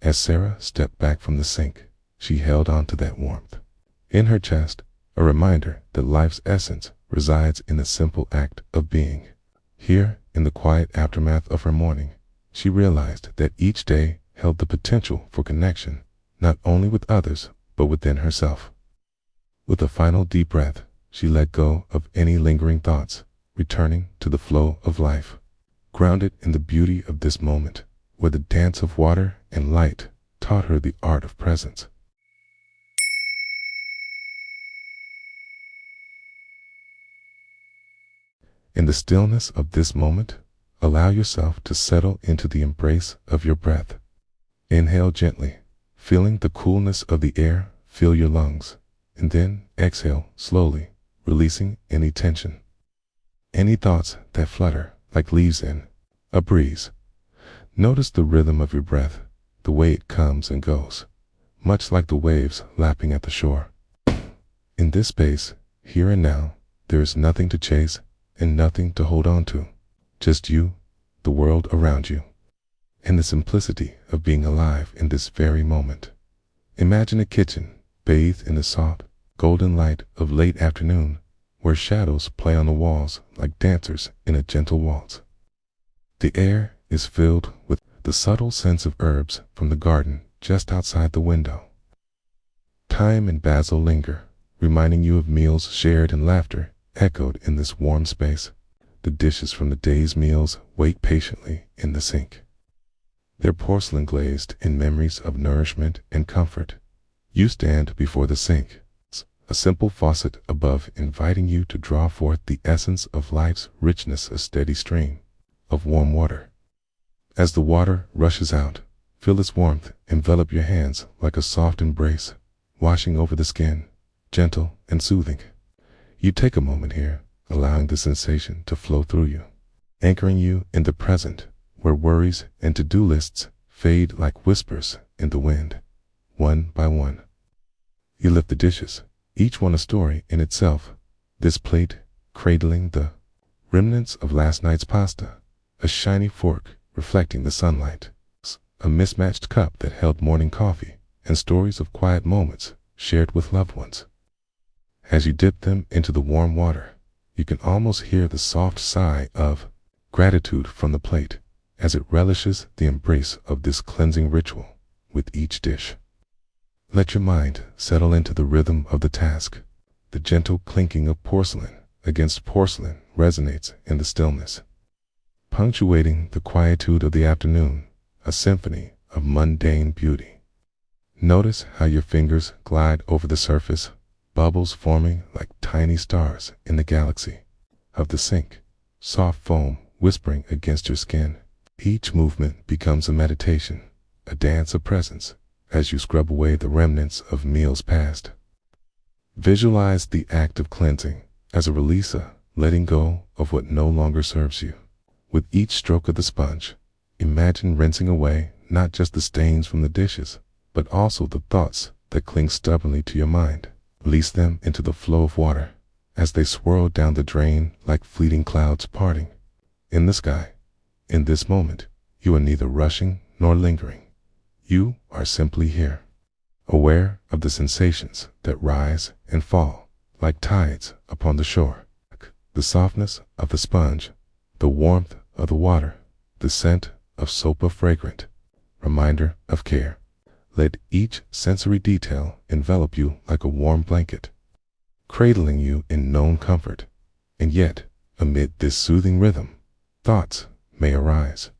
As Sarah stepped back from the sink, she held on to that warmth in her chest, a reminder that life's essence resides in the simple act of being. Here, in the quiet aftermath of her morning, she realized that each day held the potential for connection, not only with others, but within herself. With a final deep breath, she let go of any lingering thoughts, returning to the flow of life, grounded in the beauty of this moment, where the dance of water and light taught her the art of presence. In the stillness of this moment, allow yourself to settle into the embrace of your breath. Inhale gently, feeling the coolness of the air fill your lungs, and then exhale slowly, releasing any tension, any thoughts that flutter like leaves in a breeze. Notice the rhythm of your breath, the way it comes and goes, much like the waves lapping at the shore. In this space, here and now, there is nothing to chase and nothing to hold on to, just you, the world around you, and the simplicity of being alive in this very moment. Imagine a kitchen bathed in the soft, golden light of late afternoon, where shadows play on the walls like dancers in a gentle waltz. The air is filled with the subtle scents of herbs from the garden just outside the window. Thyme and basil linger, reminding you of meals shared and laughter echoed in this warm space. The dishes from the day's meals wait patiently in the sink, their porcelain glazed in memories of nourishment and comfort. You stand before the sink, a simple faucet above inviting you to draw forth the essence of life's richness, a steady stream of warm water. As the water rushes out, feel its warmth envelop your hands like a soft embrace, washing over the skin, gentle and soothing. You take a moment here, allowing the sensation to flow through you, anchoring you in the present, where worries and to-do lists fade like whispers in the wind. One by one, you lift the dishes, each one a story in itself. This plate cradling the remnants of last night's pasta, a shiny fork reflecting the sunlight, a mismatched cup that held morning coffee, and stories of quiet moments shared with loved ones. As you dip them into the warm water, you can almost hear the soft sigh of gratitude from the plate as it relishes the embrace of this cleansing ritual with each dish. Let your mind settle into the rhythm of the task. The gentle clinking of porcelain against porcelain resonates in the stillness, punctuating the quietude of the afternoon, a symphony of mundane beauty. Notice how your fingers glide over the surface, bubbles forming like tiny stars in the galaxy of the sink, soft foam whispering against your skin. Each movement becomes a meditation, a dance of presence, as you scrub away the remnants of meals past. Visualize the act of cleansing as a releaser, letting go of what no longer serves you. With each stroke of the sponge, imagine rinsing away not just the stains from the dishes, but also the thoughts that cling stubbornly to your mind. Release them into the flow of water as they swirl down the drain like fleeting clouds parting. In the sky, in this moment, you are neither rushing nor lingering. You are simply here, aware of the sensations that rise and fall like tides upon the shore. The softness of the sponge, the warmth of the water, the scent of soap fragrant, reminder of care. Let each sensory detail envelop you like a warm blanket, cradling you in known comfort. And yet, amid this soothing rhythm, thoughts may arise,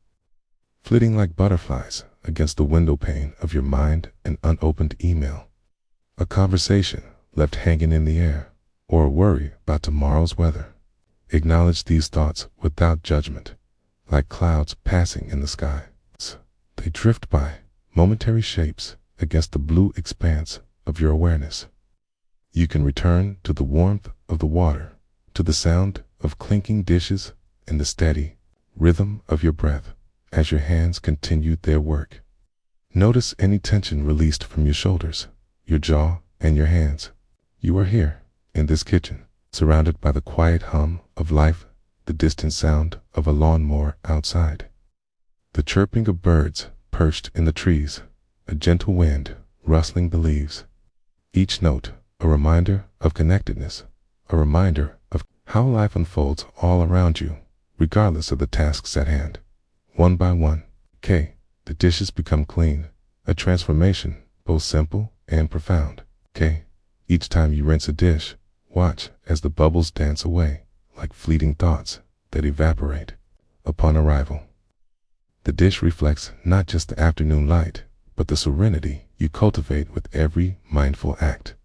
flitting like butterflies against the window pane of your mind, an unopened email, a conversation left hanging in the air, or a worry about tomorrow's weather. Acknowledge these thoughts without judgment, like clouds passing in the sky. They drift by, momentary shapes against the blue expanse of your awareness. You can return to the warmth of the water, to the sound of clinking dishes, and the steady rhythm of your breath as your hands continue their work. Notice any tension released from your shoulders, your jaw, and your hands. You are here, in this kitchen, surrounded by the quiet hum of life, the distant sound of a lawnmower outside, the chirping of birds perched in the trees, a gentle wind rustling the leaves. Each note a reminder of connectedness, a reminder of how life unfolds all around you, regardless of the tasks at hand. One by one, the dishes become clean, a transformation both simple and profound. Each time you rinse a dish, watch as the bubbles dance away like fleeting thoughts that evaporate upon arrival. The dish reflects not just the afternoon light, but the serenity you cultivate with every mindful act.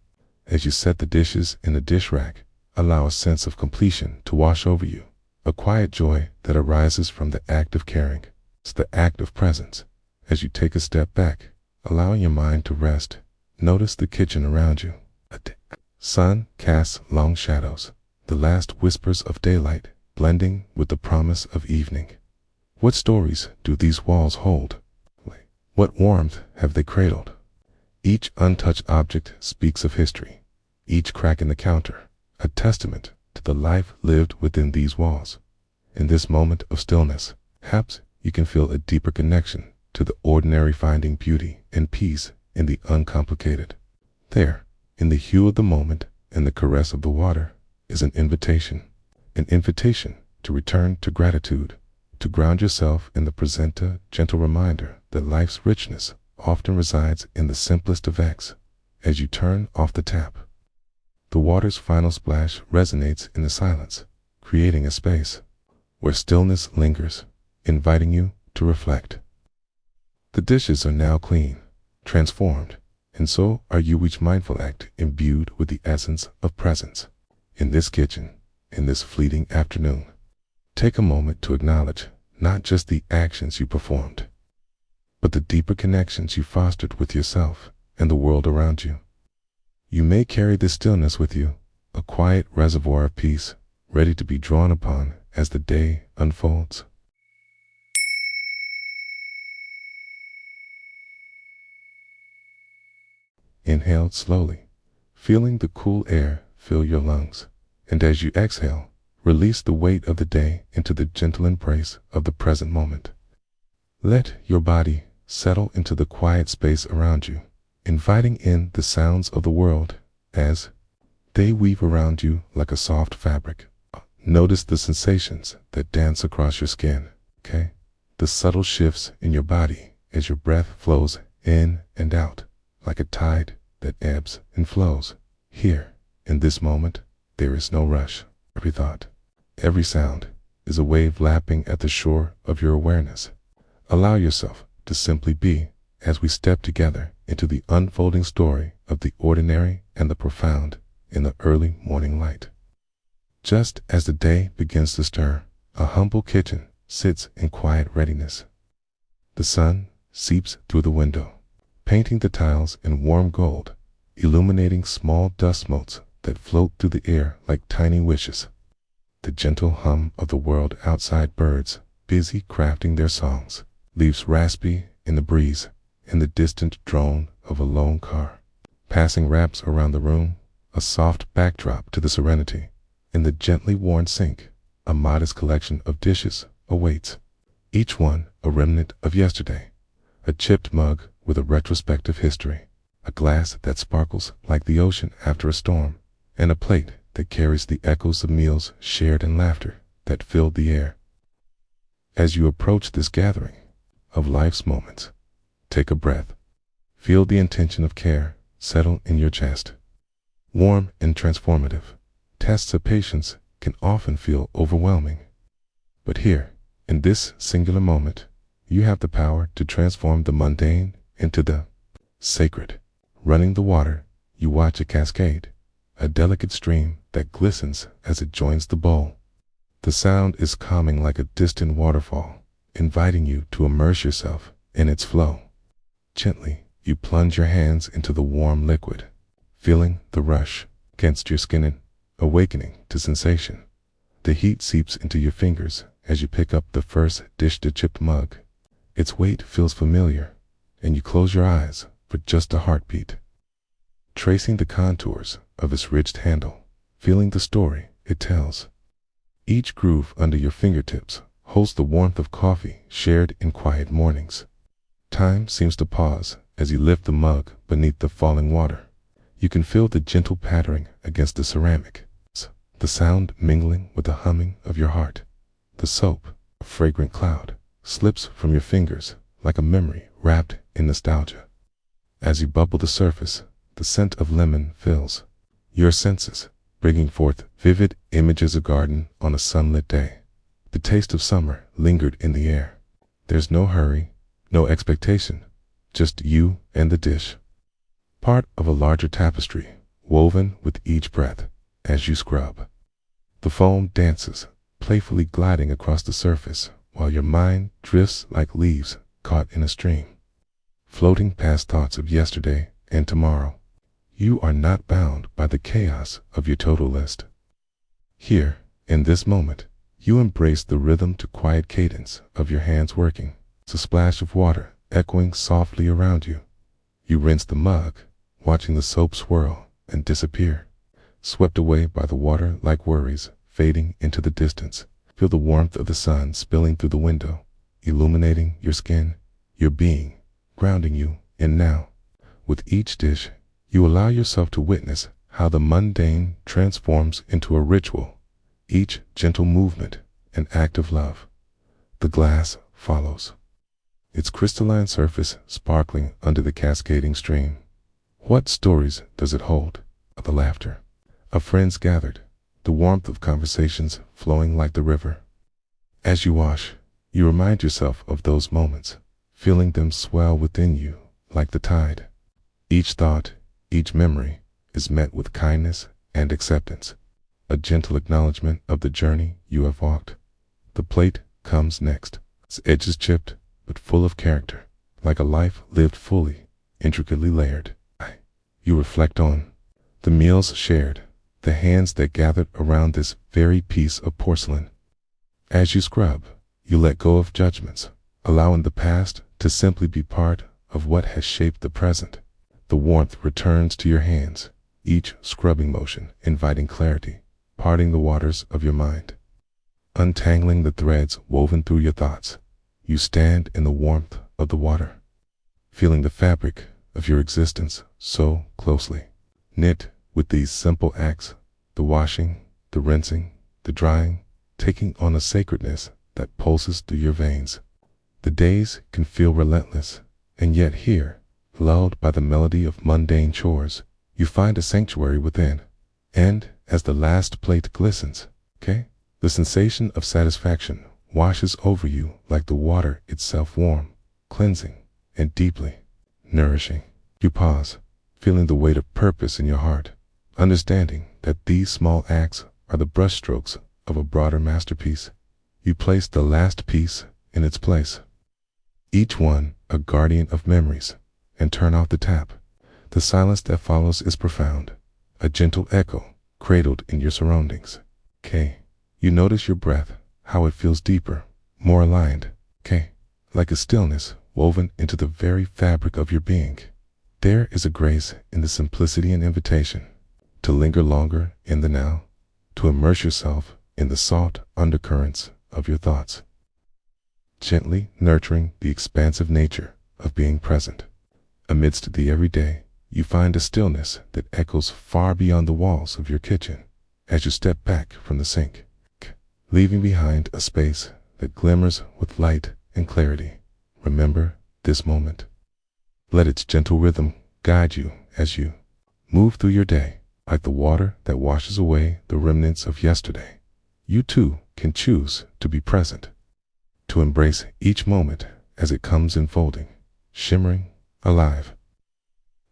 As you set the dishes in the dish rack, allow a sense of completion to wash over you, a quiet joy that arises from the act of caring. It's the act of presence. As you take a step back, allowing your mind to rest, notice the kitchen around you. Sun casts long shadows, the last whispers of daylight blending with the promise of evening. What stories do these walls hold? What warmth have they cradled? Each untouched object speaks of history, each crack in the counter a testament to the life lived within these walls. In this moment of stillness, perhaps you can feel a deeper connection to the ordinary, finding beauty and peace in the uncomplicated. There, in the hue of the moment and the caress of the water, is an invitation to return to gratitude, to ground yourself in the present, a gentle reminder that life's richness often resides in the simplest of acts. As you turn off the tap, the water's final splash resonates in the silence, creating a space where stillness lingers, inviting you to reflect. The dishes are now clean, transformed, and so are you, each mindful act imbued with the essence of presence. In this kitchen, in this fleeting afternoon, take a moment to acknowledge not just the actions you performed, but the deeper connections you fostered with yourself and the world around you. You may carry this stillness with you, a quiet reservoir of peace, ready to be drawn upon as the day unfolds. Inhale slowly, feeling the cool air fill your lungs, and as you exhale, release the weight of the day into the gentle embrace of the present moment. Let your body settle into the quiet space around you, inviting in the sounds of the world as They weave around you like a soft fabric. Notice the sensations that dance across your skin, okay? The subtle shifts in your body as your breath flows in and out, like a tide that ebbs and flows. Here, in this moment, there is no rush. Every thought, every sound is a wave lapping at the shore of your awareness. Allow yourself to simply be as we step together into the unfolding story of the ordinary and the profound in the early morning light. Just as the day begins to stir, a humble kitchen sits in quiet readiness. The sun seeps through the window, painting the tiles in warm gold, illuminating small dust motes that float through the air like tiny wishes. The gentle hum of the world outside, birds busy crafting their songs, leaves raspy in the breeze, and the distant drone of a lone car passing wraps around the room, a soft backdrop to the serenity. In the gently worn sink, a modest collection of dishes awaits, each one a remnant of yesterday. A chipped mug with a retrospective history, a glass that sparkles like the ocean after a storm, and a plate that carries the echoes of meals shared and laughter that filled the air. As you approach this gathering of life's moments, take a breath. Feel the intention of care settle in your chest. Warm and transformative. Tests of patience can often feel overwhelming. But here, in this singular moment, you have the power to transform the mundane into the sacred. Running the water, you watch a cascade, a delicate stream that glistens as it joins the bowl. The sound is calming like a distant waterfall, inviting you to immerse yourself in its flow. Gently, you plunge your hands into the warm liquid, feeling the rush against your skin and awakening to sensation. The heat seeps into your fingers as you pick up the first dish-to-chipped mug. Its weight feels familiar, and you close your eyes for just a heartbeat. Tracing the contours of its ridged handle, feeling the story it tells. Each groove under your fingertips holds the warmth of coffee shared in quiet mornings. Time seems to pause as you lift the mug beneath the falling water. You can feel the gentle pattering against the ceramic, the sound mingling with the humming of your heart. The soap, a fragrant cloud, slips from your fingers like a memory wrapped in nostalgia. As you bubble the surface, the scent of lemon fills your senses, bringing forth vivid images of garden on a sunlit day. The taste of summer lingered in the air. There's no hurry, no expectation, just you and the dish. Part of a larger tapestry, woven with each breath as you scrub. The foam dances, playfully gliding across the surface, while your mind drifts like leaves caught in a stream, floating past thoughts of yesterday and tomorrow. You are not bound by the chaos of your to-do list. Here, in this moment, you embrace the rhythm to quiet cadence of your hands working. It's a splash of water echoing softly around you. You rinse the mug, watching the soap swirl and disappear, swept away by the water like worries fading into the distance. Feel the warmth of the sun spilling through the window, illuminating your skin, your being, grounding you in now. With each dish, you allow yourself to witness how the mundane transforms into a ritual, each gentle movement an act of love. The glass follows, its crystalline surface sparkling under the cascading stream. What stories does it hold? The laughter of friends gathered, the warmth of conversations flowing like the river. As you wash, you remind yourself of those moments, feeling them swell within you like the tide. Each thought, each memory is met with kindness and acceptance, a gentle acknowledgement of the journey you have walked. The plate comes next, its edges chipped but full of character, like a life lived fully, intricately layered. You reflect on the meals shared, the hands that gathered around this very piece of porcelain. As you scrub, you let go of judgments, allowing the past to simply be part of what has shaped the present. The warmth returns to your hands, each scrubbing motion inviting clarity, parting the waters of your mind, untangling the threads woven through your thoughts. You stand in the warmth of the water, feeling the fabric of your existence so closely, knit With these simple acts, the washing, the rinsing, the drying, taking on a sacredness that pulses through your veins. The days can feel relentless, and yet here, lulled by the melody of mundane chores, you find a sanctuary within. And as the last plate glistens, the sensation of satisfaction washes over you like the water itself, warm, cleansing, and deeply nourishing. You pause, feeling the weight of purpose in your heart, understanding that these small acts are the brushstrokes of a broader masterpiece. You place the last piece in its place, each one a guardian of memories, and turn off the tap. The silence that follows is profound, a gentle echo cradled in your surroundings. You notice your breath, how it feels deeper, more aligned, like a stillness woven into the very fabric of your being. There is a grace in the simplicity and invitation to linger longer in the now, to immerse yourself in the salt undercurrents of your thoughts, gently nurturing the expansive nature of being present. Amidst the everyday, you find a stillness that echoes far beyond the walls of your kitchen as you step back from the sink, leaving behind a space that glimmers with light and clarity. Remember this moment. Let its gentle rhythm guide you as you move through your day, like the water that washes away the remnants of yesterday. You too can choose to be present, to embrace each moment as it comes unfolding, shimmering, alive.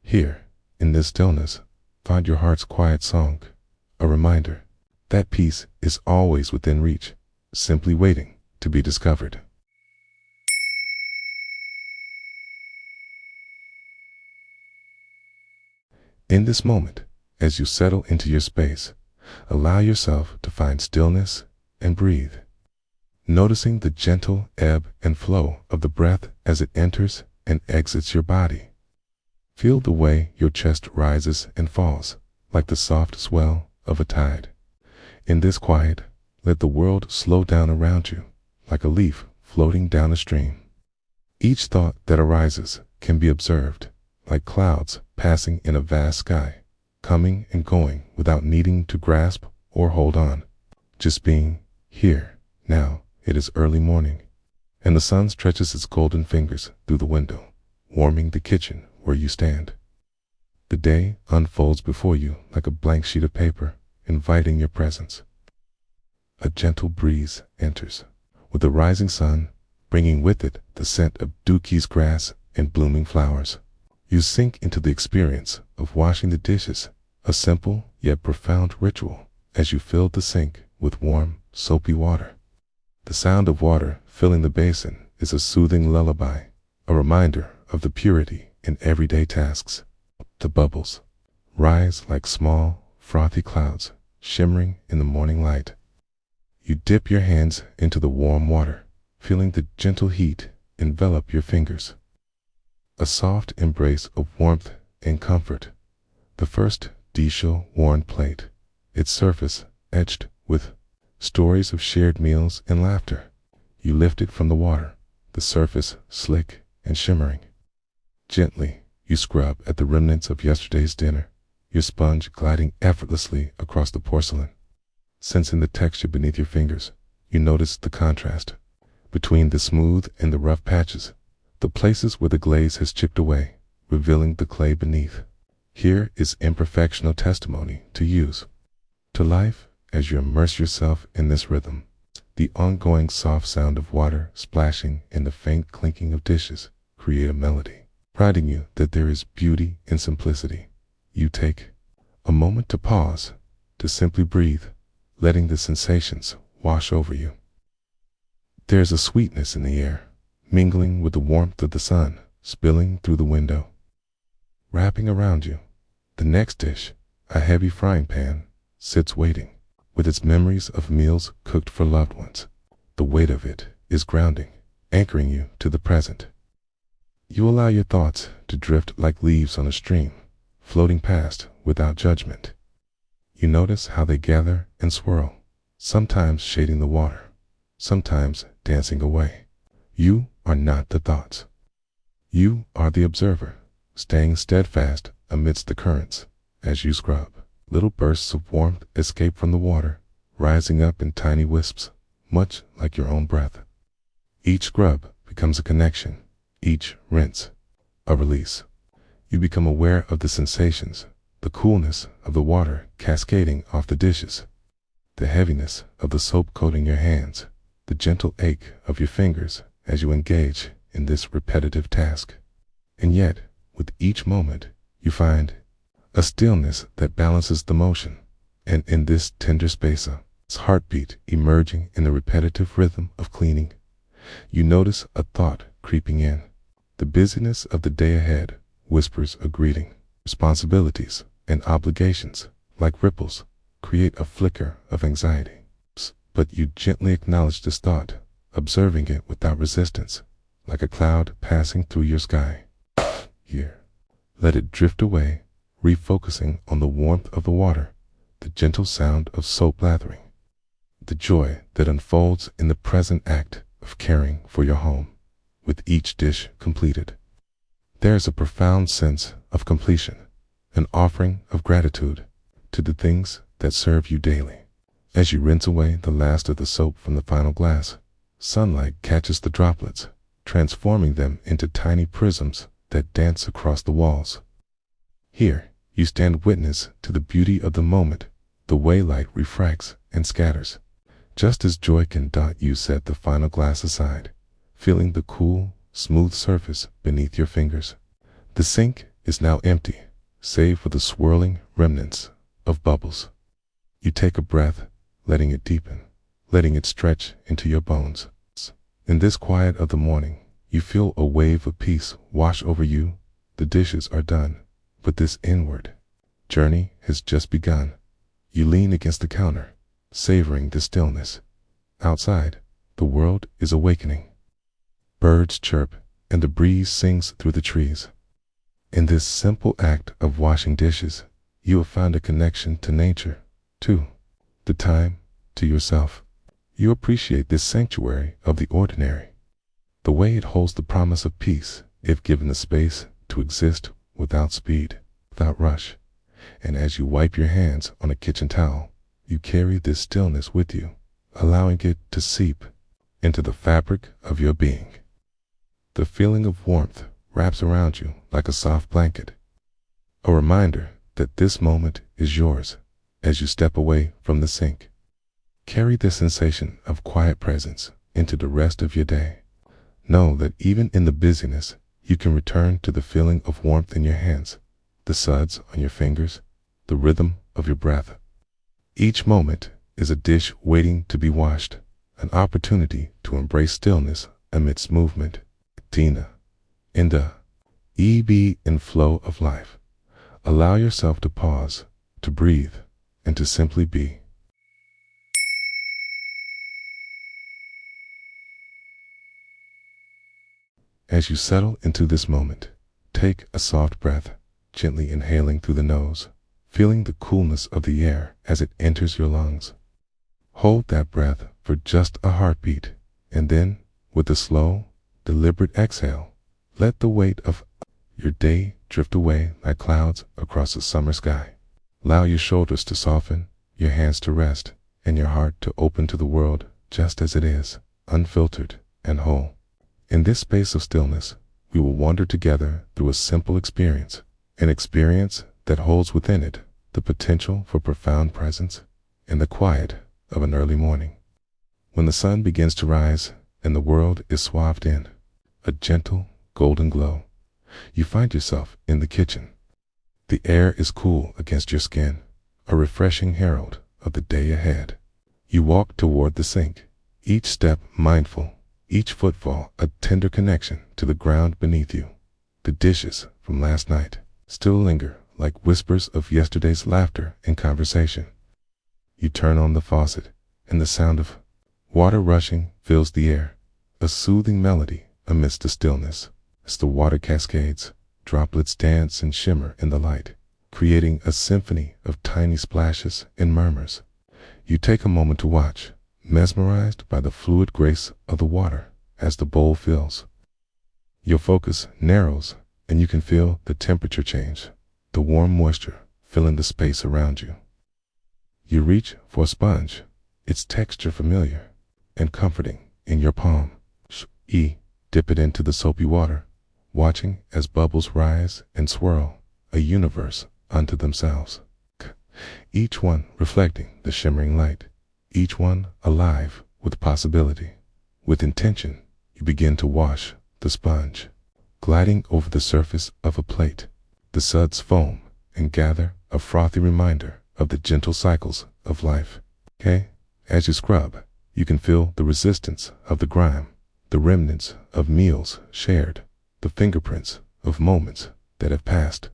Here, in this stillness, find your heart's quiet song, a reminder that peace is always within reach, simply waiting to be discovered. In this moment, as you settle into your space, allow yourself to find stillness and breathe, noticing the gentle ebb and flow of the breath as it enters and exits your body. Feel the way your chest rises and falls, like the soft swell of a tide. In this quiet, let the world slow down around you, like a leaf floating down a stream. Each thought that arises can be observed, like clouds passing in a vast sky, coming and going without needing to grasp or hold on, just being here. Now it is early morning, and the sun stretches its golden fingers through the window, warming the kitchen where you stand. The day unfolds before you like a blank sheet of paper, inviting your presence. A gentle breeze enters, with the rising sun bringing with it the scent of dookies grass and blooming flowers. You sink into the experience of washing the dishes, a simple yet profound ritual, as you fill the sink with warm, soapy water. The sound of water filling the basin is a soothing lullaby, a reminder of the purity in everyday tasks. The bubbles rise like small, frothy clouds, shimmering in the morning light. You dip your hands into the warm water, feeling the gentle heat envelop your fingers. A soft embrace of warmth and comfort. The first dish-worn plate, its surface etched with stories of shared meals and laughter. You lift it from the water, the surface slick and shimmering. Gently, you scrub at the remnants of yesterday's dinner, your sponge gliding effortlessly across the porcelain. Sensing the texture beneath your fingers, you notice the contrast between the smooth and the rough patches, the places where the glaze has chipped away, revealing the clay beneath. Here is imperfectional testimony to use, to life, as you immerse yourself in this rhythm. The ongoing soft sound of water splashing and the faint clinking of dishes create a melody, priding you that there is beauty in simplicity. You take a moment to pause, to simply breathe, letting the sensations wash over you. There is a sweetness in the air, mingling with the warmth of the sun spilling through the window. Wrapping around you, the next dish, a heavy frying pan, sits waiting, with its memories of meals cooked for loved ones. The weight of it is grounding, anchoring you to the present. You allow your thoughts to drift like leaves on a stream, floating past without judgment. You notice how they gather and swirl, sometimes shading the water, sometimes dancing away. You are not the thoughts. You are the observer, staying steadfast amidst the currents as you scrub. Little bursts of warmth escape from the water, rising up in tiny wisps, much like your own breath. Each scrub becomes a connection, each rinse a release. You become aware of the sensations, the coolness of the water cascading off the dishes, the heaviness of the soap coating your hands, the gentle ache of your fingers as you engage in this repetitive task. And yet, with each moment, you find a stillness that balances the motion, and in this tender space, a heartbeat emerging in the repetitive rhythm of cleaning, you notice a thought creeping in. The busyness of the day ahead whispers a greeting. Responsibilities and obligations, like ripples, create a flicker of anxiety. But you gently acknowledge this thought, observing it without resistance, like a cloud passing through your sky. Here, let it drift away, refocusing on the warmth of the water, the gentle sound of soap lathering, the joy that unfolds in the present act of caring for your home. With each dish completed, there is a profound sense of completion, an offering of gratitude to the things that serve you daily. As you rinse away the last of the soap from the final glass, sunlight catches the droplets, transforming them into tiny prisms that dance across the walls. Here, you stand witness to the beauty of the moment, the way light refracts and scatters. Just as joy can dot you set the final glass aside, feeling the cool, smooth surface beneath your fingers. The sink is now empty, save for the swirling remnants of bubbles. You take a breath, letting it deepen, letting it stretch into your bones. In this quiet of the morning, you feel a wave of peace wash over you. The dishes are done, but this inward journey has just begun. You lean against the counter, savoring the stillness. Outside, the world is awakening. Birds chirp, and the breeze sings through the trees. In this simple act of washing dishes, you have found a connection to nature, to the time, to yourself. You appreciate this sanctuary of the ordinary, the way it holds the promise of peace if given the space to exist without speed, without rush. And as you wipe your hands on a kitchen towel, you carry this stillness with you, allowing it to seep into the fabric of your being. The feeling of warmth wraps around you like a soft blanket, a reminder that this moment is yours as you step away from the sink. Carry this sensation of quiet presence into the rest of your day. Know that even in the busyness, you can return to the feeling of warmth in your hands, the suds on your fingers, the rhythm of your breath. Each moment is a dish waiting to be washed, an opportunity to embrace stillness amidst movement. Tina, in the ebb and flow of life, allow yourself to pause, to breathe, and to simply be. As you settle into this moment, take a soft breath, gently inhaling through the nose, feeling the coolness of the air as it enters your lungs. Hold that breath for just a heartbeat, and then, with a slow, deliberate exhale, let the weight of your day drift away like clouds across the summer sky. Allow your shoulders to soften, your hands to rest, and your heart to open to the world just as it is, unfiltered and whole. In this space of stillness, we will wander together through a simple experience, an experience that holds within it the potential for profound presence in the quiet of an early morning. When the sun begins to rise and the world is swathed in a gentle golden glow, you find yourself in the kitchen. The air is cool against your skin, a refreshing herald of the day ahead. You walk toward the sink, each step mindful, each footfall a tender connection to the ground beneath you. The dishes from last night still linger like whispers of yesterday's laughter and conversation. You turn on the faucet, and the sound of water rushing fills the air, a soothing melody amidst the stillness. As the water cascades, droplets dance and shimmer in the light, creating a symphony of tiny splashes and murmurs. You take a moment to watch, mesmerized by the fluid grace of the water as the bowl fills. Your focus narrows, and you can feel the temperature change, the warm moisture filling the space around you. You reach for a sponge, its texture familiar and comforting in your palm. Dip it into the soapy water, watching as bubbles rise and swirl, a universe unto themselves. Each one reflecting the shimmering light, each one alive with possibility. With intention, you begin to wash the sponge, gliding over the surface of a plate. The suds foam and gather, a frothy reminder of the gentle cycles of life. As you scrub, you can feel the resistance of the grime, the remnants of meals shared, the fingerprints of moments that have passed.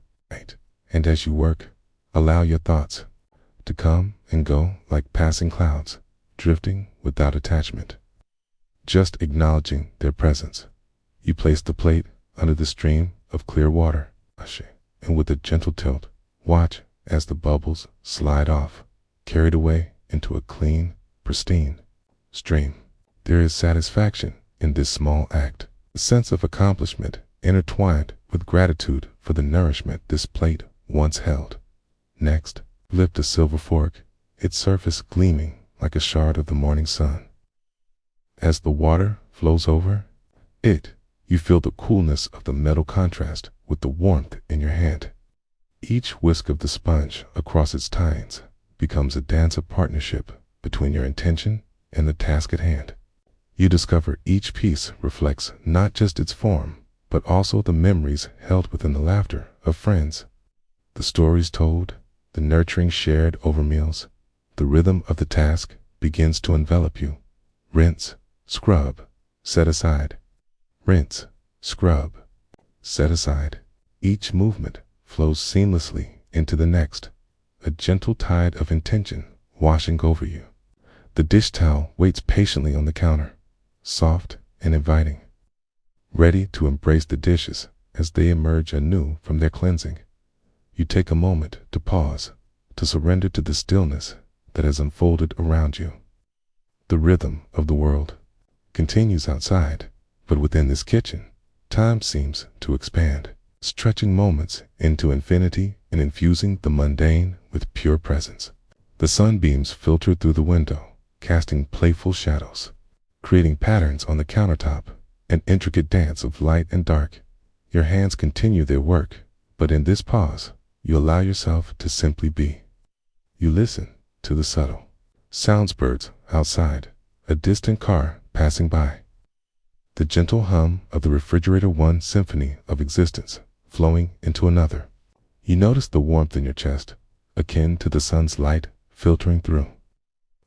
And as you work, allow your thoughts to come and go like passing clouds, drifting without attachment. Just acknowledging their presence, you place the plate under the stream of clear water, and with a gentle tilt, watch as the bubbles slide off, carried away into a clean, pristine stream. There is satisfaction in this small act, a sense of accomplishment intertwined with gratitude for the nourishment this plate once held. Next, lift a silver fork, its surface gleaming like a shard of the morning sun. As the water flows over it, you feel the coolness of the metal contrast with the warmth in your hand. Each whisk of the sponge across its tines becomes a dance of partnership between your intention and the task at hand. You discover each piece reflects not just its form, but also the memories held within the laughter of friends, the stories told, the nurturing shared over meals. The rhythm of the task begins to envelop you. Rinse, scrub, set aside. Rinse, scrub, set aside. Each movement flows seamlessly into the next, a gentle tide of intention washing over you. The dish towel waits patiently on the counter, soft and inviting, ready to embrace the dishes as they emerge anew from their cleansing. You take a moment to pause, to surrender to the stillness that has unfolded around you. The rhythm of the world continues outside, but within this kitchen, time seems to expand, stretching moments into infinity and infusing the mundane with pure presence. The sunbeams filter through the window, casting playful shadows, creating patterns on the countertop, an intricate dance of light and dark. Your hands continue their work, but in this pause, you allow yourself to simply be. You listen to the subtle sounds, birds outside, a distant car passing by, the gentle hum of the refrigerator, one symphony of existence flowing into another. You notice the warmth in your chest, akin to the sun's light filtering through,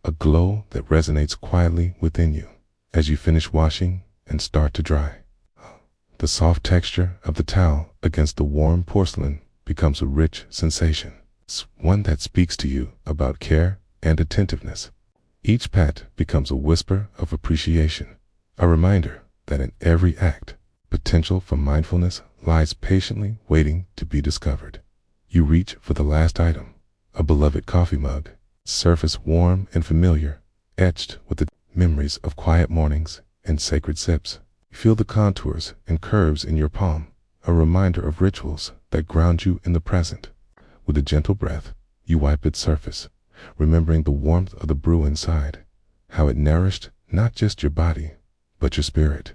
a glow that resonates quietly within you as you finish washing and start to dry. The soft texture of the towel against the warm porcelain becomes a rich sensation, one that speaks to you about care and attentiveness. Each pat becomes a whisper of appreciation, a reminder that in every act, potential for mindfulness lies patiently waiting to be discovered. You reach for the last item, a beloved coffee mug, surface warm and familiar, etched with the memories of quiet mornings and sacred sips. You feel the contours and curves in your palm, a reminder of rituals that ground you in the present. With a gentle breath, you wipe its surface, remembering the warmth of the brew inside, how it nourished not just your body, but your spirit.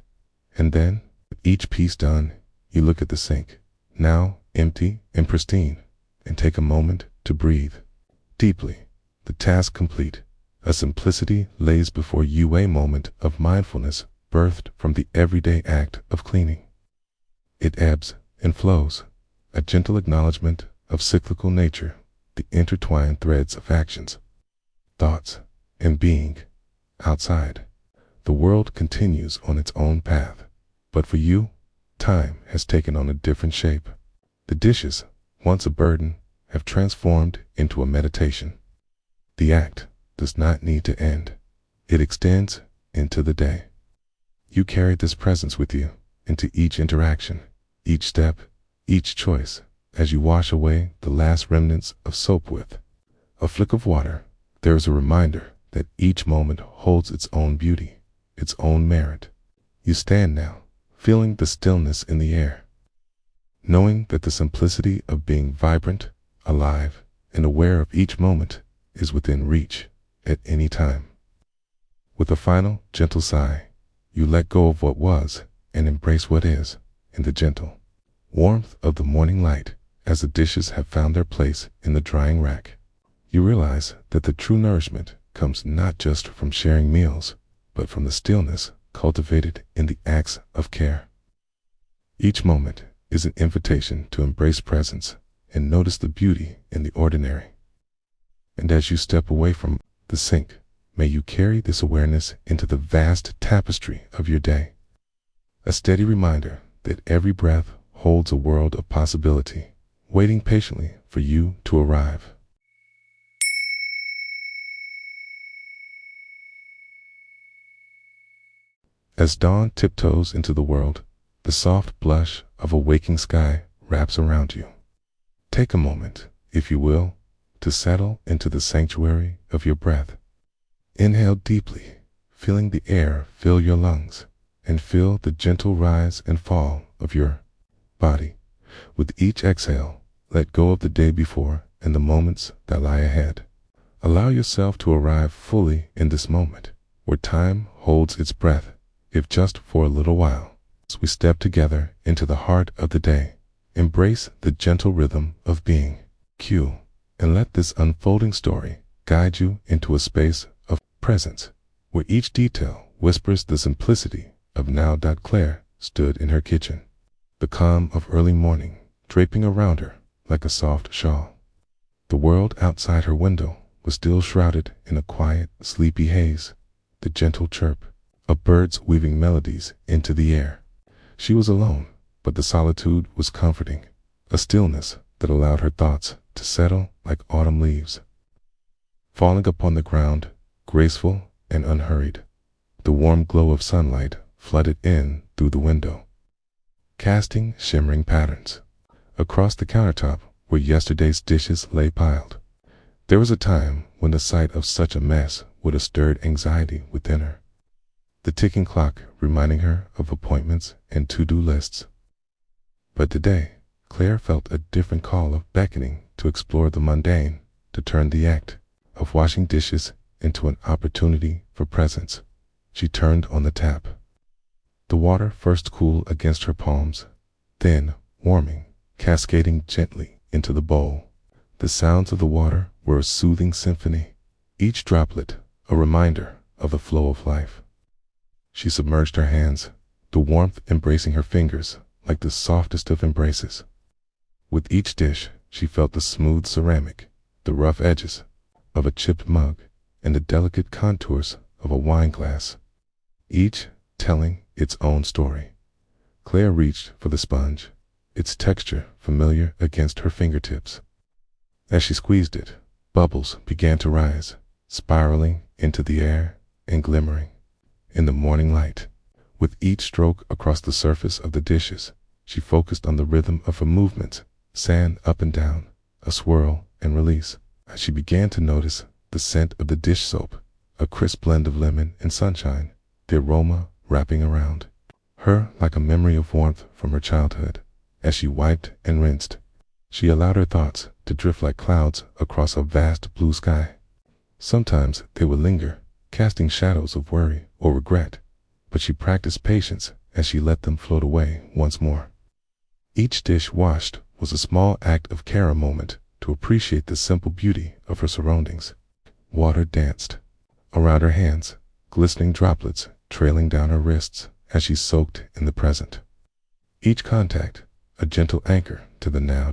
And then, with each piece done, you look at the sink, now empty and pristine, and take a moment to breathe deeply. The task complete, a simplicity lays before you, a moment of mindfulness birthed from the everyday act of cleaning. It ebbs and flows, a gentle acknowledgement of cyclical nature, the intertwined threads of actions, thoughts, and being. Outside, the world continues on its own path, but for you, time has taken on a different shape. The dishes, once a burden, have transformed into a meditation. The act does not need to end. It extends into the day. You carry this presence with you into each interaction, each step, each choice, as you wash away the last remnants of soap with a flick of water. There is a reminder that each moment holds its own beauty, its own merit. You stand now, feeling the stillness in the air, knowing that the simplicity of being vibrant, alive, and aware of each moment is within reach at any time. With a final, gentle sigh, you let go of what was and embrace what is in the gentle warmth of the morning light. As the dishes have found their place in the drying rack, you realize that the true nourishment comes not just from sharing meals, but from the stillness cultivated in the acts of care. Each moment is an invitation to embrace presence and notice the beauty in the ordinary. And as you step away from the sink, may you carry this awareness into the vast tapestry of your day, a steady reminder that every breath holds a world of possibility, waiting patiently for you to arrive. As dawn tiptoes into the world, the soft blush of a waking sky wraps around you. Take a moment, if you will, to settle into the sanctuary of your breath. Inhale deeply, feeling the air fill your lungs, and feel the gentle rise and fall of your body. With each exhale, let go of the day before and the moments that lie ahead. Allow yourself to arrive fully in this moment, where time holds its breath, if just for a little while. As we step together into the heart of the day, embrace the gentle rhythm of being, and let this unfolding story guide you into a space of presence, where each detail whispers the simplicity of now. Claire stood in her kitchen, the calm of early morning draping around her like a soft shawl. The world outside her window was still shrouded in a quiet, sleepy haze, the gentle chirp of birds weaving melodies into the air. She was alone, but the solitude was comforting, a stillness that allowed her thoughts to settle like autumn leaves, falling upon the ground, graceful and unhurried. The warm glow of sunlight flooded in through the window, casting shimmering patterns across the countertop where yesterday's dishes lay piled. There was a time when the sight of such a mess would have stirred anxiety within her, the ticking clock reminding her of appointments and to-do lists. But today, Claire felt a different call of beckoning to explore the mundane, to turn the act of washing dishes into an opportunity for presence. She turned on the tap. The water first cooled against her palms, then warming, cascading gently into the bowl. The sounds of the water were a soothing symphony, each droplet a reminder of the flow of life. She submerged her hands, the warmth embracing her fingers like the softest of embraces. With each dish, she felt the smooth ceramic, the rough edges of a chipped mug, and the delicate contours of a wine glass, each telling its own story. Claire reached for the sponge, its texture familiar against her fingertips. As she squeezed it, bubbles began to rise, spiraling into the air and glimmering in the morning light. With each stroke across the surface of the dishes, she focused on the rhythm of her movements, sand up and down, a swirl and release. As she began to notice the scent of the dish soap, a crisp blend of lemon and sunshine, the aroma wrapping around her like a memory of warmth from her childhood. As she wiped and rinsed, she allowed her thoughts to drift like clouds across a vast blue sky. Sometimes they would linger, casting shadows of worry or regret, but she practiced patience as she let them float away once more. Each dish washed was a small act of care, a moment to appreciate the simple beauty of her surroundings. Water danced around her hands, glistening droplets trailing down her wrists as she soaked in the present. Each contact, a gentle anchor to the now.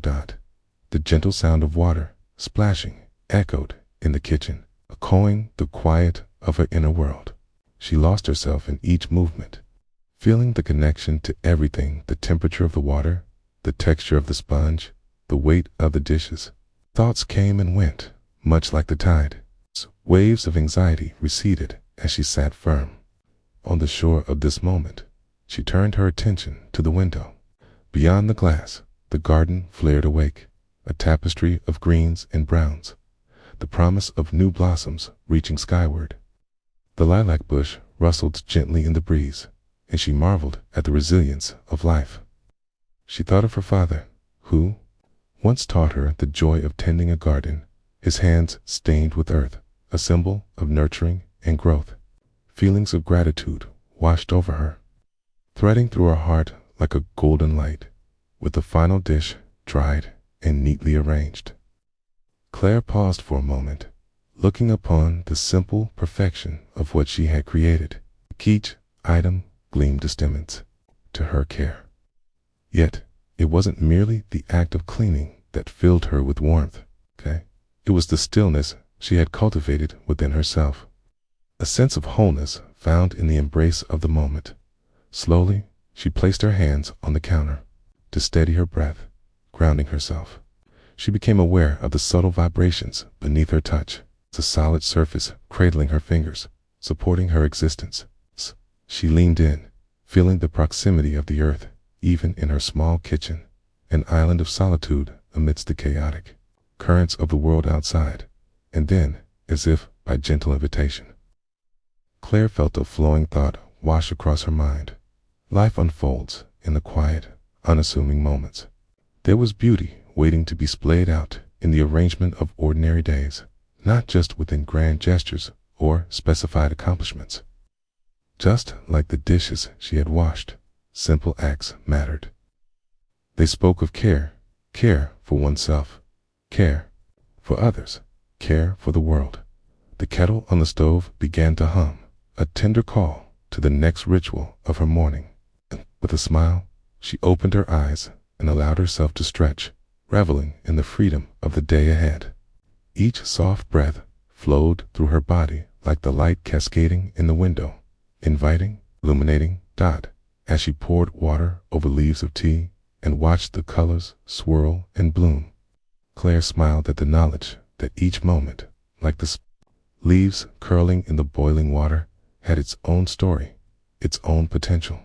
The gentle sound of water splashing echoed in the kitchen, echoing the quiet of her inner world. She lost herself in each movement, feeling the connection to everything, the temperature of the water, the texture of the sponge, the weight of the dishes. Thoughts came and went, much like the tide. Waves of anxiety receded as she sat firm. On the shore of this moment, she turned her attention to the window. Beyond the glass, the garden flared awake, a tapestry of greens and browns, the promise of new blossoms reaching skyward. The lilac bush rustled gently in the breeze, and she marveled at the resilience of life. She thought of her father, who once taught her the joy of tending a garden his hands stained with earth, a symbol of nurturing and growth. Feelings of gratitude washed over her, threading through her heart like a golden light, with the final dish dried and neatly arranged. Claire paused for a moment, looking upon the simple perfection of what she had created. Each item gleamed testaments to her care. Yet, it wasn't merely the act of cleaning that filled her with warmth, It was the stillness she had cultivated within herself. A sense of wholeness found in the embrace of the moment. Slowly, she placed her hands on the counter to steady her breath, grounding herself. She became aware of the subtle vibrations beneath her touch, the solid surface cradling her fingers, supporting her existence. She leaned in, feeling the proximity of the earth, even in her small kitchen, an island of solitude amidst the chaotic currents of the world outside. And then, as if by gentle invitation, Claire felt a flowing thought wash across her mind. Life unfolds in the quiet, unassuming moments. There was beauty waiting to be splayed out in the arrangement of ordinary days, not just within grand gestures or specified accomplishments. Just like the dishes she had washed, simple acts mattered. They spoke of care for oneself, care for others, care for the world. The kettle on the stove began to hum, a tender call to the next ritual of her morning. With a smile, she opened her eyes and allowed herself to stretch, reveling in the freedom of the day ahead. Each soft breath flowed through her body like the light cascading in the window, inviting, illuminating, as she poured water over leaves of tea and watched the colors swirl and bloom. Claire smiled at the knowledge that each moment, like the leaves curling in the boiling water, had its own story, its own potential.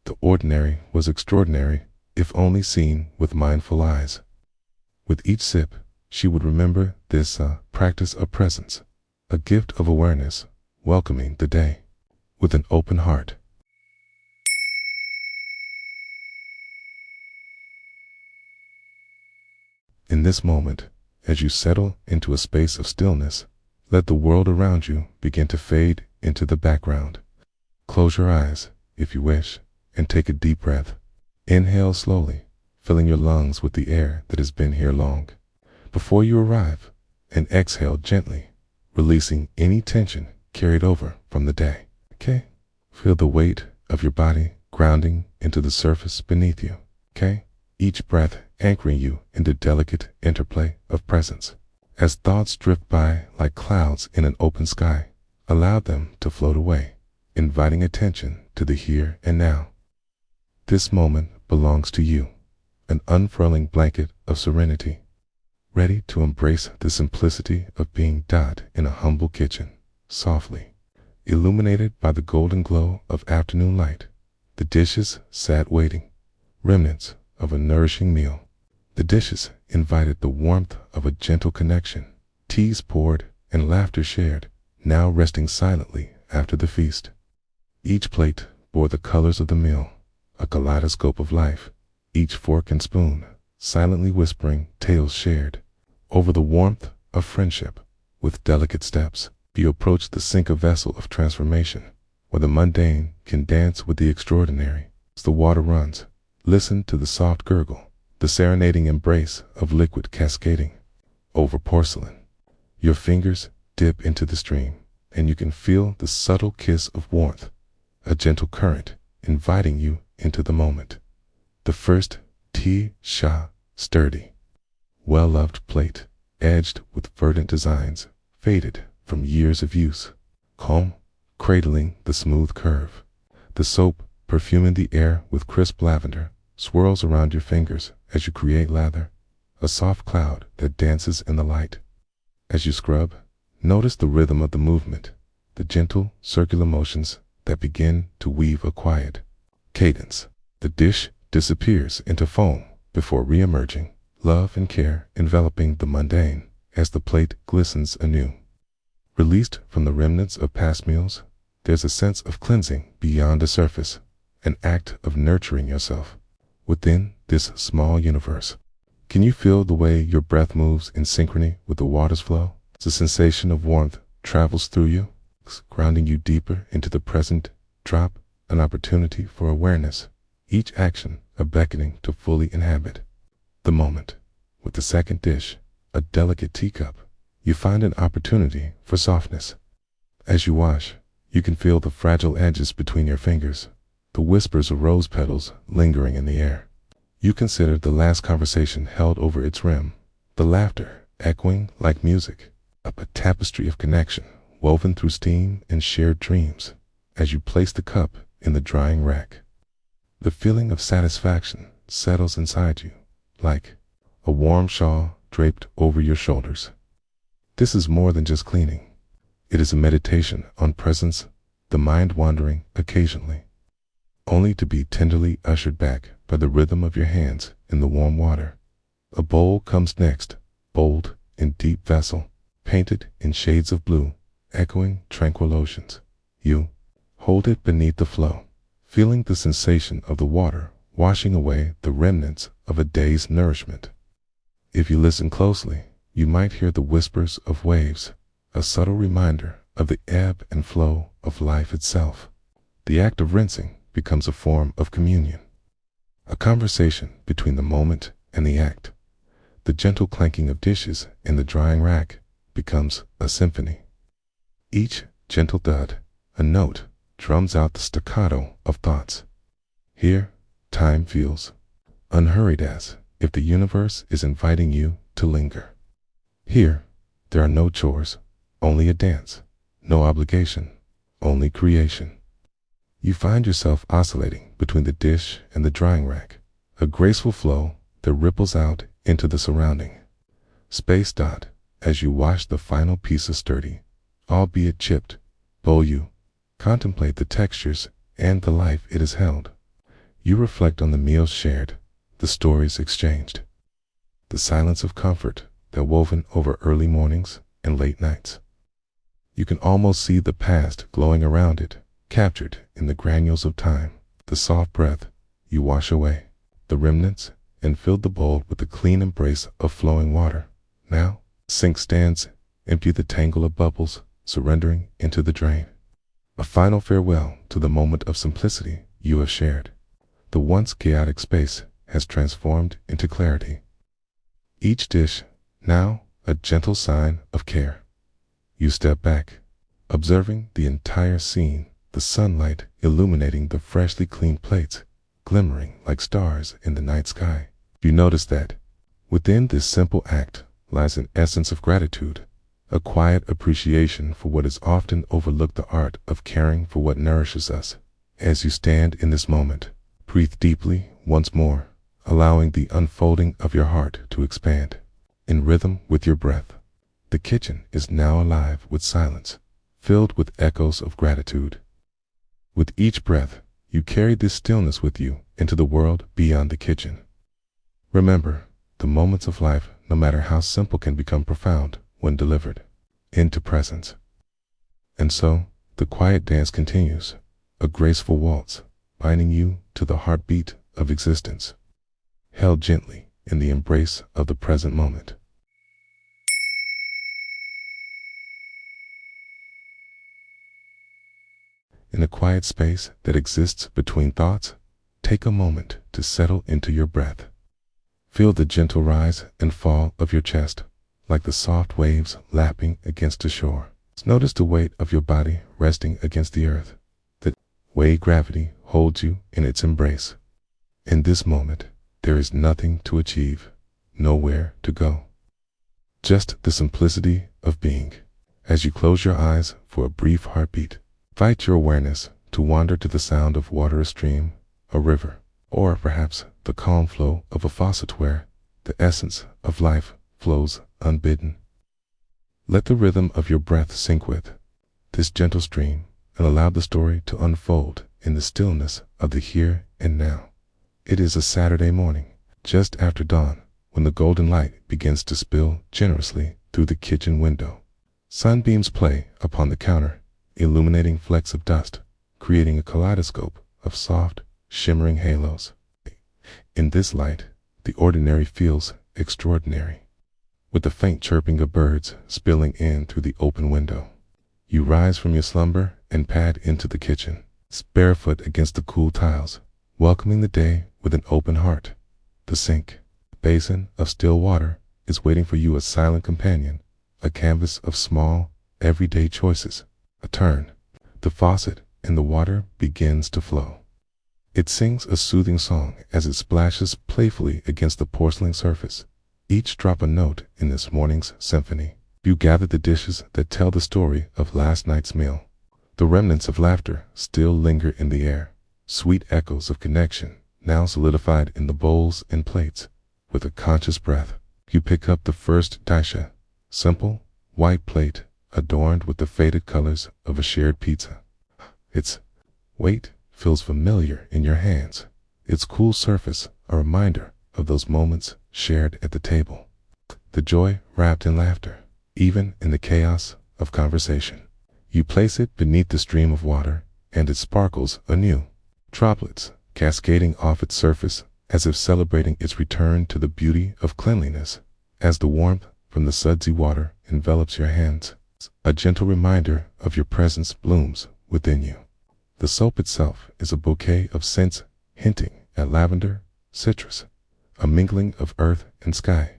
The ordinary was extraordinary if only seen with mindful eyes. With each sip, she would remember this practice of presence, a gift of awareness, welcoming the day with an open heart. In this moment, as you settle into a space of stillness, let the world around you begin to fade into the background. Close your eyes, if you wish, and take a deep breath. Inhale slowly, filling your lungs with the air that has been here long before you arrive, and exhale gently, releasing any tension carried over from the day. Feel the weight of your body grounding into the surface beneath you. Each breath anchoring you in the delicate interplay of presence. As thoughts drift by like clouds in an open sky, allow them to float away, inviting attention to the here and now. This moment belongs to you, an unfurling blanket of serenity, ready to embrace the simplicity of being in a humble kitchen, softly illuminated by the golden glow of afternoon light. The dishes sat waiting, remnants of a nourishing meal. The dishes invited the warmth of a gentle connection, teas poured and laughter shared, now resting silently after the feast. Each plate bore the colors of the meal, a kaleidoscope of life, each fork and spoon silently whispering tales shared. Over the warmth of friendship, with delicate steps, you approach the sink vessel of transformation, where the mundane can dance with the extraordinary. As the water runs, listen to the soft gurgle, the serenading embrace of liquid cascading over porcelain. Your fingers dip into the stream, and you can feel the subtle kiss of warmth, a gentle current inviting you into the moment. The first tea sturdy, well-loved plate, edged with verdant designs, faded from years of use, calm, cradling the smooth curve. The soap, perfuming the air with crisp lavender, swirls around your fingers as you create lather, a soft cloud that dances in the light. As you scrub, notice the rhythm of the movement, the gentle circular motions that begin to weave a quiet cadence. The dish disappears into foam before re-emerging, love and care enveloping the mundane as the plate glistens anew. Released from the remnants of past meals, there's a sense of cleansing beyond the surface, an act of nurturing yourself within this small universe. Can you feel the way your breath moves in synchrony with the water's flow? The sensation of warmth travels through you, grounding you deeper into the present. Drop, an opportunity for awareness, each action a beckoning to fully inhabit the moment. With the second dish, a delicate teacup, you find an opportunity for softness. As you wash, you can feel the fragile edges between your fingers, the whispers of rose petals lingering in the air. You consider the last conversation held over its rim, the laughter echoing like music, a tapestry of connection woven through steam and shared dreams. As you place the cup in the drying rack, the feeling of satisfaction settles inside you, like a warm shawl draped over your shoulders. This is more than just cleaning. It is a meditation on presence, the mind wandering occasionally, only to be tenderly ushered back by the rhythm of your hands in the warm water. A bowl comes next, bold and deep vessel, painted in shades of blue, echoing tranquil oceans. You hold it beneath the flow, feeling the sensation of the water washing away the remnants of a day's nourishment. If you listen closely, you might hear the whispers of waves, a subtle reminder of the ebb and flow of life itself. The act of rinsing becomes a form of communion, a conversation between the moment and the act. The gentle clanking of dishes in the drying rack becomes a symphony. Each gentle thud, a note, drums out the staccato of thoughts. Here, time feels unhurried, as if the universe is inviting you to linger. Here, there are no chores, only a dance, no obligation, only creation. You find yourself oscillating between the dish and the drying rack, a graceful flow that ripples out into the surrounding space. As you wash the final piece of sturdy, albeit chipped, bowl, you contemplate the textures and the life it has held. You reflect on the meals shared, the stories exchanged, the silence of comfort that woven over early mornings and late nights. You can almost see the past glowing around it, captured in the granules of time. The soft breath, you wash away the remnants and fill the bowl with the clean embrace of flowing water. Now, sink stands, empty the tangle of bubbles, surrendering into the drain. A final farewell to the moment of simplicity you have shared. The once chaotic space has transformed into clarity. Each dish, now a gentle sign of care. You step back, observing the entire scene, the sunlight illuminating the freshly cleaned plates, glimmering like stars in the night sky. You notice that within this simple act lies an essence of gratitude, a quiet appreciation for what is often overlooked, the art of caring for what nourishes us. As you stand in this moment, breathe deeply once more, allowing the unfolding of your heart to expand in rhythm with your breath. The kitchen is now alive with silence, filled with echoes of gratitude. With each breath, you carry this stillness with you into the world beyond the kitchen. Remember, the moments of life, no matter how simple, can become profound when delivered into presence. And so, the quiet dance continues, a graceful waltz, binding you to the heartbeat of existence, held gently in the embrace of the present moment. In the quiet space that exists between thoughts, take a moment to settle into your breath. Feel the gentle rise and fall of your chest, like the soft waves lapping against the shore. Notice the weight of your body resting against the earth. The way gravity holds you in its embrace. In this moment, there is nothing to achieve, nowhere to go. Just the simplicity of being. As you close your eyes for a brief heartbeat, invite your awareness to wander to the sound of water, a stream, a river, or perhaps the calm flow of a faucet where the essence of life flows unbidden. Let the rhythm of your breath sink with this gentle stream and allow the story to unfold in the stillness of the here and now. It is a Saturday morning, just after dawn, when the golden light begins to spill generously through the kitchen window. Sunbeams play upon the counter, illuminating flecks of dust, creating a kaleidoscope of soft, shimmering halos. In this light, the ordinary feels extraordinary. With the faint chirping of birds spilling in through the open window, you rise from your slumber and pad into the kitchen, barefoot against the cool tiles, welcoming the day with an open heart. The sink, basin of still water, is waiting for you, a silent companion, a canvas of small, everyday choices. A turn, the faucet, and the water begins to flow. It sings a soothing song as it splashes playfully against the porcelain surface, each drop a note in this morning's symphony. You gather the dishes that tell the story of last night's meal. The remnants of laughter still linger in the air, sweet echoes of connection now solidified in the bowls and plates. With a conscious breath, you pick up the first daisha, simple, white plate adorned with the faded colors of a shared pizza. Its weight feels familiar in your hands, its cool surface a reminder of those moments shared at the table. The joy wrapped in laughter, even in the chaos of conversation. You place it beneath the stream of water, and it sparkles anew, droplets cascading off its surface as if celebrating its return to the beauty of cleanliness. As the warmth from the sudsy water envelops your hands, a gentle reminder of your presence blooms within you. The soap itself is a bouquet of scents hinting at lavender, citrus, a mingling of earth and sky.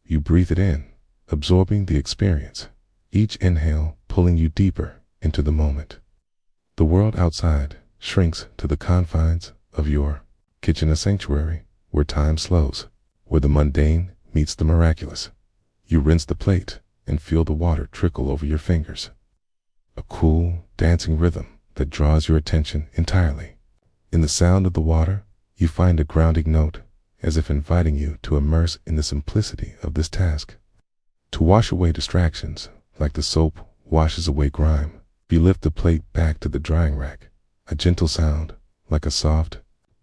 You breathe it in, absorbing the experience, each inhale pulling you deeper into the moment. The world outside shrinks to the confines of your kitchen, a sanctuary where time slows, where the mundane meets the miraculous. You rinse the plate and feel the water trickle over your fingers, a cool, dancing rhythm that draws your attention entirely. In the sound of the water, you find a grounding note, as if inviting you to immerse in the simplicity of this task. To wash away distractions, like the soap washes away grime, you lift the plate back to the drying rack, a gentle sound, like a soft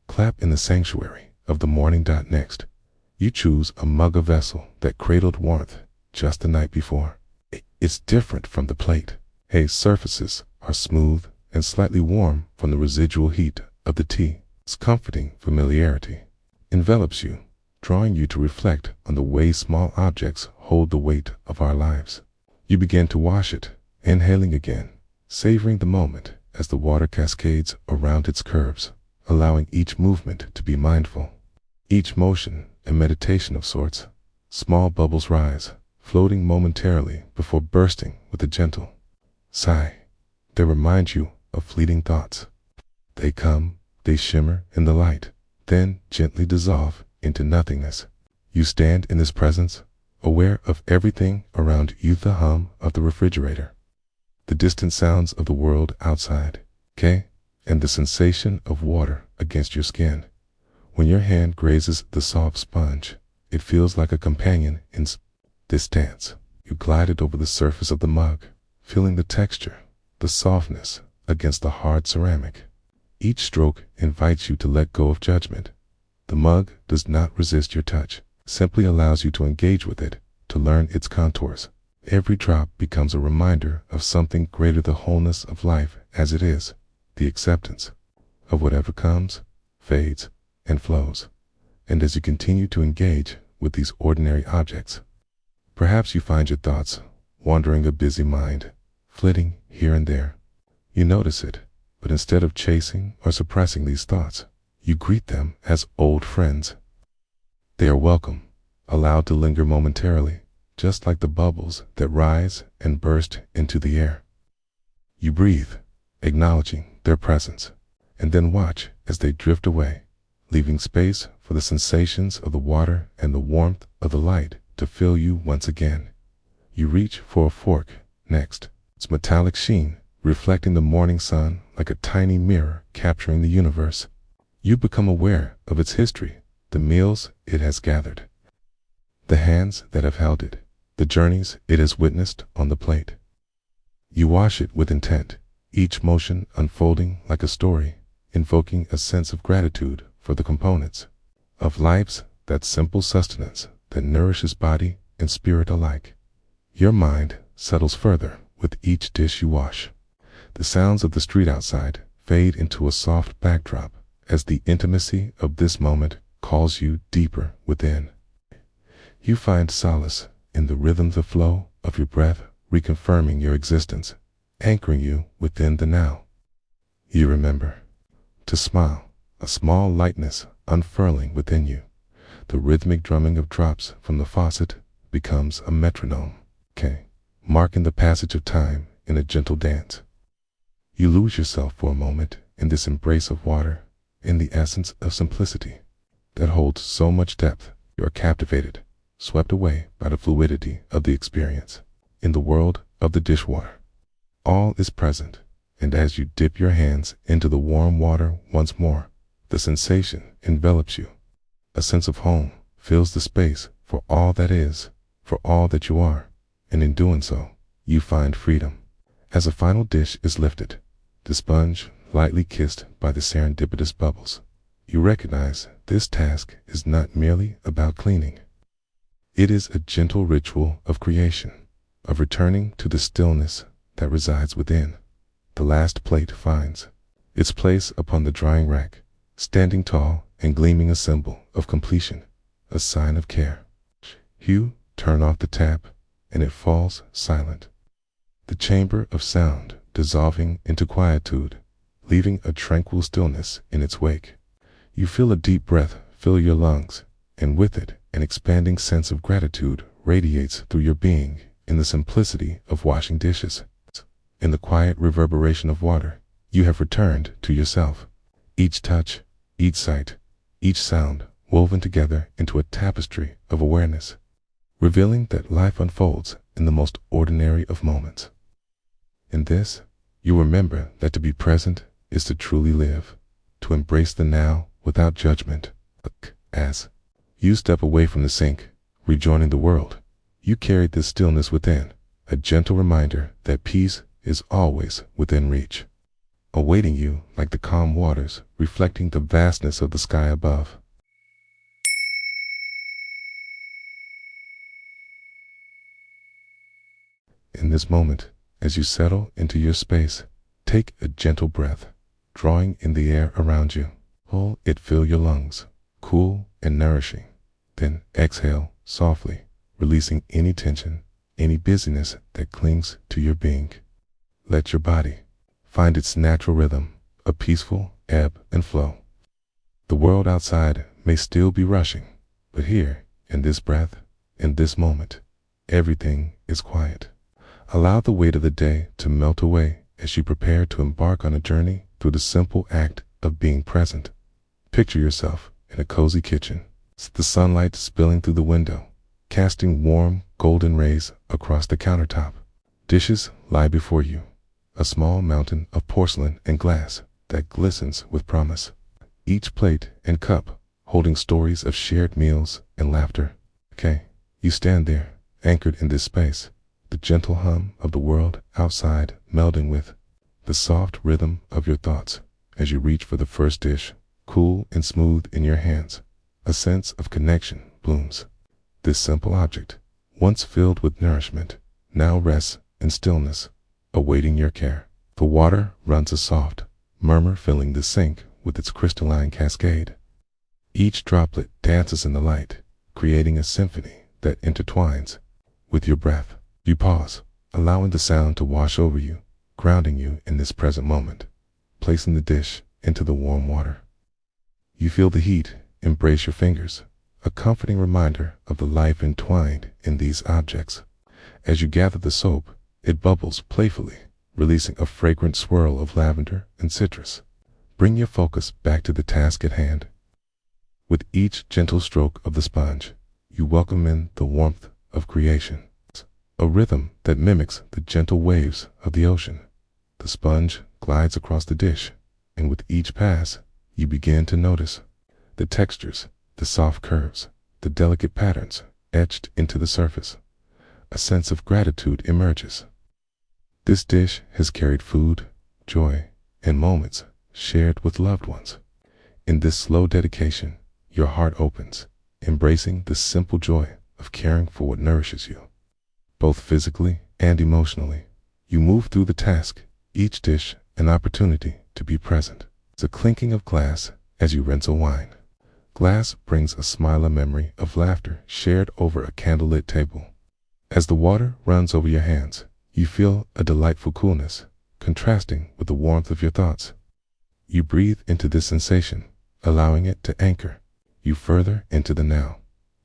clap in the sanctuary of the morning. Next, you choose a mug, a vessel that cradled warmth just the night before. It's different from the plate. Its surfaces are smooth and slightly warm from the residual heat of the tea. Its comforting familiarity envelops you, drawing you to reflect on the way small objects hold the weight of our lives. You begin to wash it, inhaling again, savoring the moment as the water cascades around its curves, allowing each movement to be mindful, each motion a meditation of sorts. Small bubbles rise, floating momentarily before bursting with a gentle sigh. They remind you of fleeting thoughts. They come, they shimmer in the light, then gently dissolve into nothingness. You stand in this presence, aware of everything around you, the hum of the refrigerator, the distant sounds of the world outside, and the sensation of water against your skin. When your hand grazes the soft sponge, it feels like a companion in this dance. You glide it over the surface of the mug, feeling the texture, the softness against the hard ceramic. Each stroke invites you to let go of judgment. The mug does not resist your touch, simply allows you to engage with it, to learn its contours. Every drop becomes a reminder of something greater, the wholeness of life as it is, the acceptance of whatever comes, fades, and flows. And as you continue to engage with these ordinary objects, perhaps you find your thoughts wandering, a busy mind, flitting here and there. You notice it, but instead of chasing or suppressing these thoughts, you greet them as old friends. They are welcome, allowed to linger momentarily, just like the bubbles that rise and burst into the air. You breathe, acknowledging their presence, and then watch as they drift away, leaving space for the sensations of the water and the warmth of the light to fill you once again. You reach for a fork next, its metallic sheen reflecting the morning sun like a tiny mirror capturing the universe. You become aware of its history, the meals it has gathered, the hands that have held it, the journeys it has witnessed on the plate. You wash it with intent, each motion unfolding like a story, invoking a sense of gratitude for the components of life's that simple sustenance that nourishes body and spirit alike. Your mind settles further with each dish you wash. The sounds of the street outside fade into a soft backdrop as the intimacy of this moment calls you deeper within. You find solace in the rhythm, the flow of your breath, reconfirming your existence, anchoring you within the now. You remember to smile, a small lightness unfurling within you. The rhythmic drumming of drops from the faucet becomes a metronome, marking the passage of time in a gentle dance. You lose yourself for a moment in this embrace of water, in the essence of simplicity that holds so much depth. You are captivated, swept away by the fluidity of the experience. In the world of the dishwater, all is present, and as you dip your hands into the warm water once more, the sensation envelops you. A sense of home fills the space for all that is, for all that you are, and in doing so, you find freedom. As a final dish is lifted, the sponge lightly kissed by the serendipitous bubbles, you recognize this task is not merely about cleaning. It is a gentle ritual of creation, of returning to the stillness that resides within. The last plate finds its place upon the drying rack, standing tall and gleaming, a symbol of completion, a sign of care. You turn off the tap, and it falls silent. The chamber of sound dissolving into quietude, leaving a tranquil stillness in its wake. You feel a deep breath fill your lungs, and with it, an expanding sense of gratitude radiates through your being. In the simplicity of washing dishes, in the quiet reverberation of water, you have returned to yourself. Each touch, each sight, each sound woven together into a tapestry of awareness, revealing that life unfolds in the most ordinary of moments. In this, you remember that to be present is to truly live, to embrace the now without judgment. As you step away from the sink, rejoining the world, you carry this stillness within, a gentle reminder that peace is always within reach, awaiting you like the calm waters reflecting the vastness of the sky above. In this moment, as you settle into your space, take a gentle breath, drawing in the air around you. Let it fill your lungs, cool and nourishing. Then exhale softly, releasing any tension, any busyness that clings to your being. Let your body find its natural rhythm, a peaceful ebb and flow. The world outside may still be rushing, but here, in this breath, in this moment, everything is quiet. Allow the weight of the day to melt away as you prepare to embark on a journey through the simple act of being present. Picture yourself in a cozy kitchen, the sunlight spilling through the window, casting warm, golden rays across the countertop. Dishes lie before you, a small mountain of porcelain and glass that glistens with promise. Each plate and cup holding stories of shared meals and laughter. You stand there, anchored in this space, the gentle hum of the world outside melding with the soft rhythm of your thoughts as you reach for the first dish, cool and smooth in your hands. A sense of connection blooms. This simple object, once filled with nourishment, now rests in stillness, awaiting your care. The water runs a soft murmur, filling the sink with its crystalline cascade. Each droplet dances in the light, creating a symphony that intertwines with your breath. You pause, allowing the sound to wash over you, grounding you in this present moment, placing the dish into the warm water. You feel the heat embrace your fingers, a comforting reminder of the life entwined in these objects. As you gather the soap, it bubbles playfully, releasing a fragrant swirl of lavender and citrus. Bring your focus back to the task at hand. With each gentle stroke of the sponge, you welcome in the warmth of creation, a rhythm that mimics the gentle waves of the ocean. The sponge glides across the dish, and with each pass, you begin to notice the textures, the soft curves, the delicate patterns etched into the surface. A sense of gratitude emerges. This dish has carried food, joy, and moments shared with loved ones. In this slow dedication, your heart opens, embracing the simple joy of caring for what nourishes you. Both physically and emotionally, you move through the task, each dish an opportunity to be present. It's a clinking of glass as you rinse a wine, Glass brings a smile, a memory of laughter shared over a candlelit table. As the water runs over your hands, you feel a delightful coolness, contrasting with the warmth of your thoughts. You breathe into this sensation, allowing it to anchor you further into the now.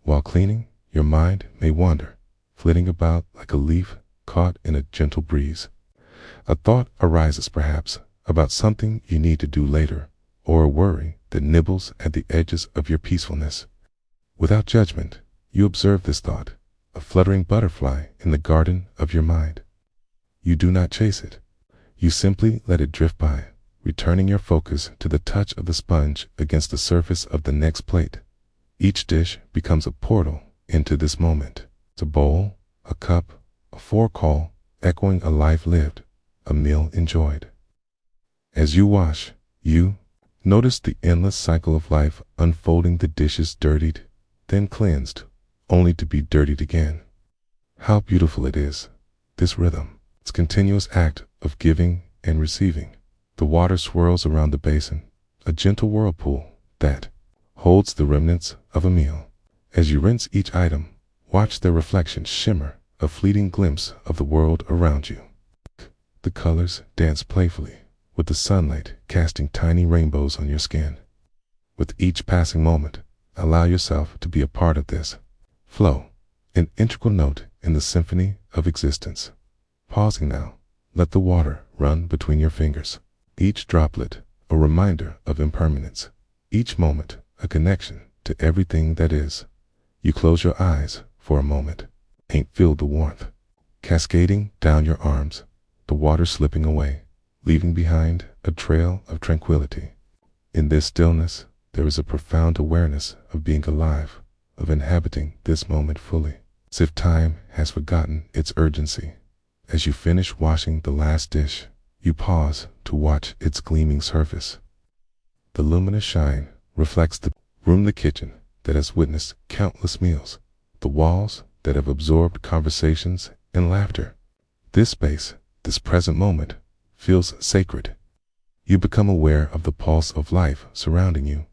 While cleaning, your mind may wander, flitting about like a leaf caught in a gentle breeze. A thought arises perhaps about something you need to do later, or a worry that nibbles at the edges of your peacefulness. Without judgment, you observe this thought, a fluttering butterfly in the garden of your mind. You do not chase it. You simply let it drift by, returning your focus to the touch of the sponge against the surface of the next plate. Each dish becomes a portal into this moment. It's a bowl, a cup, a forecall, echoing a life lived, a meal enjoyed. As you wash, you notice the endless cycle of life unfolding, the dishes dirtied, then cleansed, only to be dirtied again. How beautiful it is, this rhythm, its continuous act of giving and receiving. The water swirls around the basin, a gentle whirlpool that holds the remnants of a meal. As you rinse each item, watch their reflections shimmer, a fleeting glimpse of the world around you. The colors dance playfully, with the sunlight casting tiny rainbows on your skin. With each passing moment, allow yourself to be a part of this flow, an integral note in the symphony of existence. Pausing now, let the water run between your fingers. Each droplet, a reminder of impermanence. Each moment, a connection to everything that is. You close your eyes for a moment, and feel the warmth cascading down your arms, the water slipping away, leaving behind a trail of tranquility. In this stillness, there is a profound awareness of being alive, of inhabiting this moment fully, as if time has forgotten its urgency. As you finish washing the last dish, you pause to watch its gleaming surface. The luminous shine reflects the room, the kitchen that has witnessed countless meals, the walls that have absorbed conversations and laughter. This space, this present moment, feels sacred. You become aware of the pulse of life surrounding you,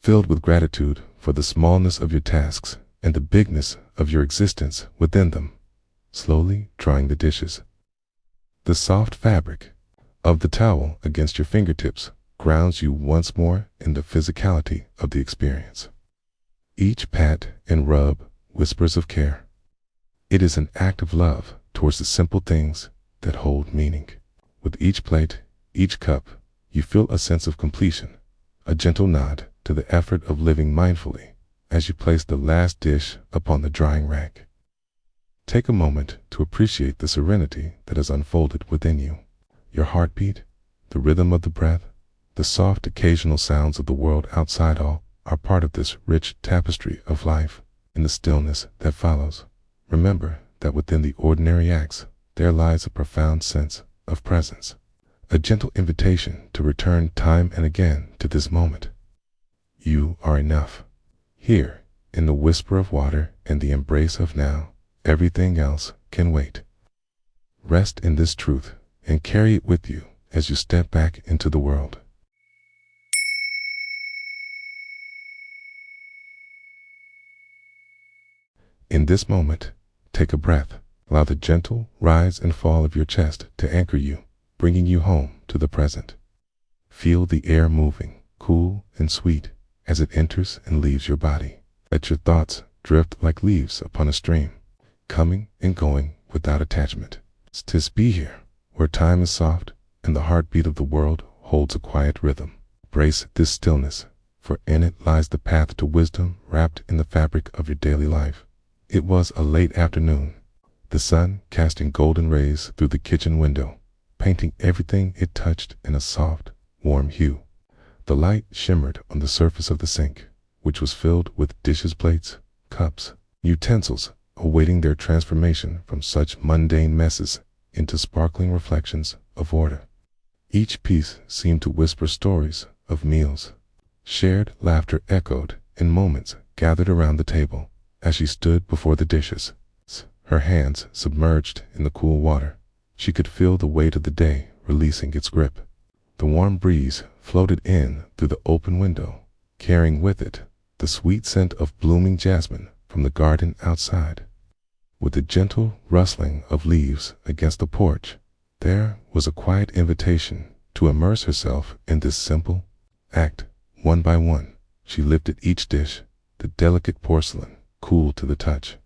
filled with gratitude for the smallness of your tasks and the bigness of your existence within them. Slowly drying the dishes. The soft fabric of the towel against your fingertips grounds you once more in the physicality of the experience. Each pat and rub whispers of care. It is an act of love towards the simple things that hold meaning. With each plate, each cup, you feel a sense of completion, a gentle nod to the effort of living mindfully as you place the last dish upon the drying rack. Take a moment to appreciate the serenity that has unfolded within you. Your heartbeat, the rhythm of the breath, the soft occasional sounds of the world outside all are part of this rich tapestry of life. In the stillness that follows, remember that within the ordinary acts there lies a profound sense of presence, a gentle invitation to return time and again to this moment. You are enough. Here, in the whisper of water and the embrace of now, everything else can wait. Rest in this truth and carry it with you as you step back into the world. In this moment, take a breath. Allow the gentle rise and fall of your chest to anchor you, bringing you home to the present. Feel the air moving, cool and sweet, as it enters and leaves your body. Let your thoughts drift like leaves upon a stream, coming and going without attachment. Just be here, where time is soft and the heartbeat of the world holds a quiet rhythm. Embrace this stillness, for in it lies the path to wisdom wrapped in the fabric of your daily life. It was a late afternoon, the sun casting golden rays through the kitchen window, painting everything it touched in a soft, warm hue. The light shimmered on the surface of the sink, which was filled with dishes, plates, cups, utensils, awaiting their transformation from such mundane messes into sparkling reflections of order. Each piece seemed to whisper stories of meals. Shared laughter echoed in moments gathered around the table as she stood before the dishes, her hands submerged in the cool water. She could feel the weight of the day releasing its grip. The warm breeze floated in through the open window, carrying with it the sweet scent of blooming jasmine from the garden outside. With the gentle rustling of leaves against the porch, there was a quiet invitation to immerse herself in this simple act. One by one, she lifted each dish, the delicate porcelain, cool to the touch.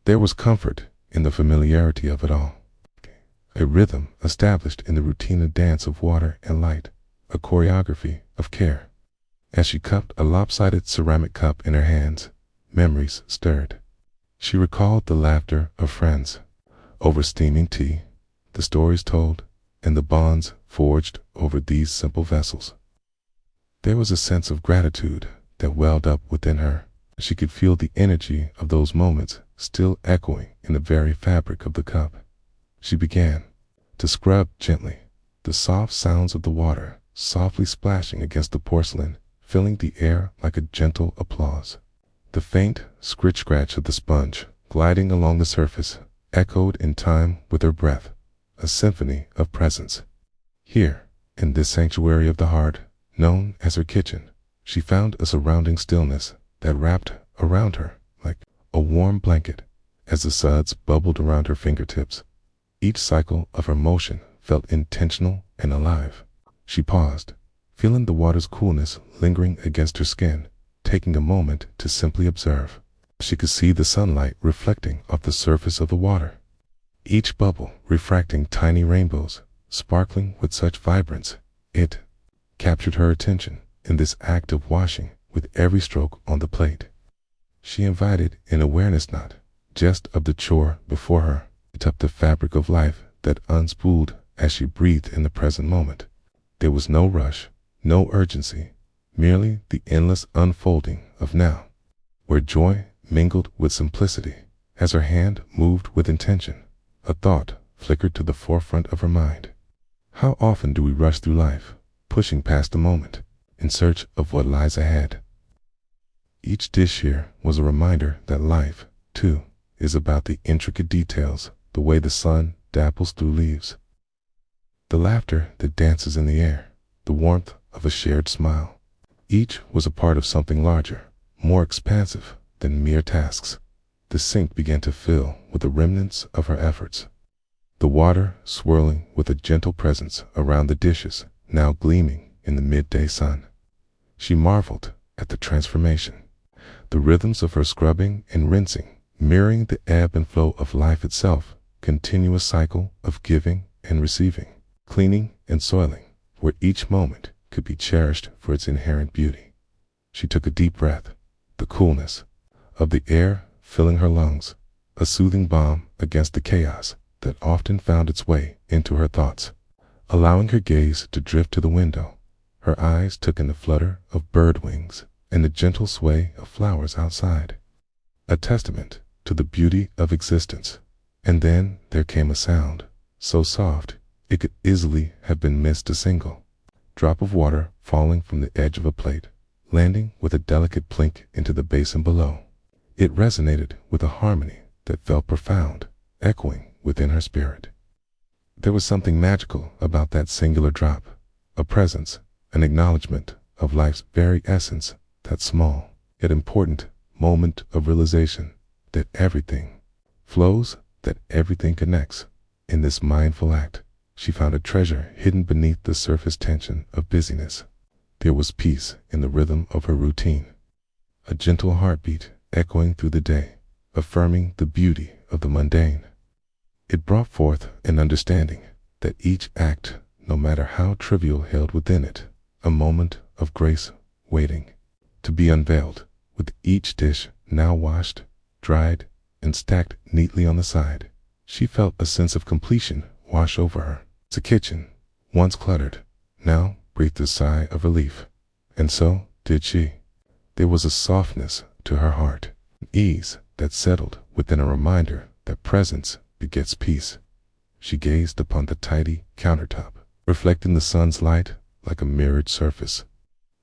There was comfort in the familiarity of it all. A rhythm established in the routine of dance of water and light, a choreography of care. As she cupped a lopsided ceramic cup in her hands, memories stirred. She recalled the laughter of friends over steaming tea, the stories told, and the bonds forged over these simple vessels. There was a sense of gratitude that welled up within her. She could feel the energy of those moments still echoing in the very fabric of the cup. She began to scrub gently, the soft sounds of the water softly splashing against the porcelain, filling the air like a gentle applause. The faint scratch of the sponge gliding along the surface echoed in time with her breath, a symphony of presence. Here, in this sanctuary of the heart, known as her kitchen, she found a surrounding stillness that wrapped around her like a warm blanket. As the suds bubbled around her fingertips, each cycle of her motion felt intentional and alive. She paused, feeling the water's coolness lingering against her skin, taking a moment to simply observe. She could see the sunlight reflecting off the surface of the water, each bubble refracting tiny rainbows, sparkling with such vibrance. It captured her attention in this act of washing with every stroke on the plate. She invited an awareness not just of the chore before her, but of the fabric of life that unspooled as she breathed in the present moment. There was no rush, no urgency, merely the endless unfolding of now, where joy mingled with simplicity. As her hand moved with intention, a thought flickered to the forefront of her mind. How often do we rush through life, pushing past the moment, in search of what lies ahead? Each dish here was a reminder that life, too, is about the intricate details, the way the sun dapples through leaves, the laughter that dances in the air, the warmth of a shared smile. Each was a part of something larger, more expansive than mere tasks. The sink began to fill with the remnants of her efforts, the water swirling with a gentle presence around the dishes, now gleaming in the midday sun. She marveled at the transformation, the rhythms of her scrubbing and rinsing, mirroring the ebb and flow of life itself, continuous cycle of giving and receiving, cleaning and soiling, where each moment could be cherished for its inherent beauty. She took a deep breath, the coolness of the air filling her lungs, a soothing balm against the chaos that often found its way into her thoughts. Allowing her gaze to drift to the window, her eyes took in the flutter of bird wings and the gentle sway of flowers outside, a testament to the beauty of existence. And then there came a sound, so soft it could easily have been missed, a single drop of water falling from the edge of a plate, landing with a delicate plink into the basin below. It resonated with a harmony that felt profound, echoing within her spirit. There was something magical about that singular drop, a presence, an acknowledgement of life's very essence, that small, yet important moment of realization that everything flows, that everything connects. In this mindful act, she found a treasure hidden beneath the surface tension of busyness. There was peace in the rhythm of her routine, a gentle heartbeat echoing through the day, affirming the beauty of the mundane. It brought forth an understanding that each act, no matter how trivial, held within it a moment of grace waiting to be unveiled. With each dish now washed, dried, and stacked neatly on the side, she felt a sense of completion wash over her. The kitchen, once cluttered, now breathed a sigh of relief. And so did she. There was a softness to her heart, an ease that settled within a reminder that presence begets peace. She gazed upon the tidy countertop, reflecting the sun's light like a mirrored surface.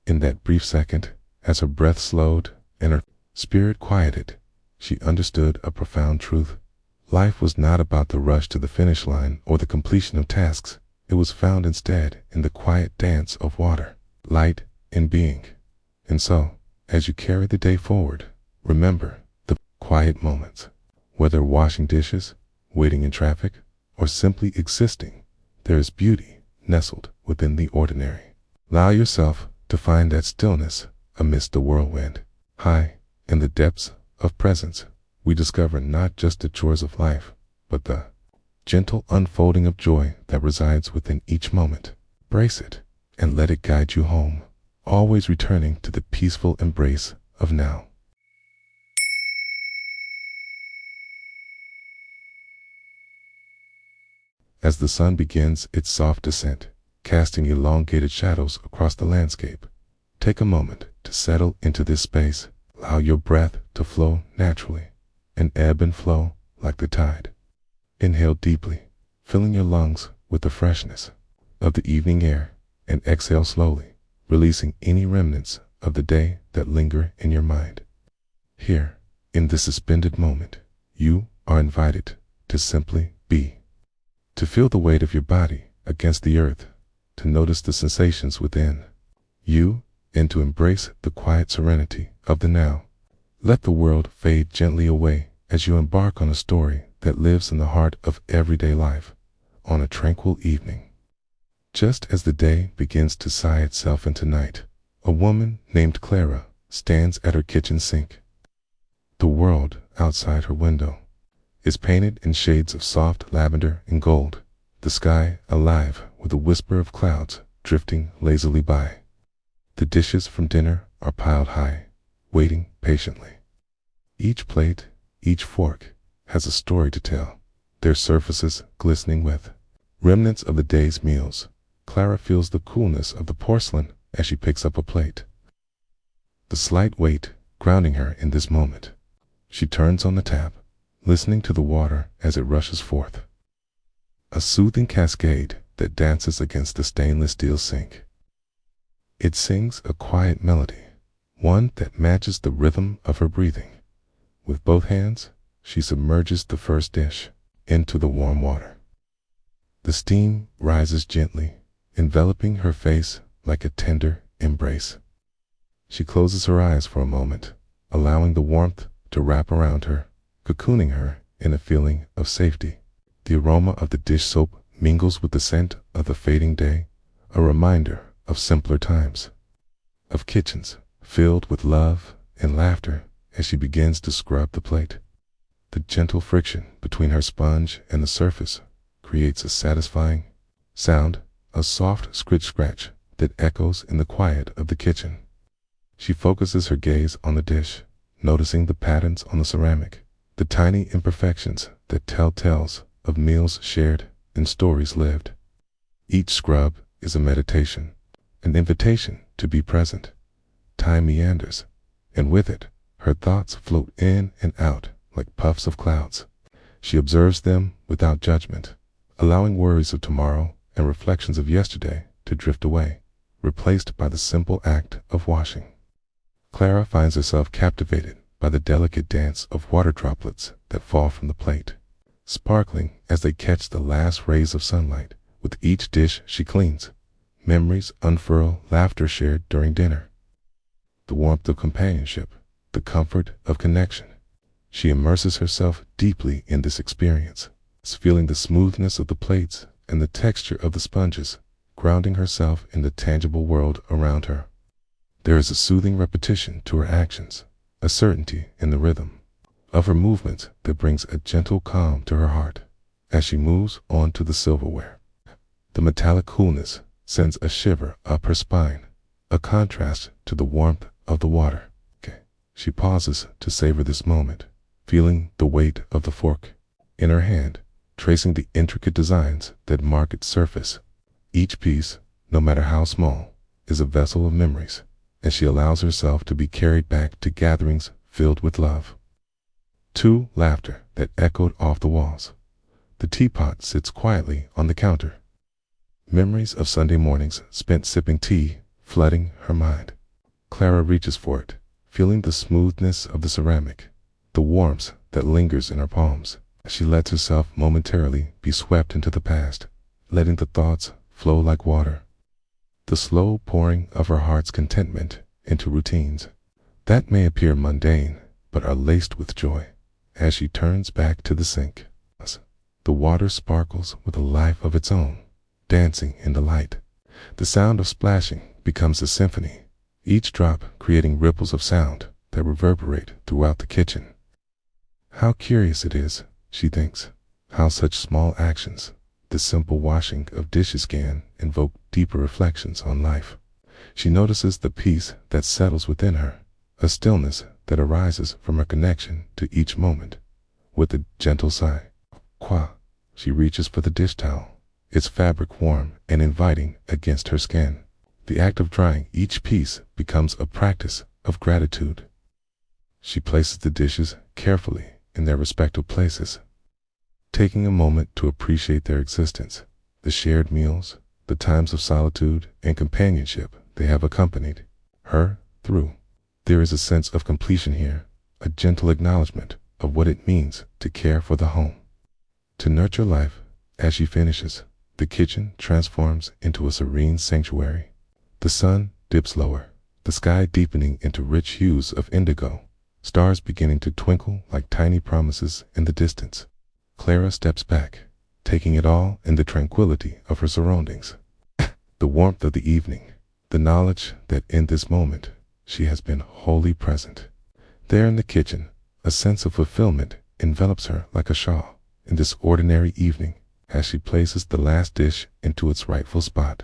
In that brief second, as her breath slowed and her spirit quieted, she understood a profound truth. Life was not about the rush to the finish line or the completion of tasks. It was found instead in the quiet dance of water, light, and being. And so, As you carry the day forward, remember the quiet moments. Whether washing dishes, waiting in traffic, or simply existing, there is beauty nestled within the ordinary. Allow yourself to find that stillness amidst the whirlwind. High in the depths of presence, we discover not just the chores of life, but the gentle unfolding of joy that resides within each moment. Embrace it and let it guide you home, always returning to the peaceful embrace of now. As the sun begins its soft descent, casting elongated shadows across the landscape, take a moment to settle into this space. Allow your breath to flow naturally and ebb and flow like the tide. Inhale deeply, filling your lungs with the freshness of the evening air, and exhale slowly, releasing any remnants of the day that linger in your mind. Here, in this suspended moment, you are invited to simply be, to feel the weight of your body against the earth, to notice the sensations within you, and to embrace the quiet serenity of the now. Let the world fade gently away as you embark on a story that lives in the heart of everyday life on a tranquil evening. Just as the day begins to sigh itself into night, a woman named Clara stands at her kitchen sink. The world outside her window is painted in shades of soft lavender and gold, the sky alive with a whisper of clouds drifting lazily by. The dishes from dinner are piled high, waiting patiently. Each plate, each fork, has a story to tell, their surfaces glistening with remnants of the day's meals. Clara feels the coolness of the porcelain as she picks up a plate, the slight weight grounding her in this moment. She turns on the tap, listening to the water as it rushes forth, a soothing cascade that dances against the stainless steel sink. It sings a quiet melody, one that matches the rhythm of her breathing. With both hands, she submerges the first dish into the warm water. The steam rises gently, enveloping her face like a tender embrace. She closes her eyes for a moment, allowing the warmth to wrap around her, cocooning her in a feeling of safety. The aroma of the dish soap mingles with the scent of the fading day, a reminder of simpler times, of kitchens filled with love and laughter. As she begins to scrub the plate, the gentle friction between her sponge and the surface creates a satisfying sound, a soft scratch that echoes in the quiet of the kitchen. She focuses her gaze on the dish, noticing the patterns on the ceramic, the tiny imperfections that tell tales of meals shared and stories lived. Each scrub is a meditation, an invitation to be present. Time meanders, and with it, her thoughts float in and out like puffs of clouds. She observes them without judgment, allowing worries of tomorrow and reflections of yesterday to drift away, replaced by the simple act of washing. Clara finds herself captivated by the delicate dance of water droplets that fall from the plate, sparkling as they catch the last rays of sunlight. With each dish she cleans, memories unfurl, laughter shared during dinner, the warmth of companionship, the comfort of connection. She immerses herself deeply in this experience, feeling the smoothness of the plates and the texture of the sponges, grounding herself in the tangible world around her. There is a soothing repetition to her actions, a certainty in the rhythm of her movements that brings a gentle calm to her heart. As she moves on to the silverware, the metallic coolness sends a shiver up her spine, a contrast to the warmth of the water. She pauses to savor this moment, feeling the weight of the fork in her hand, tracing the intricate designs that mark its surface. Each piece, no matter how small, is a vessel of memories, and she allows herself to be carried back to gatherings filled with love. To laughter that echoed off the walls. The teapot sits quietly on the counter. Memories of Sunday mornings spent sipping tea flooding her mind. Clara reaches for it, feeling the smoothness of the ceramic, the warmth that lingers in her palms. She lets herself momentarily be swept into the past, letting the thoughts flow like water. The slow pouring of her heart's contentment into routines, that may appear mundane, but are laced with joy. As she turns back to the sink, the water sparkles with a life of its own, dancing in the light. The sound of splashing becomes a symphony, each drop creating ripples of sound that reverberate throughout the kitchen. How curious it is, she thinks, how such small actions, the simple washing of dishes, can invoke deeper reflections on life. She notices the peace that settles within her, a stillness that arises from her connection to each moment. With a gentle sigh, she reaches for the dish towel, its fabric warm and inviting against her skin. The act of drying each piece becomes a practice of gratitude. She places the dishes carefully in their respective places, taking a moment to appreciate their existence, the shared meals, the times of solitude and companionship they have accompanied her through. There is a sense of completion here, a gentle acknowledgement of what it means to care for the home, to nurture life. As she finishes, the kitchen transforms into a serene sanctuary. The sun dips lower, the sky deepening into rich hues of indigo, stars beginning to twinkle like tiny promises in the distance. Clara steps back, taking it all in the tranquility of her surroundings. The warmth of the evening, the knowledge that in this moment she has been wholly present. There in the kitchen, a sense of fulfillment envelops her like a shawl. In this ordinary evening, as she places the last dish into its rightful spot,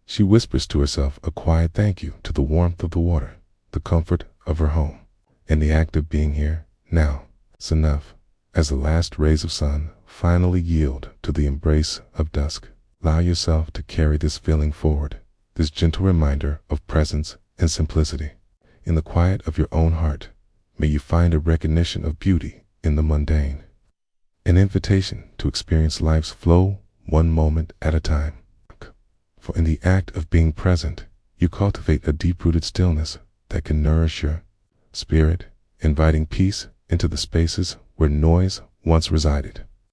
she whispers to herself a quiet thank you to the warmth of the water, the comfort of her home, and the act of being here now. It's enough. As the last rays of sun finally yield to the embrace of dusk, allow yourself to carry this feeling forward, this gentle reminder of presence and simplicity. In the quiet of your own heart, may you find a recognition of beauty in the mundane, an invitation to experience life's flow one moment at a time. For in the act of being present, you cultivate a deep-rooted stillness that can nourish your spirit, inviting peace into the spaces where noise once resided.